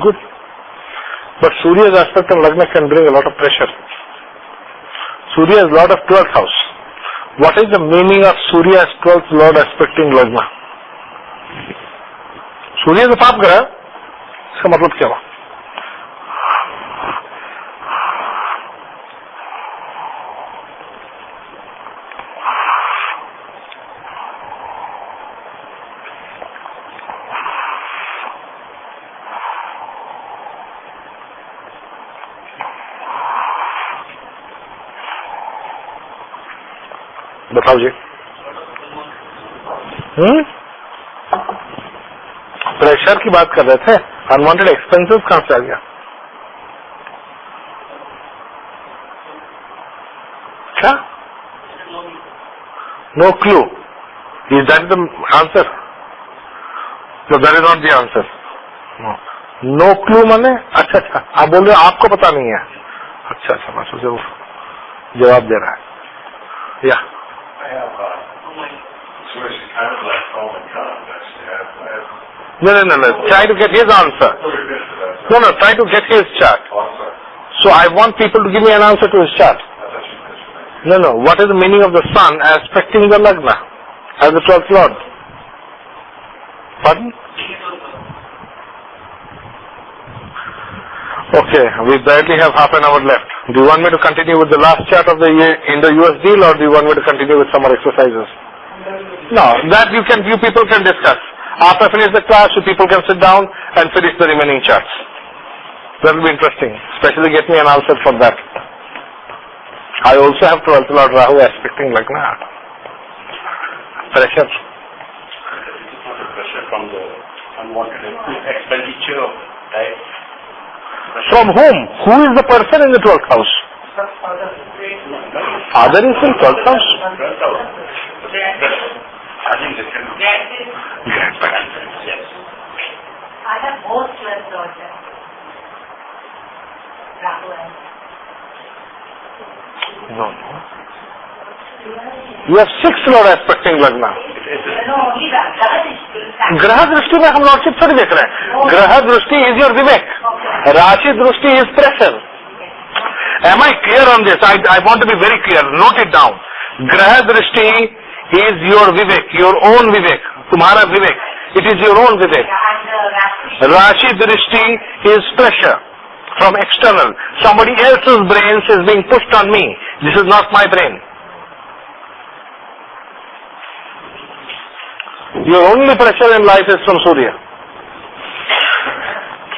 Good. But Surya's aspect on Lagna can bring a lot of pressure. Surya is Lord of 12th house. What is the meaning of Surya as 12th Lord aspecting Lagna? Surya is a पाप ग्रह. इसका मतलब क्या हुआ? बताओ जी. Pressure की बात कर रहे थे. अनवांटेड एक्सपेंसेस कहां से आ गया? क्या? No clue. Is that the answer? No, that is not the answer. No clue माने? अच्छा अच्छा, आप बोल रहे हो आपको पता नहीं है. अच्छा अच्छा, मैं सोचे जवाब दे रहा है. या No. Try to get his answer. No. Try to get his chart. So I want people to give me an answer to his chart. No. What is the meaning of the sun aspecting the Lagna as the 12th Lord? Pardon? Okay, we barely have half an hour left. Do you want me to continue with the last chart of the Indo-US deal, or do you want me to continue with some more exercises? No, that you people can discuss. After I finish the class, you people can sit down and finish the remaining charts. That will be interesting. Especially get me an answer for that. I also have 12th Lord Rahu aspecting Lagna. Pressure. Pressure from the unwanted expenditure, right? From whom? Who is the person in the 12th house? Father is in 12th house? I think this can Yes. I have both 12 daughters. Rahu and No. You have 6th Lord aspecting Lagna. no, only Graha. ग्रह दृष्टि में हम lordship थोड़ी देख रहे हैं. ग्रह दृष्टि इज योर विवेक. राशि दृष्टि is pressure. Am I clear on this? I want to be very clear. Note it down. ग्रह दृष्टि is your vivek, your own vivek, तुम्हारा विवेक. It is your own vivek. Rashi drishti is pressure. from external. Somebody else's brains is being pushed on me. This is not my brain. Your only pressure in life is from Surya.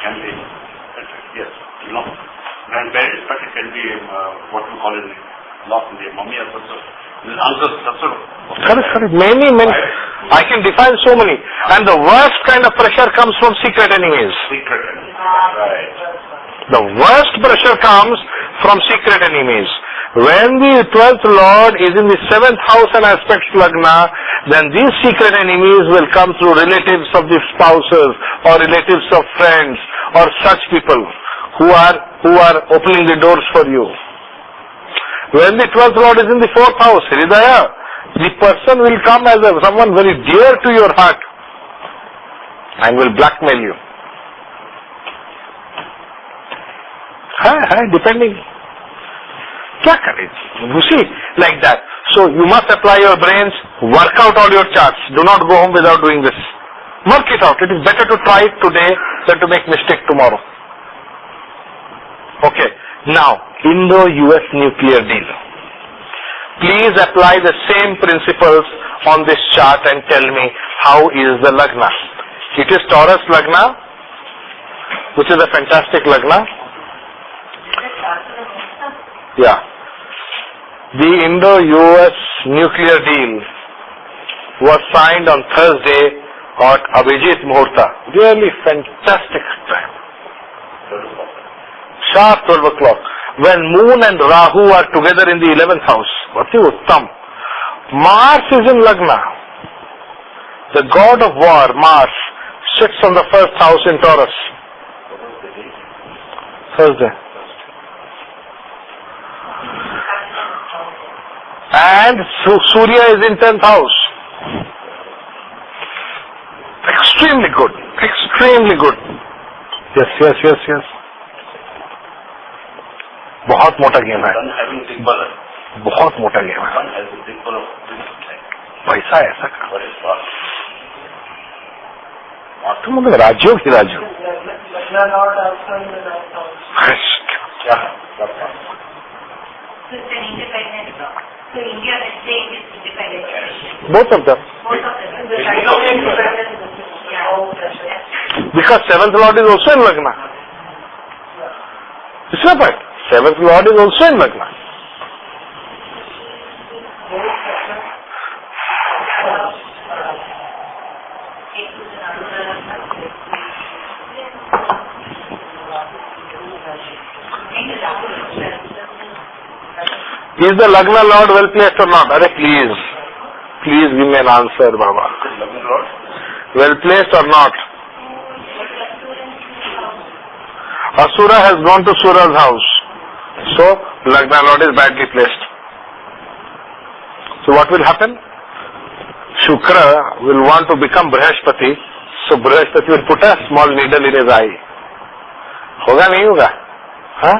Can be, yes, no. Grandparents, but it can be what we call in lost in the mummy as well. This answers that sort of. Correct. Many. I can define so many. And the worst kind of pressure comes from secret enemies. Secret enemies. Right. The worst pressure comes from secret enemies. When the 12th Lord is in the 7th house and aspects Lagna, then these secret enemies will come through relatives of the spouses or relatives of friends or such people who are opening the doors for you. When the 12th Lord is in the 4th house, Hridaya, the person will come as someone very dear to your heart and will blackmail you. Depending. Kya kare? You see, like that. So you must apply your brains, work out all your charts. Do not go home without doing this. Work it out. It is better to try it today than to make mistake tomorrow. Okay. Now, Indo-US nuclear deal. Please apply the same principles on this chart and tell me how is the Lagna. It is Taurus Lagna, which is a fantastic Lagna. Yeah. The Indo-US nuclear deal was signed on Thursday at Abhijit Muhurta. Really fantastic time. Sharp 12 o'clock. When Moon and Rahu are together in the 11th house. Vati Uttam. Mars is in Lagna. The god of war, Mars, sits on the 1st house in Taurus. Thursday. And Surya is in 10th house. Extremely good. Extremely good. Yes. बहुत मोटा game है. बहुत मोटा game है. पैसा ऐसा तुम लोग राज्यों की राज्यों. Both of them. Because 7th Lord is also in Lagna. It's not right. 7th Lord is also in Lagna. Is the Lagna Lord well placed or not? Arey, please give me an answer, Baba. Well placed or not? Asura has gone to Sura's house. So, Lagna Lord is badly placed. So what will happen? Shukra will want to become Brihaspati. So Brihaspati will put a small needle in his eye. होगा नहीं होगा? हाँ?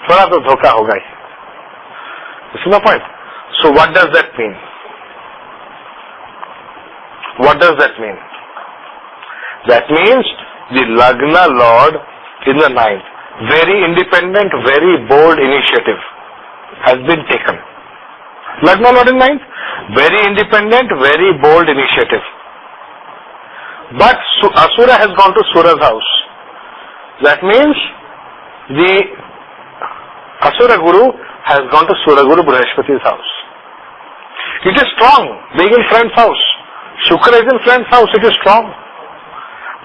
थोड़ा तो धोखा होगा ही. You see my point? So what does that mean? What does that mean? That means the Lagna Lord in the 9th, very independent, very bold initiative has been taken. Lagna Lord in 9th, very independent, very bold initiative. But Asura has gone to Sura's house. That means the Asura Guru has gone to Sura Guru Brihaspati's house. It is strong, being in friend's house. Shukra is in friend's house, it is strong.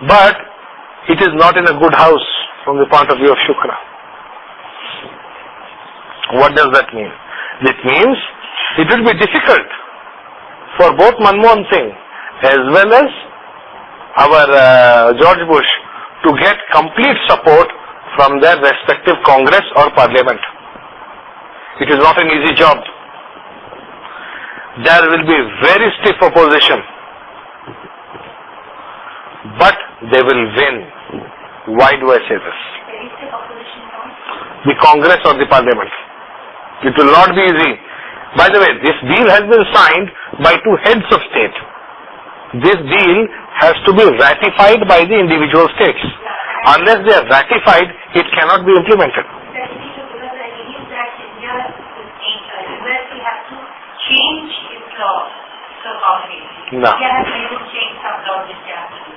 But it is not in a good house from the point of view of Shukra. What does that mean? It means it will be difficult for both Manmohan Singh as well as our George Bush to get complete support from their respective Congress or Parliament. It is not an easy job. There will be very stiff opposition, but they will win. Why do I say this? The Congress or the Parliament. It will not be easy. By the way, this deal has been signed by two heads of state. This deal has to be ratified by the individual states. Unless they are ratified, it cannot be implemented. Change its law so completely. No. India has made it change some laws which they have to do.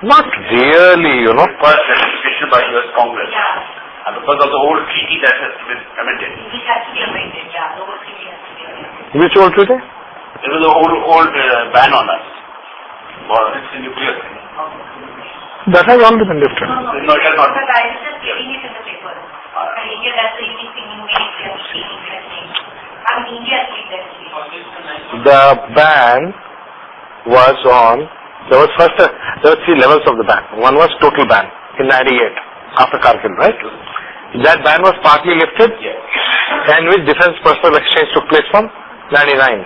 Not really, First ratification by US Congress. Yeah. And because of the old treaty that has to be amended. Which has to be amended, yeah. The whole treaty has to be amended. Which old treaty? There was an old ban on us. It's a nuclear thing. That has already been lifted. No, it has not. But I was just getting it in the paper. And India, that's the unique thing in many countries. I mean, India is that change. The ban was on, there were three levels of the ban. One was total ban in 98, after Kargil, right? That ban was partly lifted, Yes. and which defense personnel exchange took place from 99.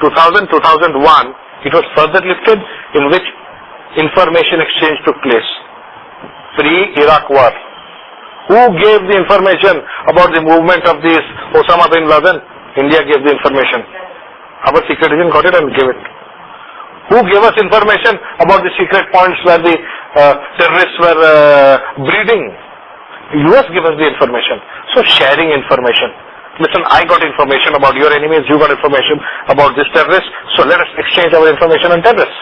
2000, 2001, it was further lifted, in which information exchange took place. Pre-Iraq war. Who gave the information about the movement of these Osama bin Laden? India gave the information. Our secret agent got it and gave it. Who gave us information about the secret points where the terrorists were breeding? US gave us the information. So sharing information. Listen, I got information about your enemies, you got information about this terrorist, so let us exchange our information on terrorists.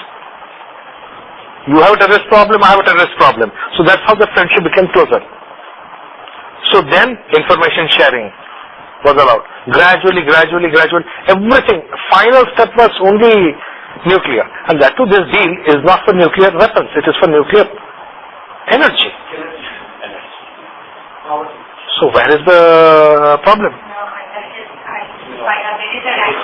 You have a terrorist problem, I have a terrorist problem. So that's how the friendship became closer. So then, information sharing was allowed. Gradually, everything. Final step was only nuclear. And that too, this deal is not for nuclear weapons. It is for nuclear energy. So where is the problem? No, there is a right.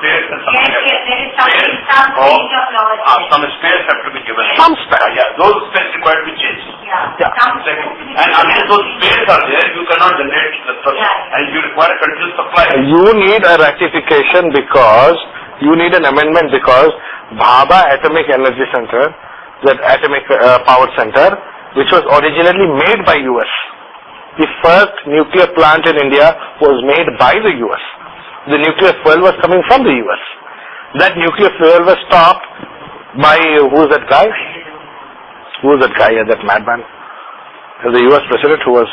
Spares and some Yes, there is some change of law. some spares have to be given. Some spare. Those spares require to be changed. Yeah. Some And until those spares are there, you cannot generate the thrust. And you require a continuous supply. You need a ratification because, you need an amendment because Bhabha Atomic Energy Center, that atomic power center, which was originally made by US. The first nuclear plant in India was made by the US. The nuclear fuel was coming from the US. That nuclear fuel was stopped by, who is that guy? Who is that guy, that madman? The US president who was...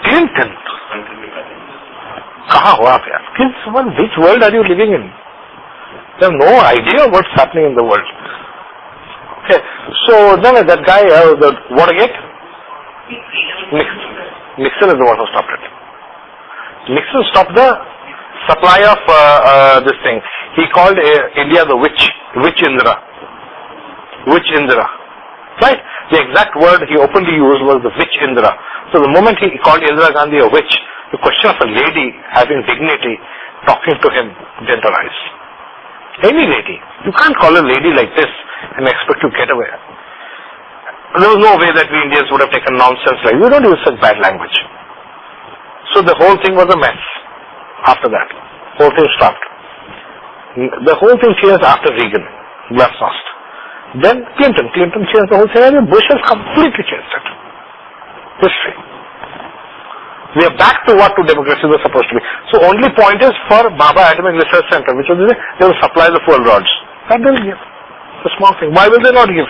Clinton. Kaha ho aap yaar? Which world are you living in? You have no idea what's happening in the world. Okay, so then that guy, the Watergate? Nixon is the one who stopped it. Nixon stopped the supply of this thing. He called India the witch Indira. Witch Indira. Right? The exact word he openly used was the witch Indira. So the moment he called Indira Gandhi a witch, the question of a lady having dignity talking to him didn't arise. Any lady. You can't call a lady like this and expect to get away. There was no way that we Indians would have taken nonsense like, we don't use such bad language. So the whole thing was a mess after that. Whole thing stopped. The whole thing changed after Reagan, glasnost. Then Clinton changed the whole scenario. Bush has completely changed it. History. We are back to what democracy was supposed to be. So only point is for Bhabha Atomic Research Center, which was they will supply the fuel rods. That they will give. It's a small thing. Why will they not give?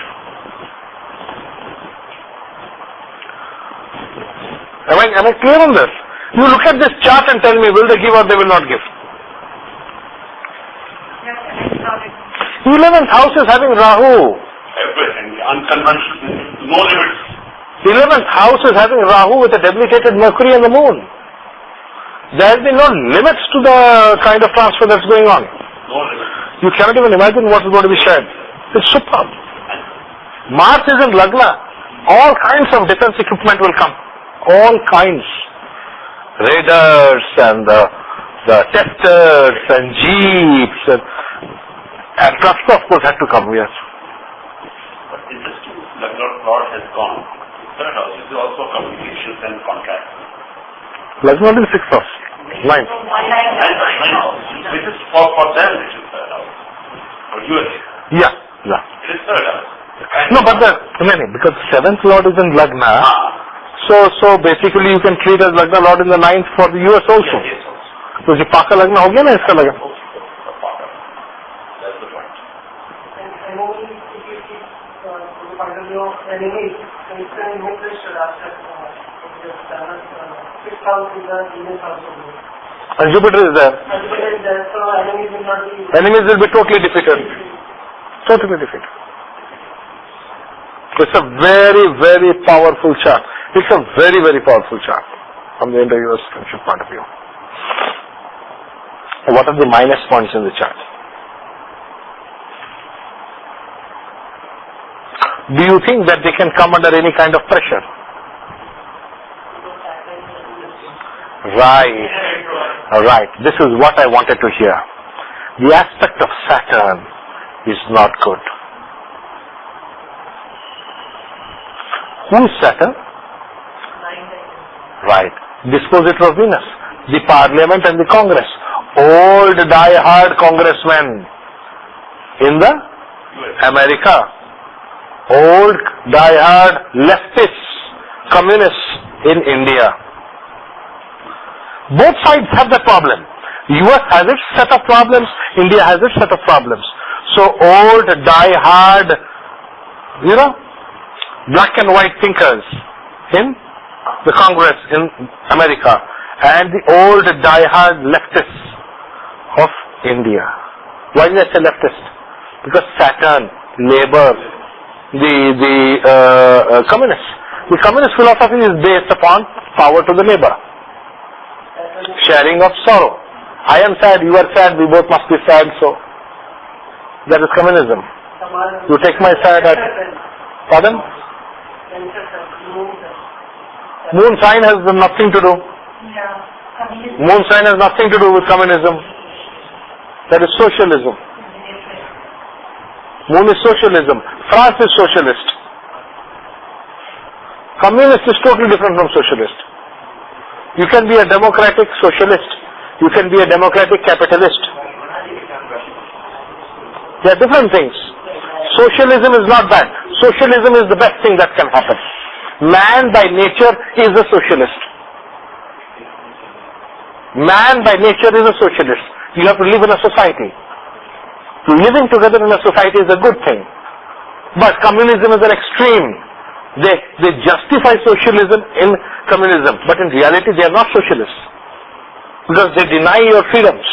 Am I clear on this? You look at this chart and tell me, will they give or they will not give? 11th house is having Rahu. Everything, unconventional, no limits. 11th house is having Rahu with a debilitated Mercury and the Moon. There has been no limits to the kind of transfer that's going on. No limits. You cannot even imagine what is going to be shared. It's superb. Mars is in Lagna. All kinds of defense equipment will come. All kinds. Radars and the testers and jeeps and trucks of course had to come, yes. But interesting, the Lord has gone. Third house is also communications and contracts. Lagna is 6th house. 9th. This is for them, it is third house. For US. Yeah. It is third house. No, but because 7th Lord is in Lagna. So basically you can treat as Lagna Lord in the 9th for the US also. Yes, also. तो जी पाका लगना हो गया ना इसका लगा That's the point. And moving your enemies, so it's an interest after fifth house is the Venus house of you. And Jupiter is there. Jupiter is there, so enemies will not be... Enemies will be totally defeated. Totally defeated. It's a very, very powerful chart. It's a very, very powerful chart from the Indo-US friendship point of view. What are the minus points in the chart? Do you think that they can come under any kind of pressure? Right. This is what I wanted to hear. The aspect of Saturn is not good. Who is Saturn? Right. Dispositor of Venus. The Parliament and the Congress. Old die-hard congressmen in the America. Old die-hard leftists, communists in India. Both sides have that problem. US has its set of problems, India has its set of problems. So old die-hard, black and white thinkers in the Congress in America and the old die-hard leftists of India. Why did I say leftist? Because Saturn, Labour, the communists. The communist philosophy is based upon power to the neighbor. Sharing of sorrow. I am sad, you are sad, we both must be sad, so that is communism. You take my side at... Pardon? Moon sign has nothing to do. Moon sign has nothing to do with communism. That is socialism. Moon is socialism. France is socialist. Communist is totally different from socialist. You can be a democratic socialist. You can be a democratic capitalist. They are different things. Socialism is not bad. Socialism is the best thing that can happen. Man by nature is a socialist. Man by nature is a socialist. You have to live in a society. Living together in a society is a good thing. But communism is an extreme. They justify socialism in communism, but in reality they are not socialists because they deny your freedoms.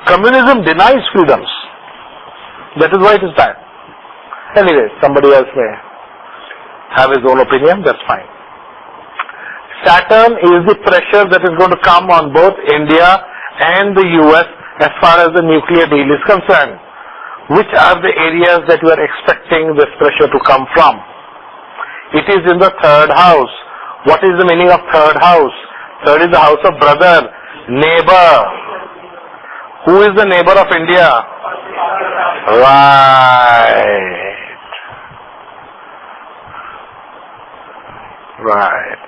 Communism denies freedoms. That is why it is bad. Anyway, somebody else may have his own opinion, that's fine. Saturn is the pressure that is going to come on both India and the US as far as the nuclear deal is concerned. Which are the areas that you are expecting this pressure to come from? It is in the third house. What is the meaning of third house? Third is the house of brother, neighbor. Who is the neighbor of India? Right.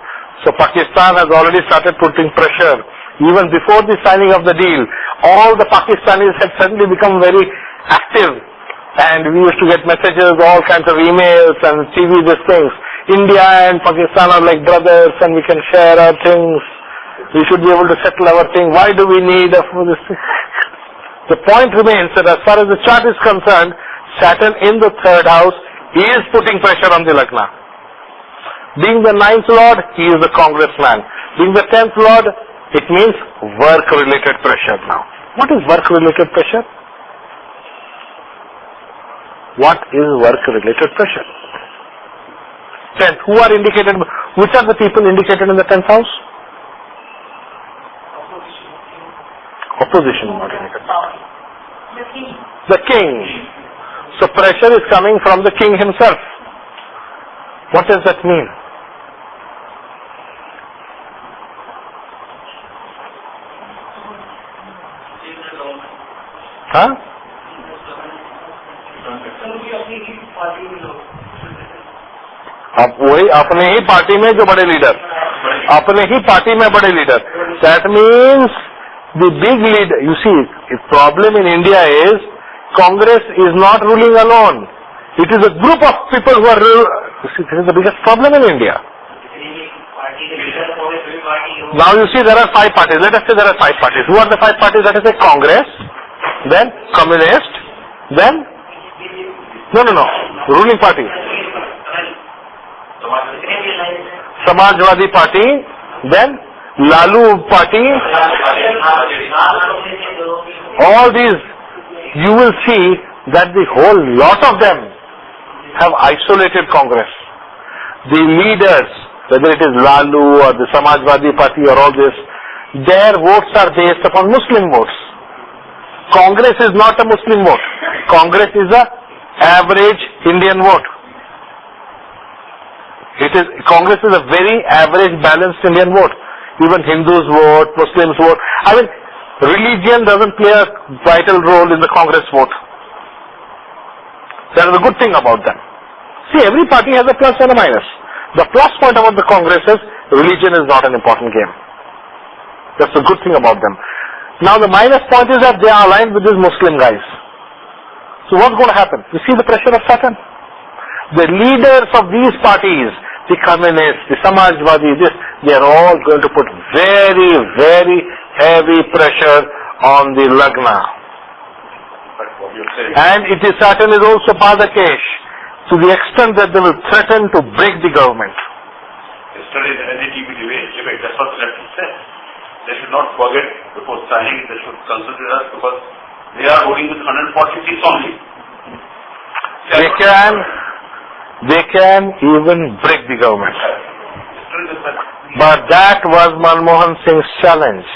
So Pakistan has already started putting pressure. Even before the signing of the deal, all the Pakistanis had suddenly become very active, and we used to get messages, all kinds of emails and TV these things. India and Pakistan are like brothers and we can share our things. We should be able to settle our thing. Why do we need this? The point remains that as far as the chart is concerned, Saturn in the third house is putting pressure on the Lagna. Being the ninth lord, he is the congressman. Being the 10th lord, it means work-related pressure now. What is work-related pressure? What is work-related pressure? 10th, who are indicated, which are the people indicated in the 10th house? Opposition not indicated. The king. So pressure is coming from the king himself. What does that mean? Huh? वही अपने ही party में जो बड़े leader, अपने ही party में बड़े leader. That means the big leader. You see, the problem in India is Congress is not ruling alone. It is a group of people who are. You see, this is the biggest problem in India. Now you see there are 5 parties. Let us say there are 5 parties. Who are the 5 parties? That is a Congress, then Communist, then No. Ruling party. Samajwadi Party, then Lalu Party. All these, you will see that the whole lot of them have isolated Congress. The leaders, whether it is Lalu or the Samajwadi Party or all this, their votes are based upon Muslim votes. Congress is not a Muslim vote. Congress is a average Indian vote. Congress is a very average, balanced Indian vote. Even Hindus vote, Muslims vote. I mean, religion doesn't play a vital role in the Congress vote. That is a good thing about them. See, every party has a plus and a minus. The plus point about the Congress is religion is not an important game. That's a good thing about them. Now the minus point is that they are aligned with these Muslim guys. So what's going to happen? You see the pressure of Saturn? The leaders of these parties, the communists, the Samajwadi, they are all going to put very, very heavy pressure on the Lagna. And Saturn is also Badakesh, to the extent that they will threaten to break the government. Yesterday in the NDTV debate, that's what the left said. They should not forget before signing, they should consider us because they are voting with 140 seats only. They can even break the government. But that was Manmohan Singh's challenge.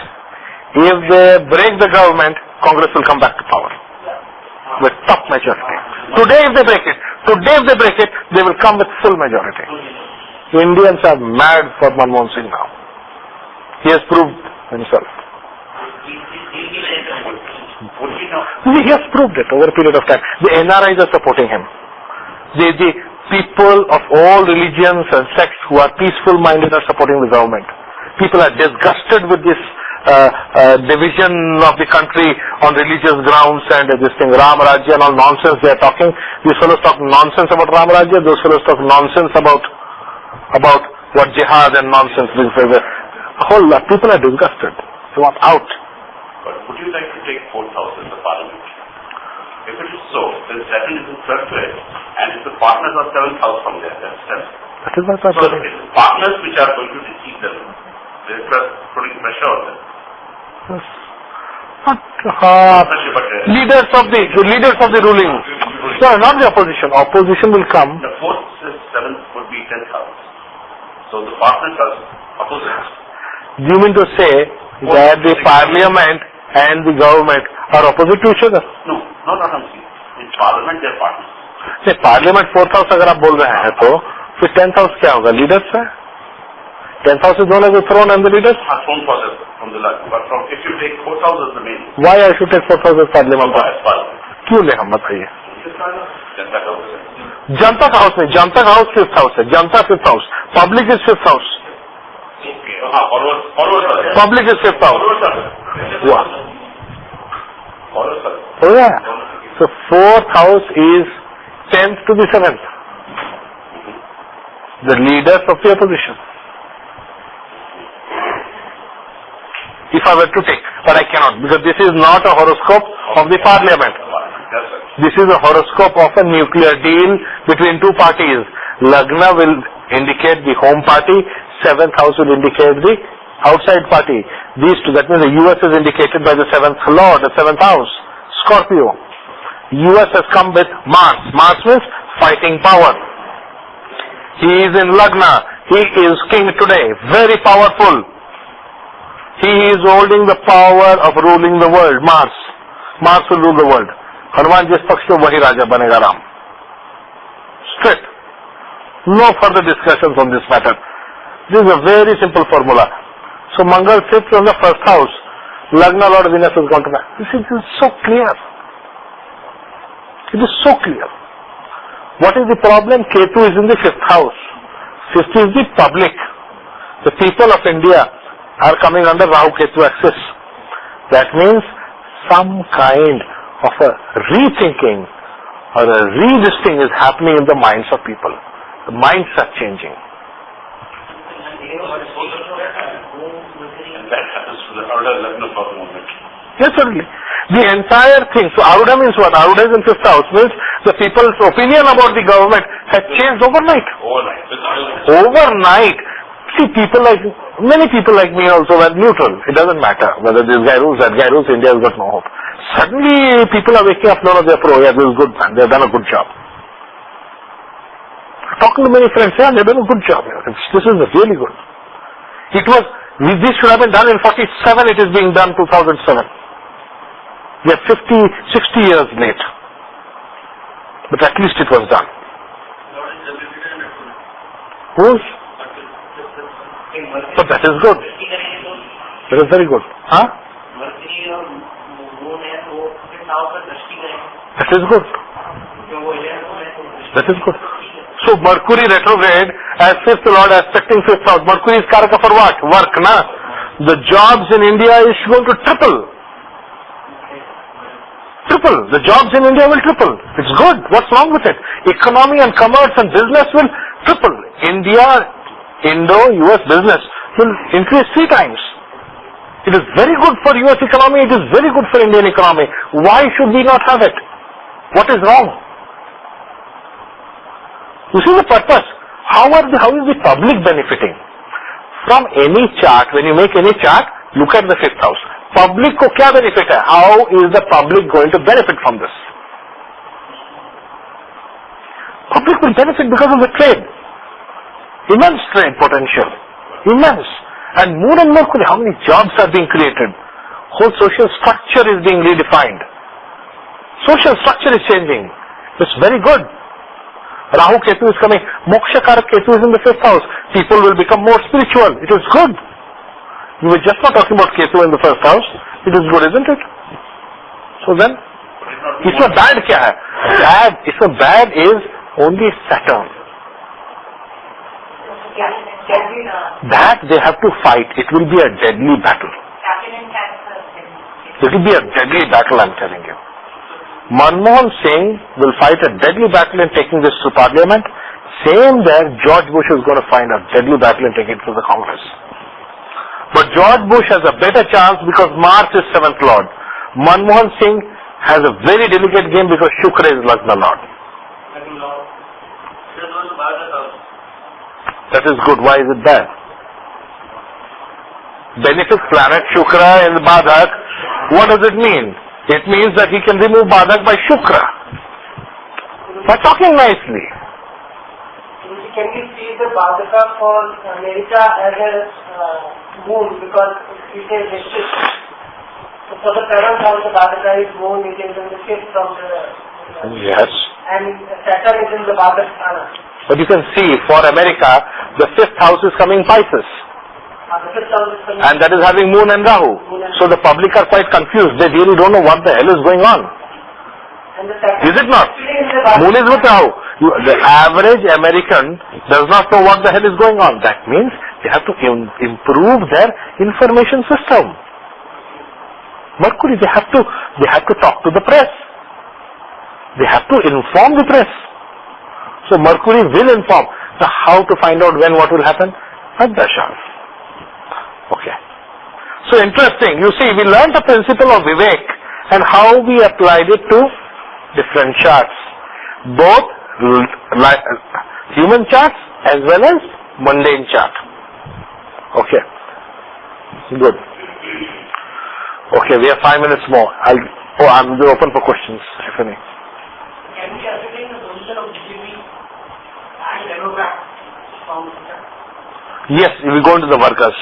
If they break the government, Congress will come back to power with top majority. Today if they break it, they will come with full majority. The Indians are mad for Manmohan Singh now. He has proved himself. He has proved it over a period of time. The NRIs are supporting him. The people of all religions and sects who are peaceful-minded are supporting the government. People are disgusted with this division of the country on religious grounds and this thing, Ram Rajya and all nonsense they are talking. These fellows talk nonsense about Ram Rajya, those fellows talk nonsense about what jihad and nonsense. A whole lot. People are disgusted. They want out. But would you like to take 4th house in the parliament? If it is so, then Saturn is in 3rd place, and if the partners are 7th house from there, that's 10th. That is what I'm So it is partners which are going to deceive them. They're putting pressure on them. Leaders of the ruling. No, not the opposition. Opposition will come. The 4th, 7th would be 10th house. So the partners are opposites. You mean to say that the parliament and the government are opposite to each other? No, not what I'm saying. In parliament they are partners. नहीं, parliament 4th house अगर आप बोल रहे हैं तो फिर 10th house क्या होगा? लीडर्स है. 10th house is known as the throne and the leaders. Throne from the left, but if you take 4th house as the main. Why I should take 4th house as parliament? क्यों ले हम बताइए? जनता का house नहीं, जनता का house 5th house है. जनता 5th house, public is 5th house. Public is 5th house. What? Oh yeah. So 4th house is 10th to the 7th. The leaders of the opposition. If I were to take, but I cannot, because this is not a horoscope of the parliament. This is a horoscope of a nuclear deal between two parties. Lagna will indicate the home party, 7th house will indicate the outside party. These two, that means the US is indicated by the 7th lord, the 7th house, Scorpio. US has come with Mars. Mars means fighting power. He is in Lagna. He is king today, very powerful. He is holding the power of ruling the world. Mars. Mars will rule the world. Hanuman जिस पक्ष में वही राजा बनेगा Ram. Straight. No further discussions on this matter. This is a very simple formula. So Mangal sits on the 1st house. Lagna Lord Venus is going to that. This is so clear. It is so clear. What is the problem? Ketu is in the 5th house. 5th is the public. The people of India are coming under Rahu Ketu axis. That means some kind of a rethinking or a re-listing is happening in the minds of people. The minds are changing. And that happens to the other Lagna for the moment. Yes, certainly. The entire thing. So Aruda means what? Aruda is in 5th house. Means the people's opinion about the government has changed overnight. Overnight. See, many people like me also were neutral. It doesn't matter whether this guy rules, that guy rules, India has got no hope. Suddenly people are waking up, no, they're pro, yeah, this is good man, they've done a good job. Talking to many friends, yeah, they've done a good job. This is really good. This should have been done in 47, it is being done 2007. We are 50, 60 years late. But at least it was done. Who's? But that is good. That is very good. Huh? That is good. That is good. So Mercury retrograde as 5th Lord aspecting 5th house. Mercury is Karaka for what? Work, na? The jobs in India is going to triple. Triple. The jobs in India will triple. It's good. What's wrong with it? Economy and commerce and business will triple. Indo-US business will increase 3 times. It is very good for US economy. It is very good for Indian economy. Why should we not have it? What is wrong? You see the purpose. How is the public benefiting? From any chart, when you make any chart, look at the 5th house. Public ko kya benefit hai? How is the public going to benefit from this? Public will benefit because of the trade. Immense trade potential. Immense. And Moon and Mercury, how many jobs are being created? Whole social structure is being redefined. Social structure is changing. It's very good. Rahu Ketu is coming. Moksha Karak Ketu is in the 5th house. People will become more spiritual. It is good. We were just not talking about Ketu in the 1st house. It is good, isn't it? So then, isme bad kya hai? Bad is only Saturn. That they have to fight. It will be a deadly battle. It will be a deadly battle, I'm telling you. Manmohan Singh will fight a deadly battle in taking this to Parliament. Same there, George Bush is going to find a deadly battle in taking it to the Congress. But George Bush has a better chance because Mars is 7th Lord. Manmohan Singh has a very delicate game because Shukra is Lagna Lord. That is good. Why is it bad? Benefic planet Shukra in the Badak. What does it mean? It means that he can remove Badak by Shukra. By talking nicely. Can we see the Badaka for America as a moon because it is restricted? So for the parent house, the Badaka is moon, it is in the 5th from the... Yes. And Saturn is in the Badak Sana. But you can see, for America, the 5th house is coming Pisces. And that is having Moon and Rahu. So the public are quite confused. They really don't know what the hell is going on. Is it not? Moon is with Rahu. The average American does not know what the hell is going on. That means they have to improve their information system. Mercury, they have to talk to the press. They have to inform the press. So Mercury will inform. So how to find out when what will happen? At Dasha. Okay. So interesting. You see, we learned the principle of Vivek and how we applied it to different charts. Both human charts as well as mundane chart. Okay. Good. Okay, we have 5 minutes more. I'm open for questions, if any. Can we ascertain the position of GCB and Democrat from the chart? Yes, if we go into the Vargas.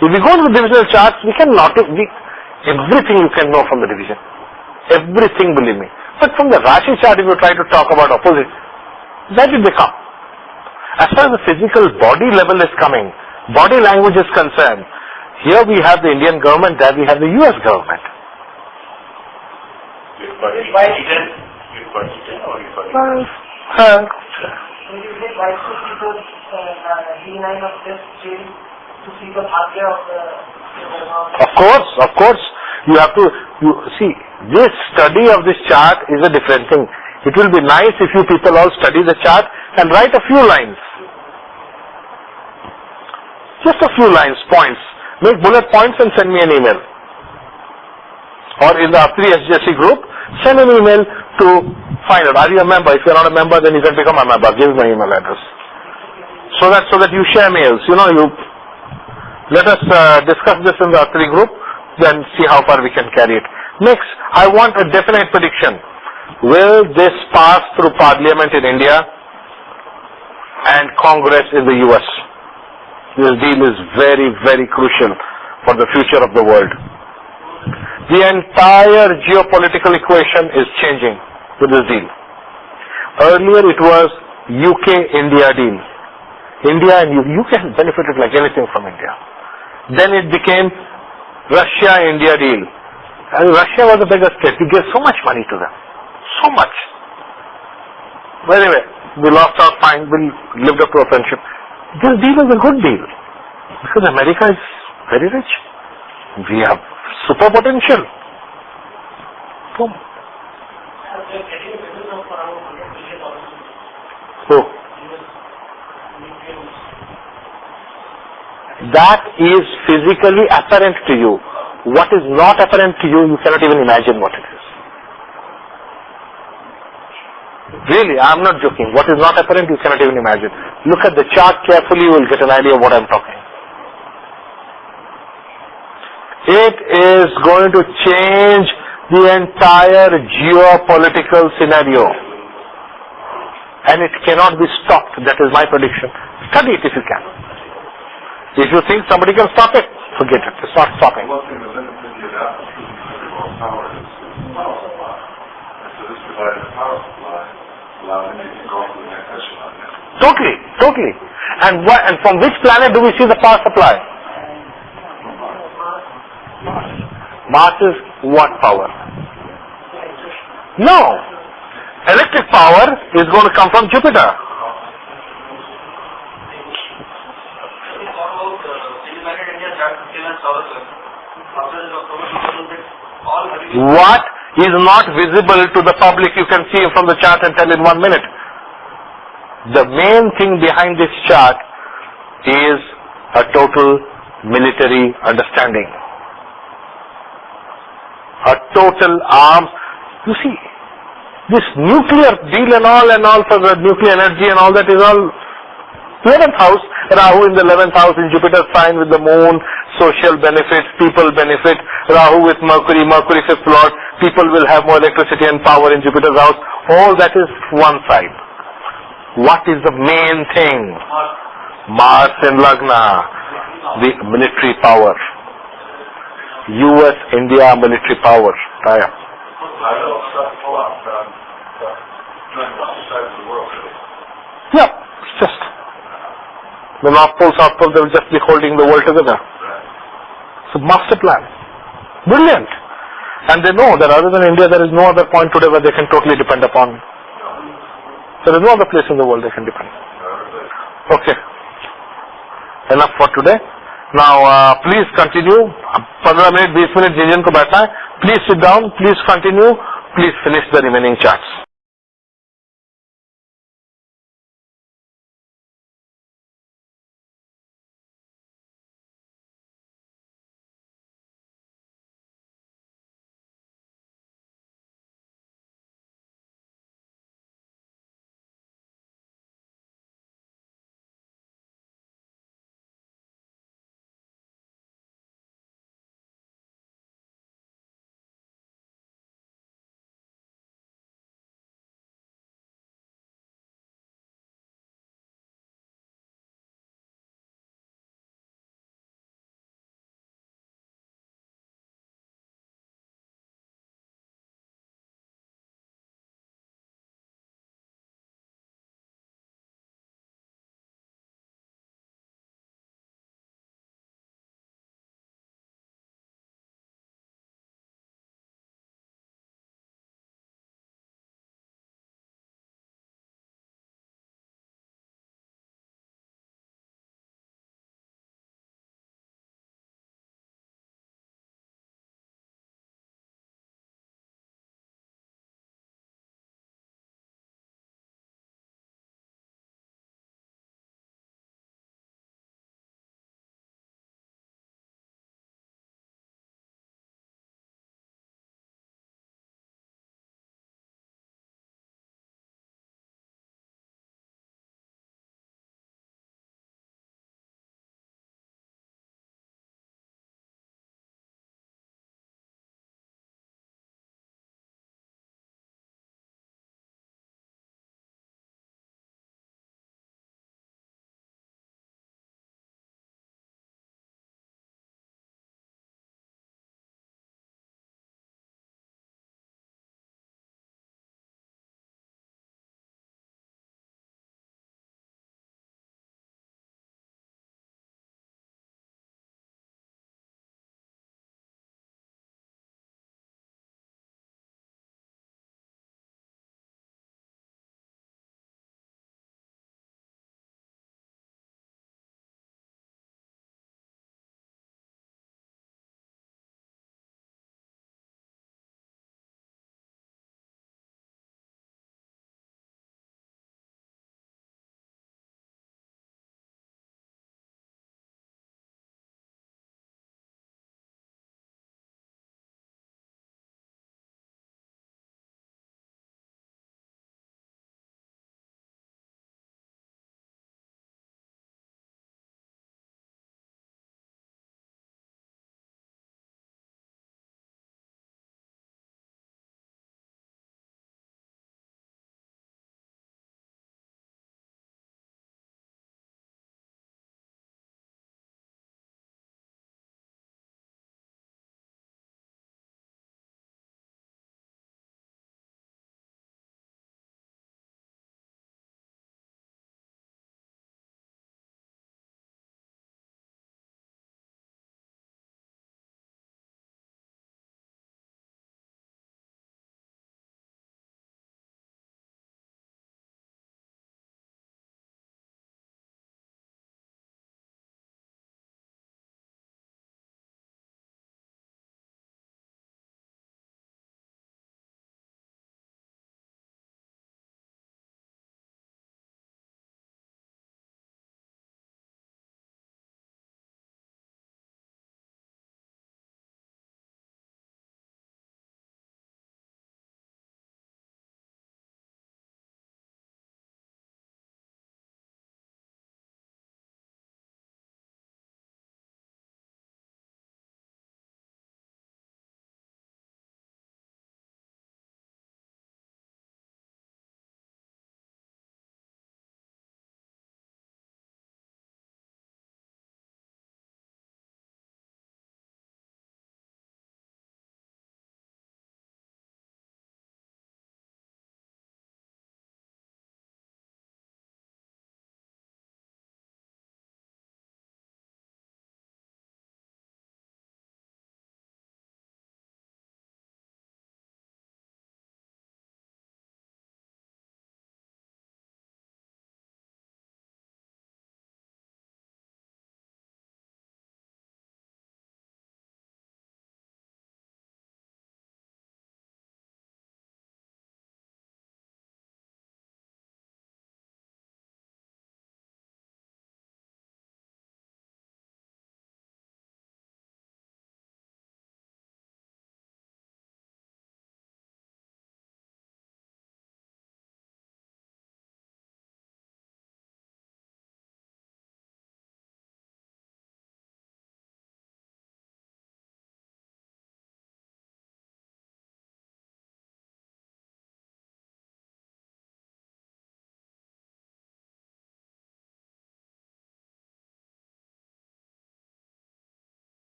If we go to the divisional charts, we can everything you can know from the division. Everything, believe me. But from the Rashi chart, if you try to talk about opposite, that will become. As far as the physical body level is coming, body language is concerned, here we have the Indian government, there we have the US government. Of course. You have to, see, this study of this chart is a different thing. It will be nice if you people all study the chart and write a few lines. Just a few lines, points. Make bullet points and send me an email. or in the Atri SJC group, send an email to find out, are you a member? If you're not a member, then you can become a member. Give me my email address. So that you share mails. Let us discuss this in the Atri group, then see how far we can carry it. Next, I want a definite prediction. Will this pass through Parliament in India and Congress in the US? This deal is very, very crucial for the future of the world. The entire geopolitical equation is changing with this deal. Earlier it was UK-India deal. India and UK has benefited like anything from India. Then it became Russia-India deal. And Russia was a bigger state. We gave so much money to them. So much. But anyway, we lost our mind. We lived up to our friendship. This deal is a good deal. Because America is very rich. We have super potential. Boom. So, that is physically apparent to you. What is not apparent to you, you cannot even imagine what it is. Really, I am not joking. What is not apparent, you cannot even imagine. Look at the chart carefully, you will get an idea of what I am talking. It is going to change the entire geopolitical scenario. And it cannot be stopped. That is my prediction. Study it if you can. If you think somebody can stop it, forget it. It's not stopping. One thing that limits India now is physical power is power supply. And so this provided power supply allows India to go to the next echelon now. Totally. And from which planet do we see the power supply? Mars is what power? No. Electric power is going to come from Jupiter. What is not visible to the public, you can see from the chart and tell in 1 minute. The main thing behind this chart is a total military understanding. A total arms. You see, this nuclear deal and all for the nuclear energy and all that is all 11th house, Rahu in the 11th house in Jupiter sign with the moon, social benefits, people benefit, Rahu with Mercury, Mercury 5th lord, people will have more electricity and power in Jupiter's house. All that is one side. What is the main thing? Mars in Lagna, the military power. US, India military power. Taya. Yeah, it's just the North Pole, South Pole, they will just be holding the world together. It's a master plan. Brilliant. And they know that other than India, there is no other point today where they can totally depend upon. There is no other place in the world they can depend. Okay. Enough for today. Now, please continue. 15 minutes, 20 minutes, जिन को बैठना है. Please sit down. Please continue. Please finish the remaining charts.